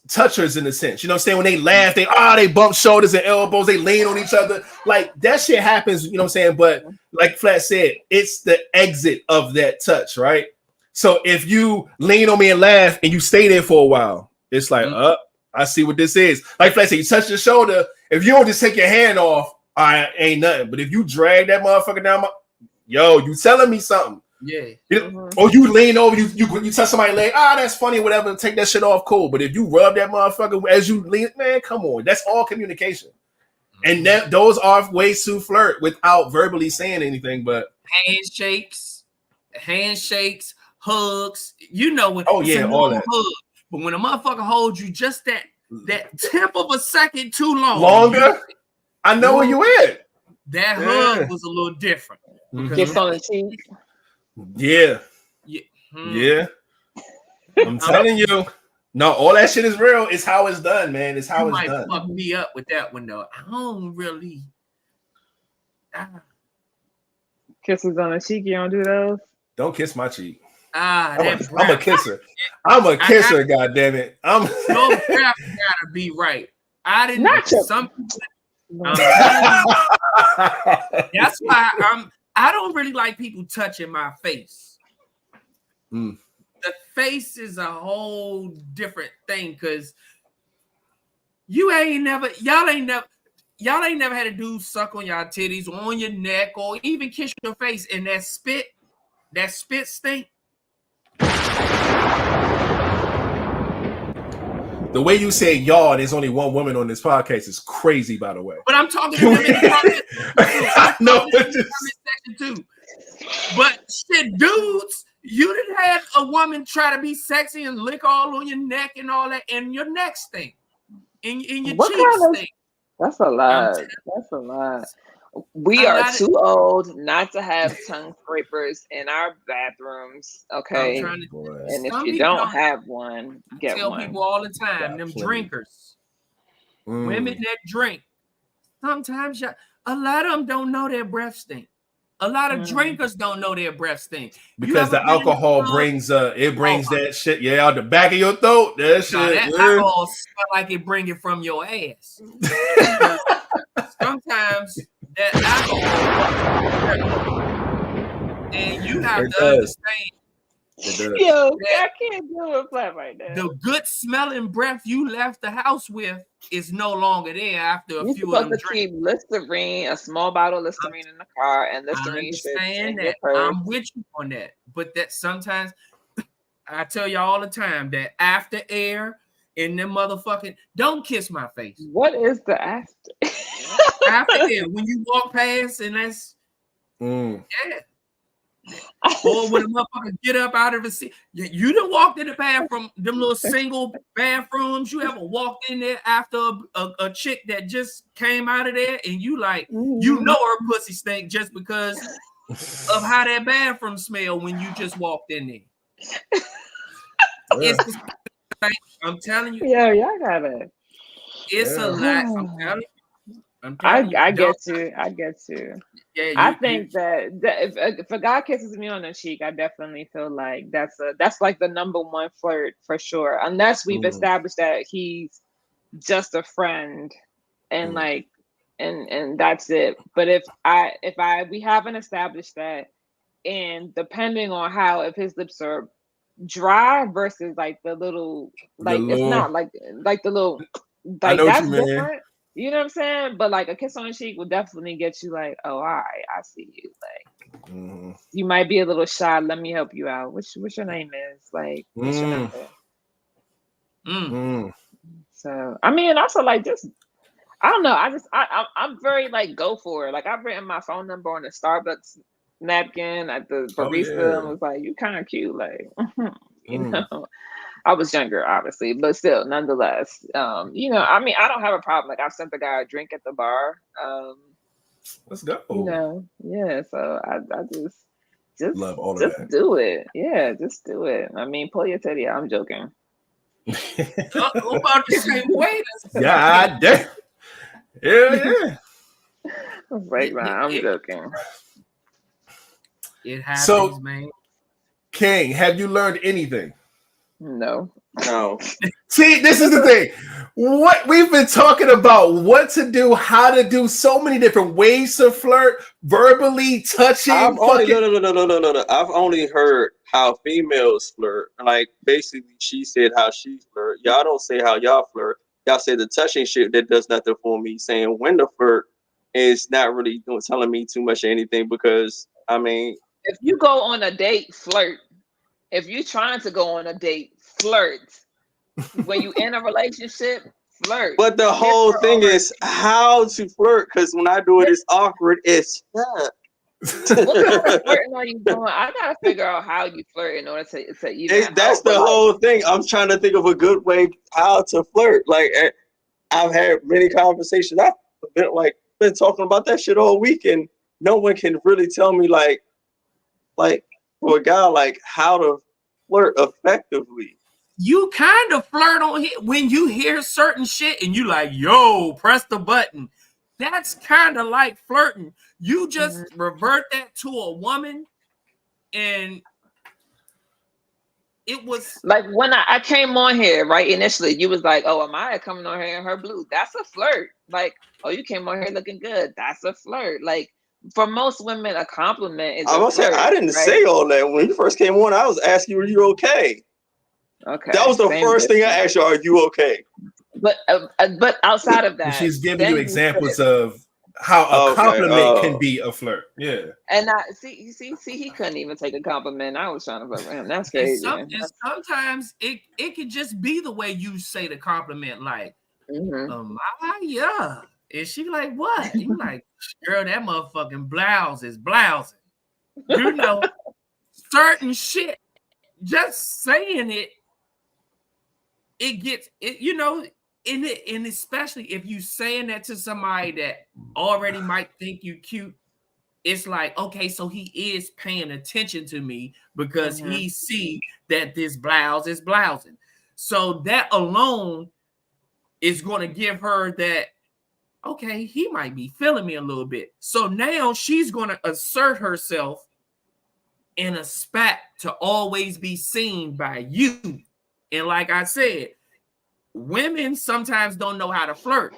touchers in a sense. You know what I'm saying? When they laugh, they bump shoulders and elbows, they lean on each other. Like that shit happens, you know what I'm saying? But like Flat said, it's the exit of that touch, right? So if you lean on me and laugh and you stay there for a while, it's like, I see what this is. Like Flat said, you touch your shoulder. If you don't just take your hand off, I ain't nothing. But if you drag that motherfucker down you telling me something. Yeah. Or you lean over, you touch somebody's leg, that's funny, whatever, take that shit off, cool. But if you rub that motherfucker as you lean, man, come on. That's all communication. And those are ways to flirt without verbally saying anything, but handshakes, hugs, you know when all that. Hug, but when a motherfucker holds you just that tenth of a second too longer, I know where you at. That hug was a little different. Kiss on the cheek. Yeah. I'm telling you. No, all that shit is real. It's how it's done, man. It's how it's done. Fuck me up with that one though. I don't really. Kisses on the cheek. You don't do those. Don't kiss my cheek. I'm a kisser. I'm a kisser. God damn it. Your breath gotta be right. I didn't. Some people. That's why I don't really like people touching my face. The face is a whole different thing because y'all ain't never had a dude suck on y'all titties or on your neck or even kiss your face and that spit stink. The way you say y'all, there's only one woman on this podcast is crazy, by the way. But I'm talking to women in the comment section too. But shit, dudes, you didn't have a woman try to be sexy and lick all on your neck and all that, and your neck stink, in your cheeks stink. That's a lot. That's a lot. We are too old not to have tongue scrapers in our bathrooms. Okay, and if you don't have one, get one. I tell people all the time, them drinkers, women that drink, sometimes a lot of them don't know their breath stink. A lot of drinkers don't know their breath stink because the alcohol brings that shit out the back of your throat. That shit, that alcohol smell like it bring it from your ass. Sometimes that alcohol, and you have to understand. Yo, I can't do it flat right now. The good smelling breath you left the house with is no longer there after a few of them drinks. Keep Listerine, a small bottle of Listerine in the car, and Listerine. I understand that. I'm with you on that, but that sometimes I tell you all the time that after air in them motherfucking don't kiss my face. What is the after? After air when you walk past and that's or when a motherfucker get up out of the seat. You done walked in the bathroom, them little single bathrooms. You ever walked in there after a chick that just came out of there and you like, you know her pussy stink just because of how that bathroom smell when you just walked in there. It's the same. I'm telling you. Yeah, y'all got it. It's a lot. I'm telling you. I get you. Yeah, I think that if a guy kisses me on the cheek, I definitely feel like that's like the number one flirt for sure. Unless we've established that he's just a friend and like and that's it. But if we haven't established that, and depending on if his lips are dry versus like the little it's not like the little like that's different. You know what I'm saying? But like a kiss on the cheek will definitely get you like, oh, all right, I see you. Like you might be a little shy. Let me help you out. What's your name is? Like, what's your number? So I mean, also like just I don't know. I'm very like go for it. Like I've written my phone number on the Starbucks napkin at the barista and was like, you kind of cute, like you know. I was younger, obviously, but still, nonetheless, you know, I mean, I don't have a problem. Like I've sent the guy a drink at the bar. Let's go. You know, yeah. So I just love all of just that. do it. Yeah, just do it. I mean, pull your teddy out. I'm joking. I'm about to say, wait a second. God damn. Yeah. Right, I'm joking. It happens, so, man. King, have you learned anything? No. See, this is the thing. What we've been talking about, what to do, how to do, so many different ways to flirt, verbally, touching. No. I've only heard how females flirt. Like basically, she said how she flirt. Y'all don't say how y'all flirt. Y'all say the touching shit that does nothing for me. Saying when to flirt is not really telling me too much of anything because I mean, if you go on a date, flirt. If you're trying to go on a date, flirt. When you in a relationship, flirt. But the whole thing is how to flirt, because when I do it, it's awkward. It's what kind of flirting are you doing? I gotta figure out how you flirt in order to even. That's the whole thing. I'm trying to think of a good way how to flirt. Like I've had many conversations. I've been talking about that shit all week, and no one can really tell me like for a guy like how to flirt effectively. You kind of flirt on here when you hear certain shit and you like, yo, press the button. That's kind of like flirting. You just revert that to a woman, and it was like when I came on here, right? Initially, you was like, oh, Amiyah coming on here in her blue. That's a flirt. Like, oh, you came on here looking good. That's a flirt. Like, for most women, a compliment is a flirt. I didn't say all that. When you first came on, I was asking you, are you okay? Okay. That was the first thing I asked you, are you okay? But outside of that, she's giving you examples of how a compliment can be a flirt. Yeah. And I see, he couldn't even take a compliment. I was trying to flirt with him. That's crazy. Sometimes it could just be the way you say the compliment, like, yeah. And she like, what? You like, girl, that motherfucking blouse is blousing. You know, certain shit. Just saying it gets it, you know, and especially if you saying that to somebody that already might think you cute, it's like, okay, so he is paying attention to me because he see that this blouse is blousing. So that alone is going to give her that, okay, he might be feeling me a little bit. So now she's going to assert herself and expect to always be seen by you. And like I said, women sometimes don't know how to flirt.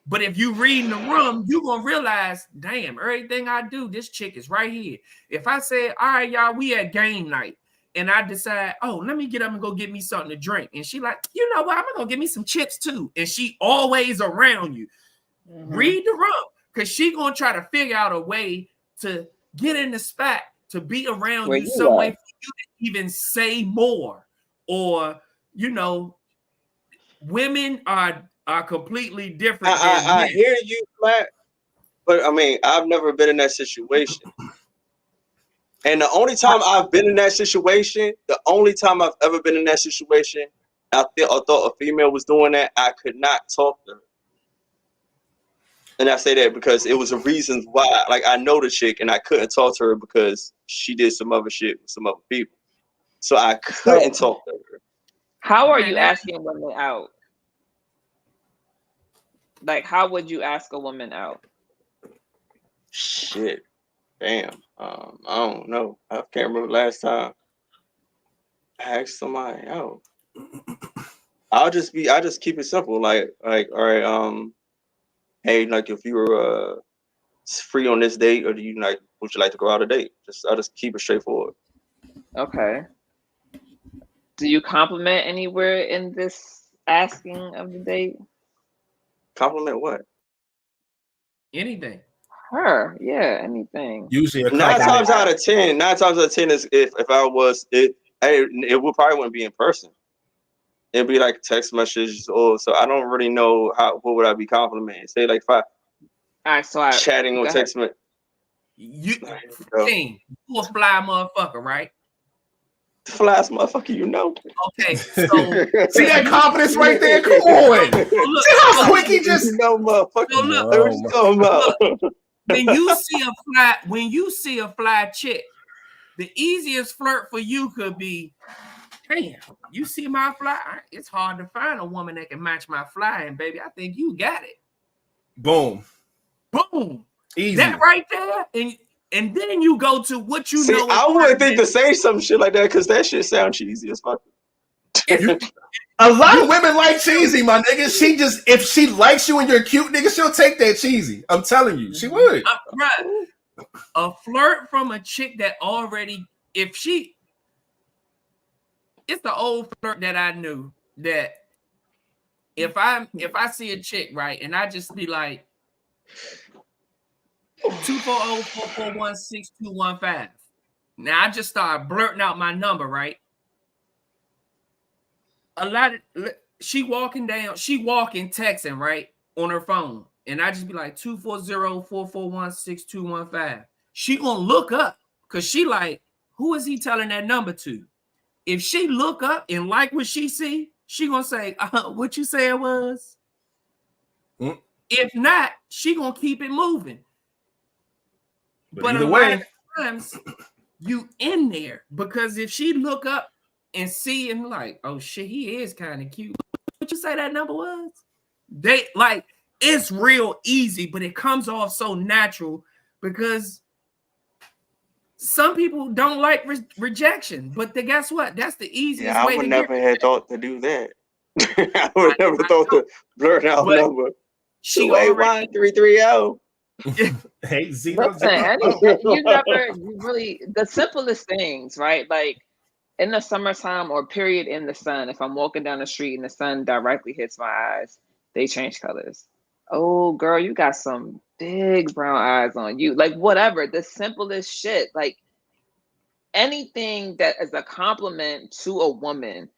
But if you read in the room, you're going to realize, damn, everything I do, this chick is right here. If I say, all right, y'all, we at game night. And I decide, oh, let me get up and go get me something to drink. And she like, you know what? I'm going to get me some chips too. And she always around you. Read the room, because she going to try to figure out a way to get in the spot to be around you some way for you to even say more. Or, you know, women are completely different. I hear you, Matt, but I mean, I've never been in that situation. And the only time I've been in that situation, I thought a female was doing that, I could not talk to her. And I say that because it was a reason why. Like, I know the chick and I couldn't talk to her because she did some other shit with some other people. So I couldn't talk to her. How are you asking women out? Like, how would you ask a woman out? Shit. Damn. I don't know. I can't remember the last time I asked somebody out. I just keep it simple. Like, all right, hey, like if you were free on this date, or would you like to go out a date? I'll just keep it straightforward. Okay. Do you compliment anywhere in this asking of the date? Compliment what? Anything. Her, yeah, anything. Usually a 9 times out of 10 is if I was it would probably wouldn't be in person. It'd be like text messages or so. I don't really know what would I be complimenting. Say like if I chatting on text message. You a fly motherfucker, right? The flyest motherfucker, you know. Okay, so see that confidence right there? Come on. See how quick he just motherfucker. Look, when you see a fly chick, the easiest flirt for you could be, damn, you see my fly? It's hard to find a woman that can match my fly, and baby, I think you got it. Boom. Easy. That right there, and then you go to what you know. I wouldn't think to say some shit like that because that shit sounds cheesy as fuck. A lot of women like cheesy, my nigga. She just, if she likes you and you're cute, nigga, she'll take that cheesy. I'm telling you, she would. Right. A flirt from a chick that already, it's the old flirt that I knew that if I see a chick, right, and I just be like 240-441-6215. Now I just start blurting out my number, right? She walking texting, right, on her phone. And I just be like 240-441-6215. She gonna look up because she like, who is he telling that number to? If she look up and like what she see, she gonna say, what you say it was? If not, she gonna keep it moving. But either way, lot of times you in there because if she look up and see him like, oh shit, he is kind of cute. What you say that number was? They like it's real easy, but it comes off so natural because some people don't like rejection. But guess what? That's the easiest way. I would never have thought to do that. I would never thought to blurt out number. She 281-330. Hey, Z. Listen, you really the simplest things, right? Like in the summertime or period in the sun, if I'm walking down the street and the sun directly hits my eyes, they change colors. Oh, girl, you got some big brown eyes on you. Like whatever, the simplest shit. Like anything that is a compliment to a woman.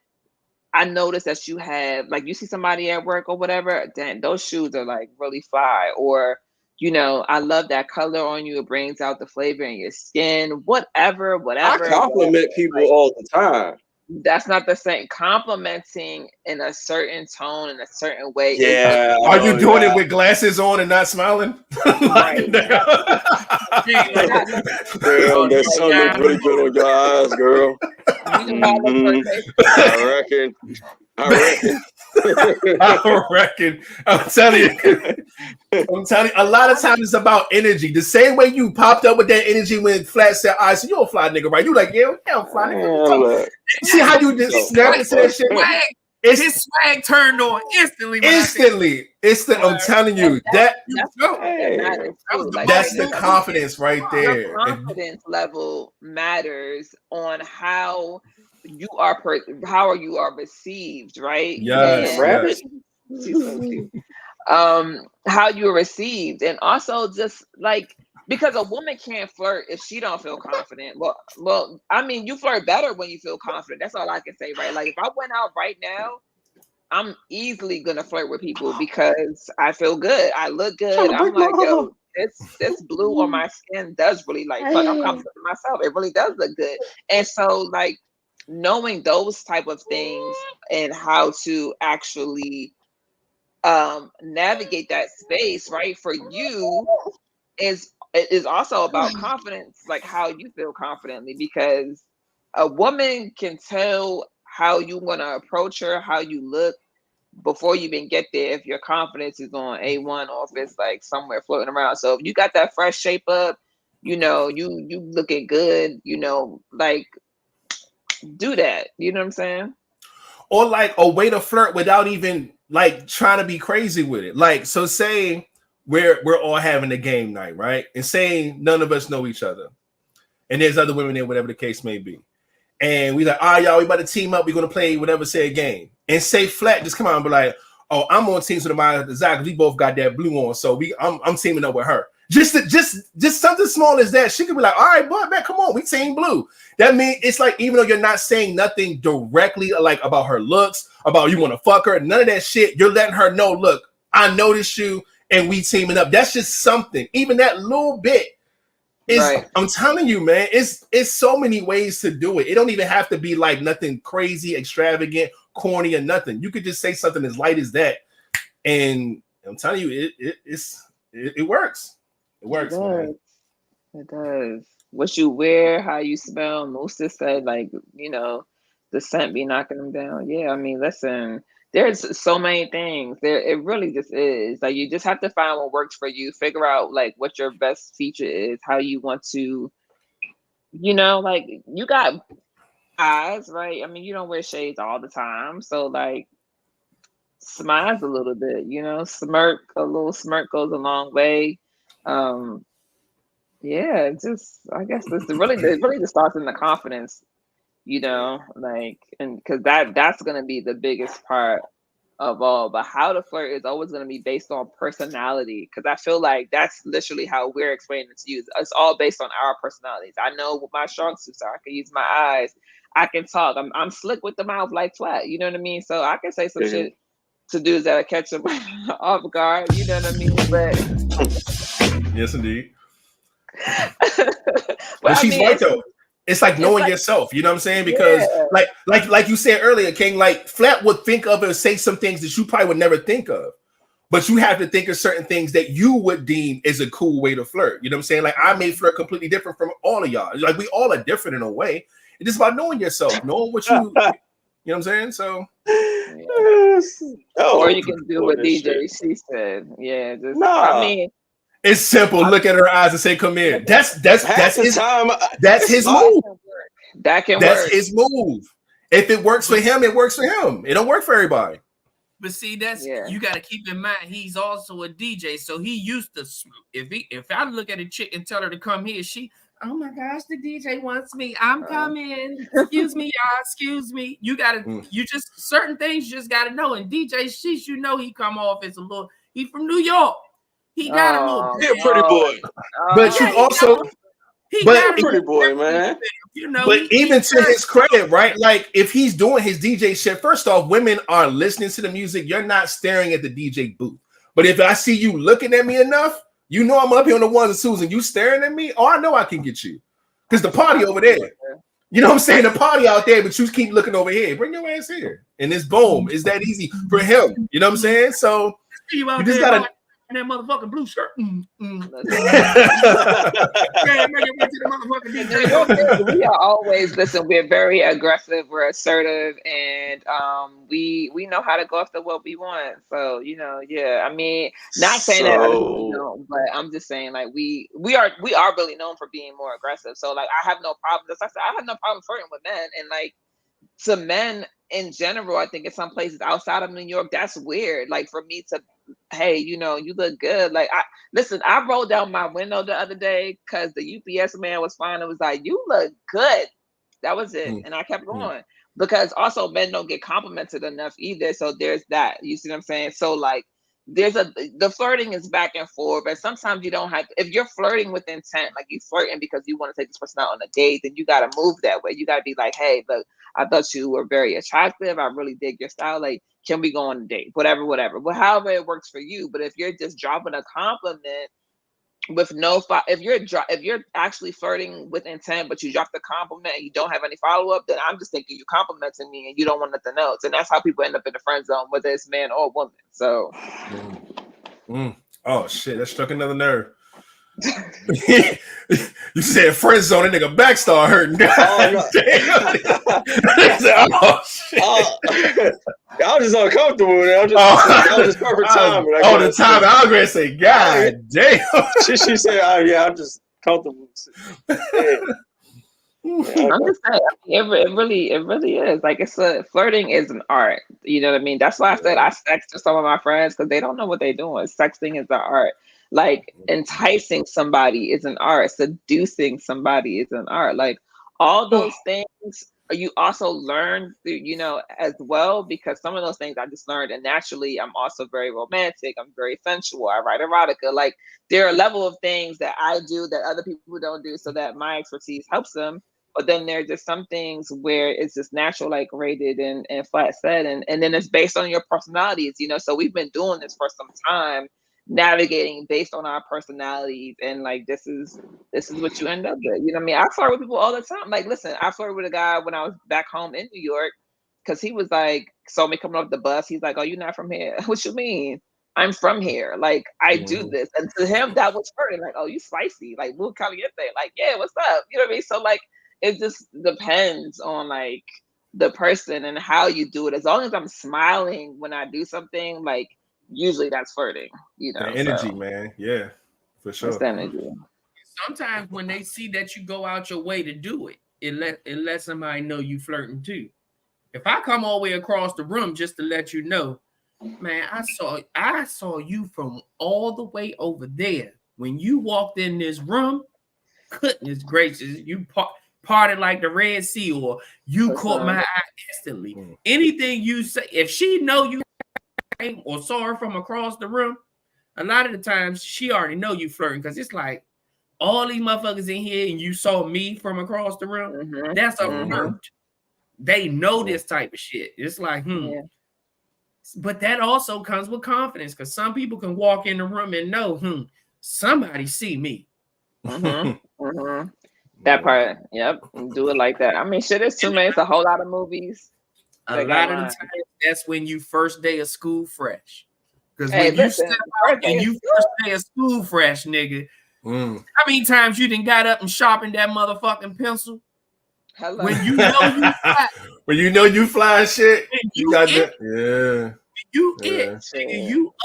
I noticed that you have, like, you see somebody at work or whatever, damn, those shoes are like really fly. Or, you know, I love that color on you. It brings out the flavor in your skin. Whatever. I compliment people all the time. That's not the same. Complimenting in a certain tone, in a certain way. Yeah. Are you doing it with glasses on and not smiling? Right. Damn, that sun looks really good on your eyes, girl. I reckon. I'm telling you, a lot of times it's about energy. The same way you popped up with that energy when Flat said, "I so you a fly nigga, right?" You like, yeah, fly nigga. See how you just snap into that shit? His swag turned on instantly. I'm telling you that's the confidence right there. Your confidence level matters on how you are how you are received, right? Yes. How you are received, and also just like, because a woman can't flirt if she don't feel confident. Well, I mean, you flirt better when you feel confident. That's all I can say, right? Like if I went out right now, I'm easily gonna flirt with people because I feel good. I look good. I'm like, yo, this blue on my skin does really like, fuck, I'm confident in myself. It really does look good. And so like knowing those type of things and how to actually navigate that space, right, for you is also about confidence, like how you feel confidently, because a woman can tell how you want to approach her, how you look before you even get there, if your confidence is on A1 or if it's like somewhere floating around. So if you got that fresh shape up, you know, you looking good, you know, like do that. You know what I'm saying? Or like a way to flirt without even like trying to be crazy with it. Like, so say we're all having a game night, right? And saying none of us know each other. And there's other women there, whatever the case may be. And we like, all right, y'all, we about to team up. We're going to play whatever said game. And say Flat, just come on and be like, oh, I'm on teams with Amiyah Topic. We both got that blue on, so I'm teaming up with her. Just something small as that. She could be like, all right, boy, man, come on, we team blue. That means it's like, even though you're not saying nothing directly like about her looks, about you want to fuck her, none of that shit. You're letting her know, look, I noticed you and we teaming up. That's just something. Even that little bit is, right. I'm telling you, man, it's so many ways to do it. It don't even have to be like nothing crazy, extravagant, corny, or nothing. You could just say something as light as that. And I'm telling you, it works. It works. It does. What you wear, how you smell. Musa said, like, you know, the scent be knocking them down. Yeah, I mean, listen, there's so many things. It really just is. Like, you just have to find what works for you. Figure out like what your best feature is. How you want to, you know, like you got eyes, right? I mean, you don't wear shades all the time, so like, smiles a little bit. You know, a little smirk goes a long way. Yeah, just I guess it really just starts in the confidence, you know, like, and because that's gonna be the biggest part of all. But how to flirt is always gonna be based on personality, because I feel like that's literally how we're explaining it to you. It's all based on our personalities. I know what my strong suits are. I can use my eyes. I can talk. I'm slick with the mouth like flat. You know what I mean? So I can say some shit to dudes that'll catch them off guard. You know what I mean? But yes, indeed. But she's right though. It's like knowing yourself, you know what I'm saying? Because like you said earlier, King, like Flat would think of and say some things that you probably would never think of. But you have to think of certain things that you would deem is a cool way to flirt. You know what I'm saying? Like I may flirt completely different from all of y'all. Like we all are different in a way. It's just about knowing yourself, knowing what you you know what I'm saying? So or you can do what DJ she said. Yeah, just I mean, it's simple. Look at her eyes and say, "Come in." That's his time. That's his move. That's his move. If it works for him, it works for him. It don't work for everybody. But see, you got to keep in mind he's also a DJ, so he used to. If I look at a chick and tell her to come here, oh my gosh, the DJ wants me. I'm coming. Excuse me, y'all. Excuse me. You gotta. You just certain things you just gotta know. And DJ Sheesh, you know he come off as a little. He from New York. He got a little. He a pretty boy. But you also. He got a pretty boy, man. You know, but even to his credit, right? Like if he's doing his DJ shit, first off, women are listening to the music. You're not staring at the DJ booth. But if I see you looking at me enough, you know I'm up here on the ones and twos, and you staring at me. Oh, I know I can get you because the party over there. You know what I'm saying? The party out there, but you keep looking over here. Bring your ass here, and it's boom. It's that easy for him. You know what I'm saying? So you just gotta. And that motherfucking blue shirt. We are always we're very aggressive, we're assertive, and we know how to go after what we want. So you know, I mean, not saying that other people don't, but I'm just saying like we are really known for being more aggressive. So like I have no problem. As I said, I have no problem flirting with men, and like to men in general, I think in some places outside of New York, that's weird. Like for me to, hey, you know, you look good. Like I rolled down my window the other day because the UPS man was fine. It was like, you look good. That was it. And I kept going because also men don't get complimented enough either. So there's that, you see what I'm saying? So like, the flirting is back and forth, but sometimes you don't have, if you're flirting with intent, like you flirting because you want to take this person out on a date, then you got to move that way. You got to be like, hey, look, I thought you were very attractive. I really dig your style. Like, can we go on a date? Whatever. Well, however it works for you. But if you're just dropping a compliment with no, if you're actually flirting with intent, but you drop the compliment and you don't have any follow up, then I'm just thinking you complimenting me and you don't want nothing else. And that's how people end up in the friend zone, whether it's man or woman. So, oh shit, that struck another nerve. You said friend zone, that nigga back start hurting. God, no. Oh shit! I was just uncomfortable with it. That was just perfect timing. The time I was gonna say, God damn. She said, I'm just comfortable. I'm just saying, it really is. Like flirting is an art. You know what I mean? That's why I said I sext to some of my friends because they don't know what they're doing. Sexting is an art. Like enticing somebody is an art. Seducing somebody is an art. Like all those things you also learn through, as well, because some of those things I just learned, and naturally I'm also very romantic. I'm very sensual. I write erotica. Like there are a level of things that I do that other people don't do, so that my expertise helps them. But then there's just some things where it's just natural, like rated and flat set, and then it's based on your personalities. So we've been doing this for some time, navigating based on our personalities, and like this is what you end up with. You know what I mean? I flirt with people all the time. Like, listen, I flirted with a guy when I was back home in New York, because he was like, saw me coming off the bus. He's like, "Oh, you're not from here?" What you mean? I'm from here. Like, I do this. And to him, that was flirting. Like, "Oh, you spicy. Like, muy caliente. Like, yeah, what's up?" You know what I mean? So like, it just depends on like the person and how you do it. As long as I'm smiling when I do something, like, usually that's flirting, The energy, man. Yeah, for sure. It's energy. Sometimes when they see that you go out your way to do it, it lets somebody know you flirting too. If I come all the way across the room just to let you know, man, I saw you from all the way over there. When you walked in this room, goodness gracious, you parted like the Red Sea, or you caught my eye instantly. Anything you say, if she know you or saw her from across the room, a lot of the times she already know you flirting, because it's like all these motherfuckers in here and you saw me from across the room. That's a flirt. They know this type of shit. It's like, But that also comes with confidence, because some people can walk in the room and know, somebody see me. That part, yep. Do it like that. I mean, shit, it's too many. It's a whole lot of movies. A lot of the time, that's when you first day of school fresh. Because when you step out and you first day of school fresh, nigga, how many times you done got up and sharpened that motherfucking pencil? Hello. When you know you fly. When you know you fly shit, you got that. You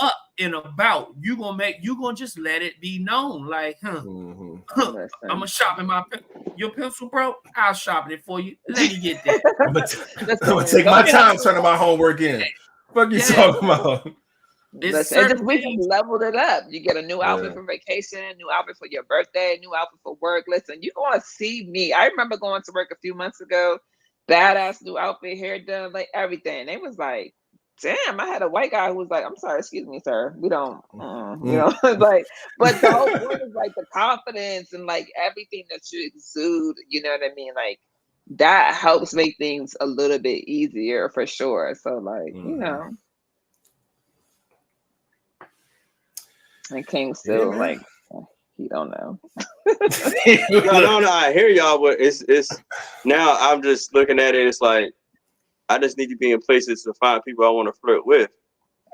up and about. You gonna just let it be known. Like, I'm gonna sharpen your pencil, bro. I'll sharpen it for you. Let me get that. I'm gonna take my time turning my homework in. What you talking about? We just leveled it up. You get a new outfit for vacation, new outfit for your birthday, new outfit for work. Listen, you're gonna see me. I remember going to work a few months ago, badass new outfit, hair done, like everything. They was like, damn, I had a white guy who was like, "I'm sorry, excuse me, sir. We don't, like," but the whole point is like the confidence and like everything that you exude, you know what I mean? Like that helps make things a little bit easier for sure. So like, and King still like, he don't know. No, I hear y'all, but it's now I'm just looking at it. It's like I just need to be in places to find people I want to flirt with.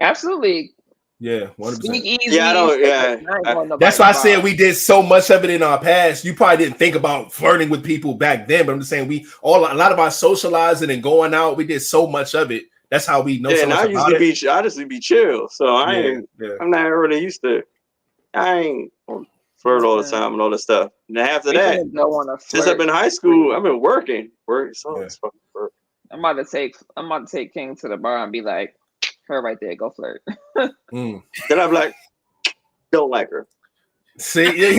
Absolutely. Yeah, 100%. That's why I said we did so much of it in our past. You probably didn't think about flirting with people back then, but I'm just saying a lot of our socializing and going out, we did so much of it. That's how we know so much about it. I just be chill, so I'm not really used to. I ain't flirt all the time and all this stuff. And after that, since I've been in high school, I've been working. So it's fucking flirt. I'm about to take King to the bar and be like, her right there, go flirt. Then I'm like, don't like her. See,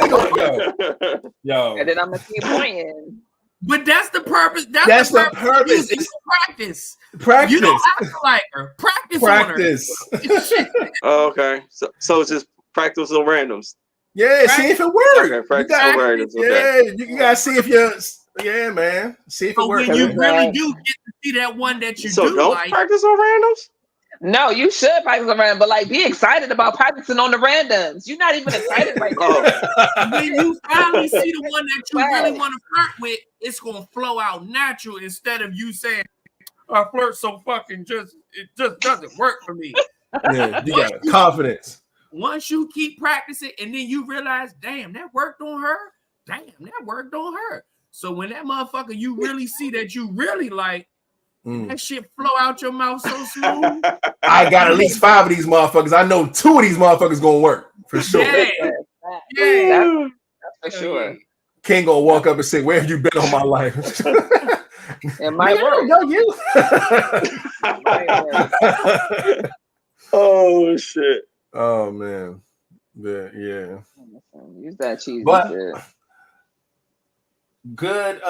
yo. And then I'm gonna keep pointing. But that's the purpose. That's the purpose. It's practice. Practice. You don't have to like her. Practice. On her. Oh, okay. So it's just practice on randoms. Yeah, see if it works. Okay, practice on randoms. Okay. Yeah, you gotta see if you're. Yeah, man. See if it works. When you really do get to see that one that you do don't like. Practice on randoms. No, you should practice on randoms, but like be excited about practicing on the randoms. You're not even excited right now. When you finally see the one that you really want to flirt with, it's gonna flow out natural instead of you saying, "I flirt so fucking it just doesn't work for me." Yeah, you got confidence. Once you keep practicing, and then you realize, damn, that worked on her. Damn, that worked on her. So when that motherfucker you really see that you really like. That shit flow out your mouth so smooth. I got at least 5 of these motherfuckers. I know 2 of these motherfuckers gonna work for sure. Yeah, that's for sure. King gonna walk up and say, "Where have you been all my life?" It might work. No, you. Oh shit. Oh man. Yeah. Use that cheese. But Good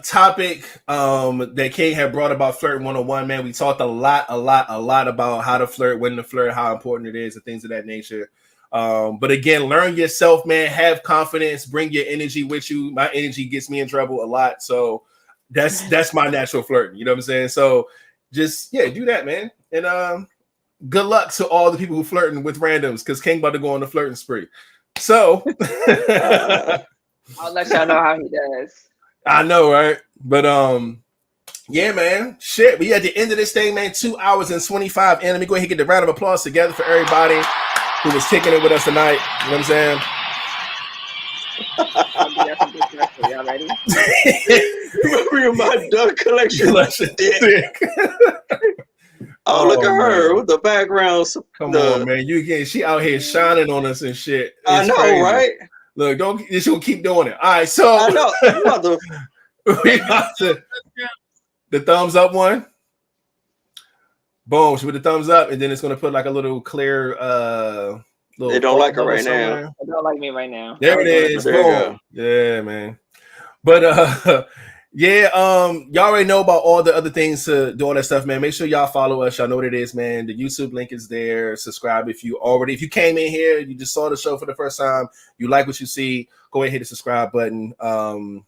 topic that Kate had brought about flirting 101, man. We talked a lot about how to flirt, when to flirt, how important it is, and things of that nature. But again, learn yourself, man. Have confidence, bring your energy with you. My energy gets me in trouble a lot, so that's my natural flirting. You know what I'm saying? So just do that, man. And good luck to all the people who flirting with randoms, because King about to go on the flirting spree. So I'll let y'all know how he does. I know, right? But yeah, man. Shit, we at the end of this thing, man. 2 hours and 25. And let me go ahead and get the round of applause together for everybody who was kicking it with us tonight. You know what I'm saying? Y'all ready? Remember my duck collection. Oh, look at her with the background. Come on, man. She out here shining on us and shit. It's I know, crazy. right? Look, she'll keep doing it. All right, so I know. we got the thumbs up one. Boom, she put the thumbs up, and then it's gonna put like a little clear they don't like her right now. They don't like me right now. There it is. Boom. Yeah, man. But y'all already know about all the other things to do all that stuff, man. Make sure y'all follow us. Y'all know what it is, man. The YouTube link is there. Subscribe if you came in here, you just saw the show for the first time, you like what you see, go ahead and hit the subscribe button. All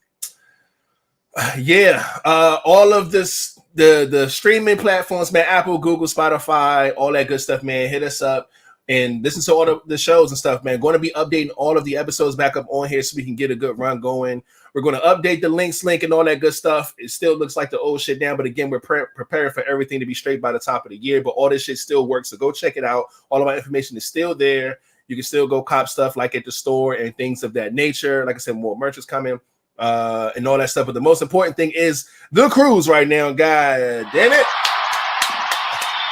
of this, the streaming platforms, man, Apple, Google, Spotify, all that good stuff, man. Hit us up and listen to all the shows and stuff, man. Going to be updating all of the episodes back up on here so we can get a good run going. We're going to update the link and all that good stuff. It still looks like the old shit down, but again, we're preparing for everything to be straight by the top of the year. But all this shit still works, so go check it out. All of our information is still there. You can still go cop stuff like at the store and things of that nature. Like I said, more merch is coming and all that stuff. But the most important thing is the cruise right now. God damn it.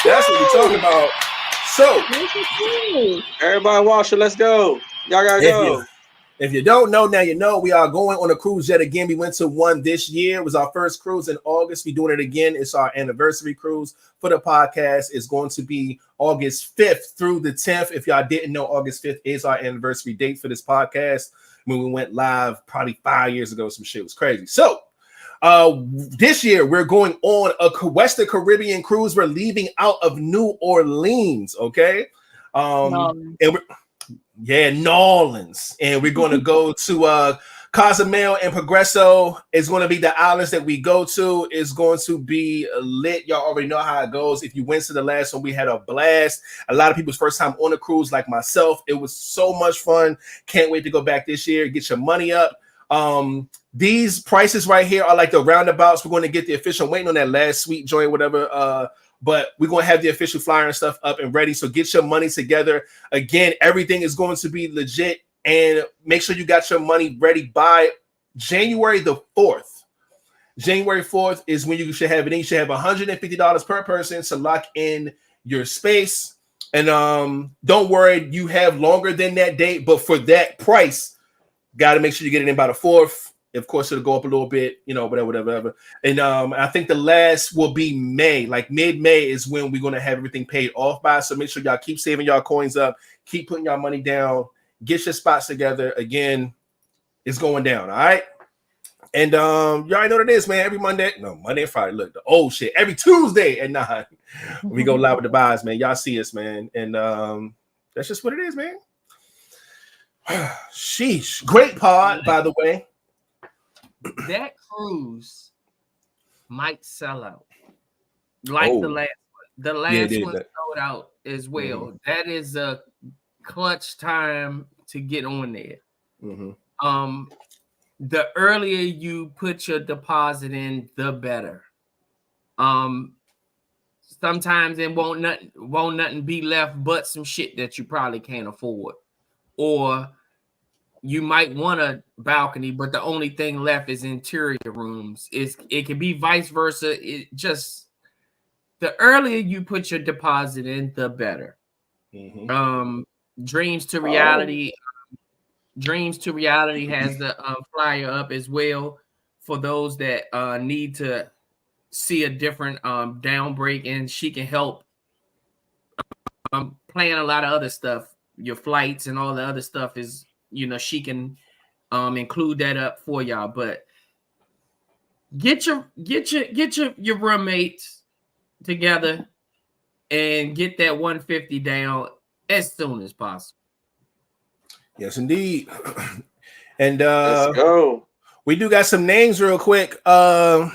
That's what we're talking about. So, everybody watch it. Let's go. Y'all gotta go. If you don't know, now you know. We are going on a cruise yet again. We went to one this year. It was our first cruise in August. We're doing it again. It's our anniversary cruise for the podcast. It's going to be August 5th through the 10th. If y'all didn't know, August 5th is our anniversary date for this podcast. When we went live probably 5 years ago, some shit was crazy. So this year we're going on a Western Caribbean cruise. We're leaving out of New Orleans, okay? And New Orleans, and we're going to go to Cozumel and Progreso. It's going to be the islands that we go to. It's going to be lit. Y'all already know how it goes. If you went to the last one, we had a blast. A lot of people's first time on a cruise, like myself. It was so much fun. Can't wait to go back this year. Get your money up. These prices right here are like the roundabouts. We're going to get the official. I'm waiting on that last sweet joint, whatever. But we're going to have the official flyer and stuff up and ready. So get your money together. Again, everything is going to be legit. And make sure you got your money ready by January the 4th. January 4th is when you should have it in. You should have $150 per person to lock in your space. And don't worry, you have longer than that date. But for that price, got to make sure you get it in by the 4th. Of course, it'll go up a little bit, whatever. And I think the last will be May, like mid-May is when we're going to have everything paid off by. So make sure y'all keep saving y'all coins up, keep putting y'all money down, get your spots together. Again, it's going down, all right? And you already know what it is, man. Monday and Friday. Look, the old shit. Every Tuesday at 9, we go live with the Vibez, man. Y'all see us, man. And that's just what it is, man. Sheesh. Great pod, by the way. That cruise might sell out like the last one. The last one sold out as well. Mm-hmm. That is a clutch time to get on there. Mm-hmm. The earlier you put your deposit in, the better. Sometimes it won't nothing be left but some shit that you probably can't afford, or you might want a balcony, but the only thing left is interior rooms. It can be vice versa. It just, the earlier you put your deposit in, the better. Mm-hmm. Dreams to Reality. Dreams to Reality has the flyer up as well for those that need to see a different down break, and she can help plan a lot of other stuff. Your flights and all the other stuff is, she can include that up for y'all. But get your roommates together and get that 150 down as soon as possible. Yes, indeed. And let's go. We do got some names real quick. Gonna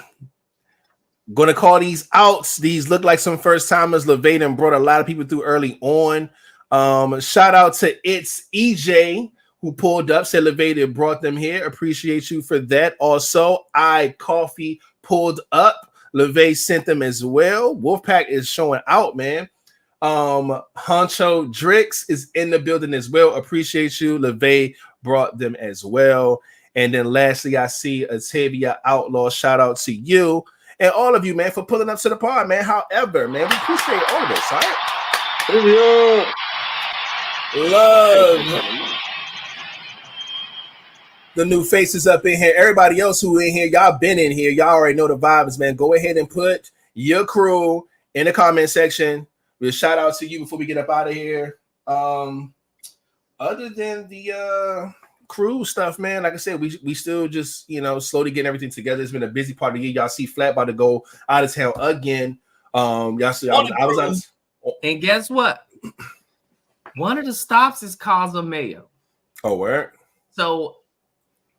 call these outs. These look like some first timers. LiveVibez brought a lot of people through early on. Shout out to 𝐒𝐻 who pulled up, said LiveVibez brought them here. Appreciate you for that. Also, 𝐿 pulled up. LiveVibez sent them as well. Wolfpack is showing out, man. Honcho Drix is in the building as well. Appreciate you. LiveVibez brought them as well. And then lastly, I see Atavia Outlaw. Shout out to you and all of you, man, for pulling up to the pod, man. However, man, we appreciate all of this, all right? Love the new faces up in here. Everybody else who in here, y'all been in here. Y'all already know the vibes, man. Go ahead and put your crew in the comment section. We'll shout out to you before we get up out of here. Other than the crew stuff, man, like I said, we still just, slowly getting everything together. It's been a busy part of the year. Y'all see Flat about to go out of town again. Y'all see I was and guess what? One of the stops is 𝐒𝐲𝐲. Oh, where? So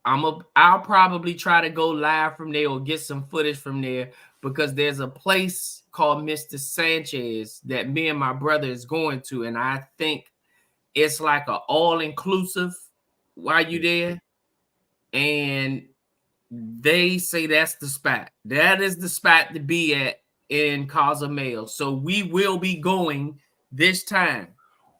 I'll probably try to go live from there or get some footage from there, because there's a place called Mr. Sanchez that me and my brother is going to, and I think it's like an all-inclusive while you there, and they say that's the spot. That is the spot to be at in 𝐒𝐲𝐲. So we will be going this time.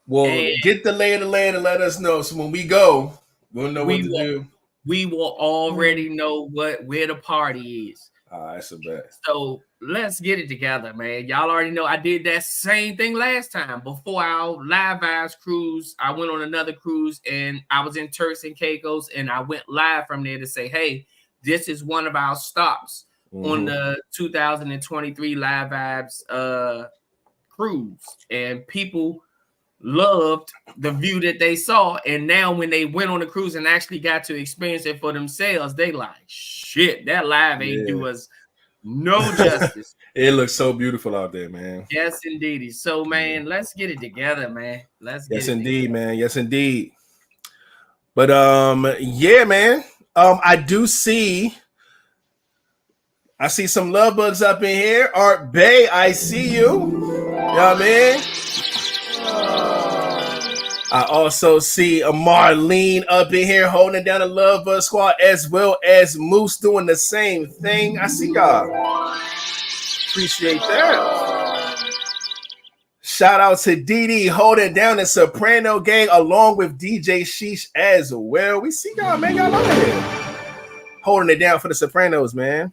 Well, get the lay of the land and let us know. So when we go, we'll know what to do. We will already know where the party is. That's a bet. So let's get it together, man. Y'all already know I did that same thing last time. Before our Live Vibes cruise, I went on another cruise, and I was in Turks and Caicos, and I went live from there to say, hey, this is one of our stops on the 2023 Live Vibes cruise. And people loved the view that they saw, and now when they went on the cruise and actually got to experience it for themselves, they like, shit, that live ain't do us no justice. It looks so beautiful out there, man. Yes, indeed. So, man, let's get it together, man. Yes, indeed, man. Yes, indeed. But yeah, man. I see some love bugs up in here. Art Bay, I see you. You know what I mean? I also see a Marlene up in here holding down the Love Bug Squad, as well as Moose doing the same thing. I see y'all. Appreciate that. Shout out to DD holding down the Soprano gang along with DJ Sheesh as well. We see y'all, man. Y'all over here holding it down for the Sopranos, man.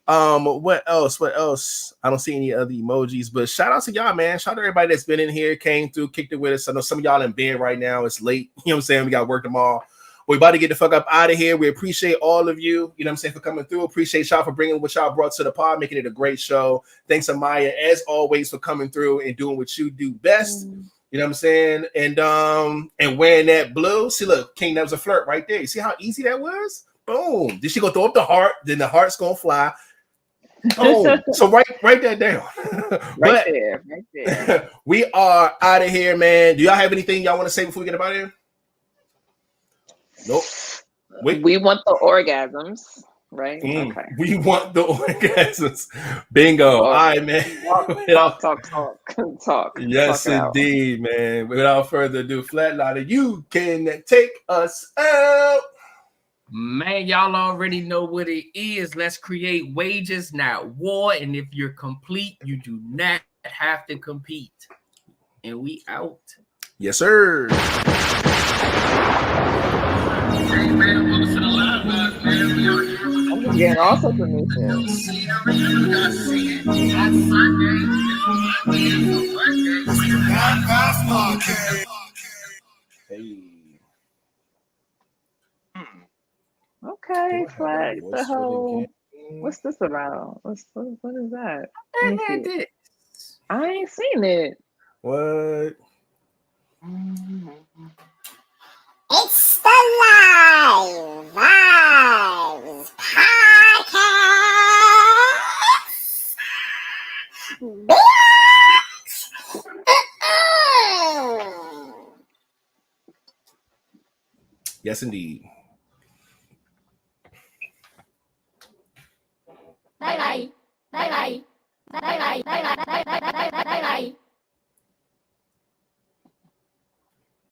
What else? I don't see any other emojis, but shout out to y'all, man. Shout out to everybody that's been in here, came through, kicked it with us. I know some of y'all in bed right now. It's late. You know what I'm saying? We got work tomorrow. We're about to get the fuck up out of here. We appreciate all of you, you know what I'm saying, for coming through. Appreciate y'all for bringing what y'all brought to the pod, making it a great show. Thanks, Amiyah, as always, for coming through and doing what you do best. You know what I'm saying? And wearing that blue. See, look, King, that was a flirt right there. You see how easy that was? Boom. Then she gonna throw up the heart. Then the heart's gonna fly. Oh, so write that down. right there. We are out of here, man. Do y'all have anything y'all want to say before we get out of here? Nope. We want the orgasms, right? Okay. We want the orgasms. Bingo. All right, man. Talk. Yes, indeed, man. Without further ado, Flatliner, you can take us out. Man, y'all already know what it is. Let's create wages, not war. And if you're complete, you do not have to compete. And we out. Yes, sir. I'm getting all sorts of new shit. Hey. Okay, Flag. The whole. What's this about? What is that? I ain't seen it. What? It's the LiveVibez Podcast. Yes, indeed. Bye bye. Bye bye. Bye bye. Bye bye. Bye bye. Bye bye.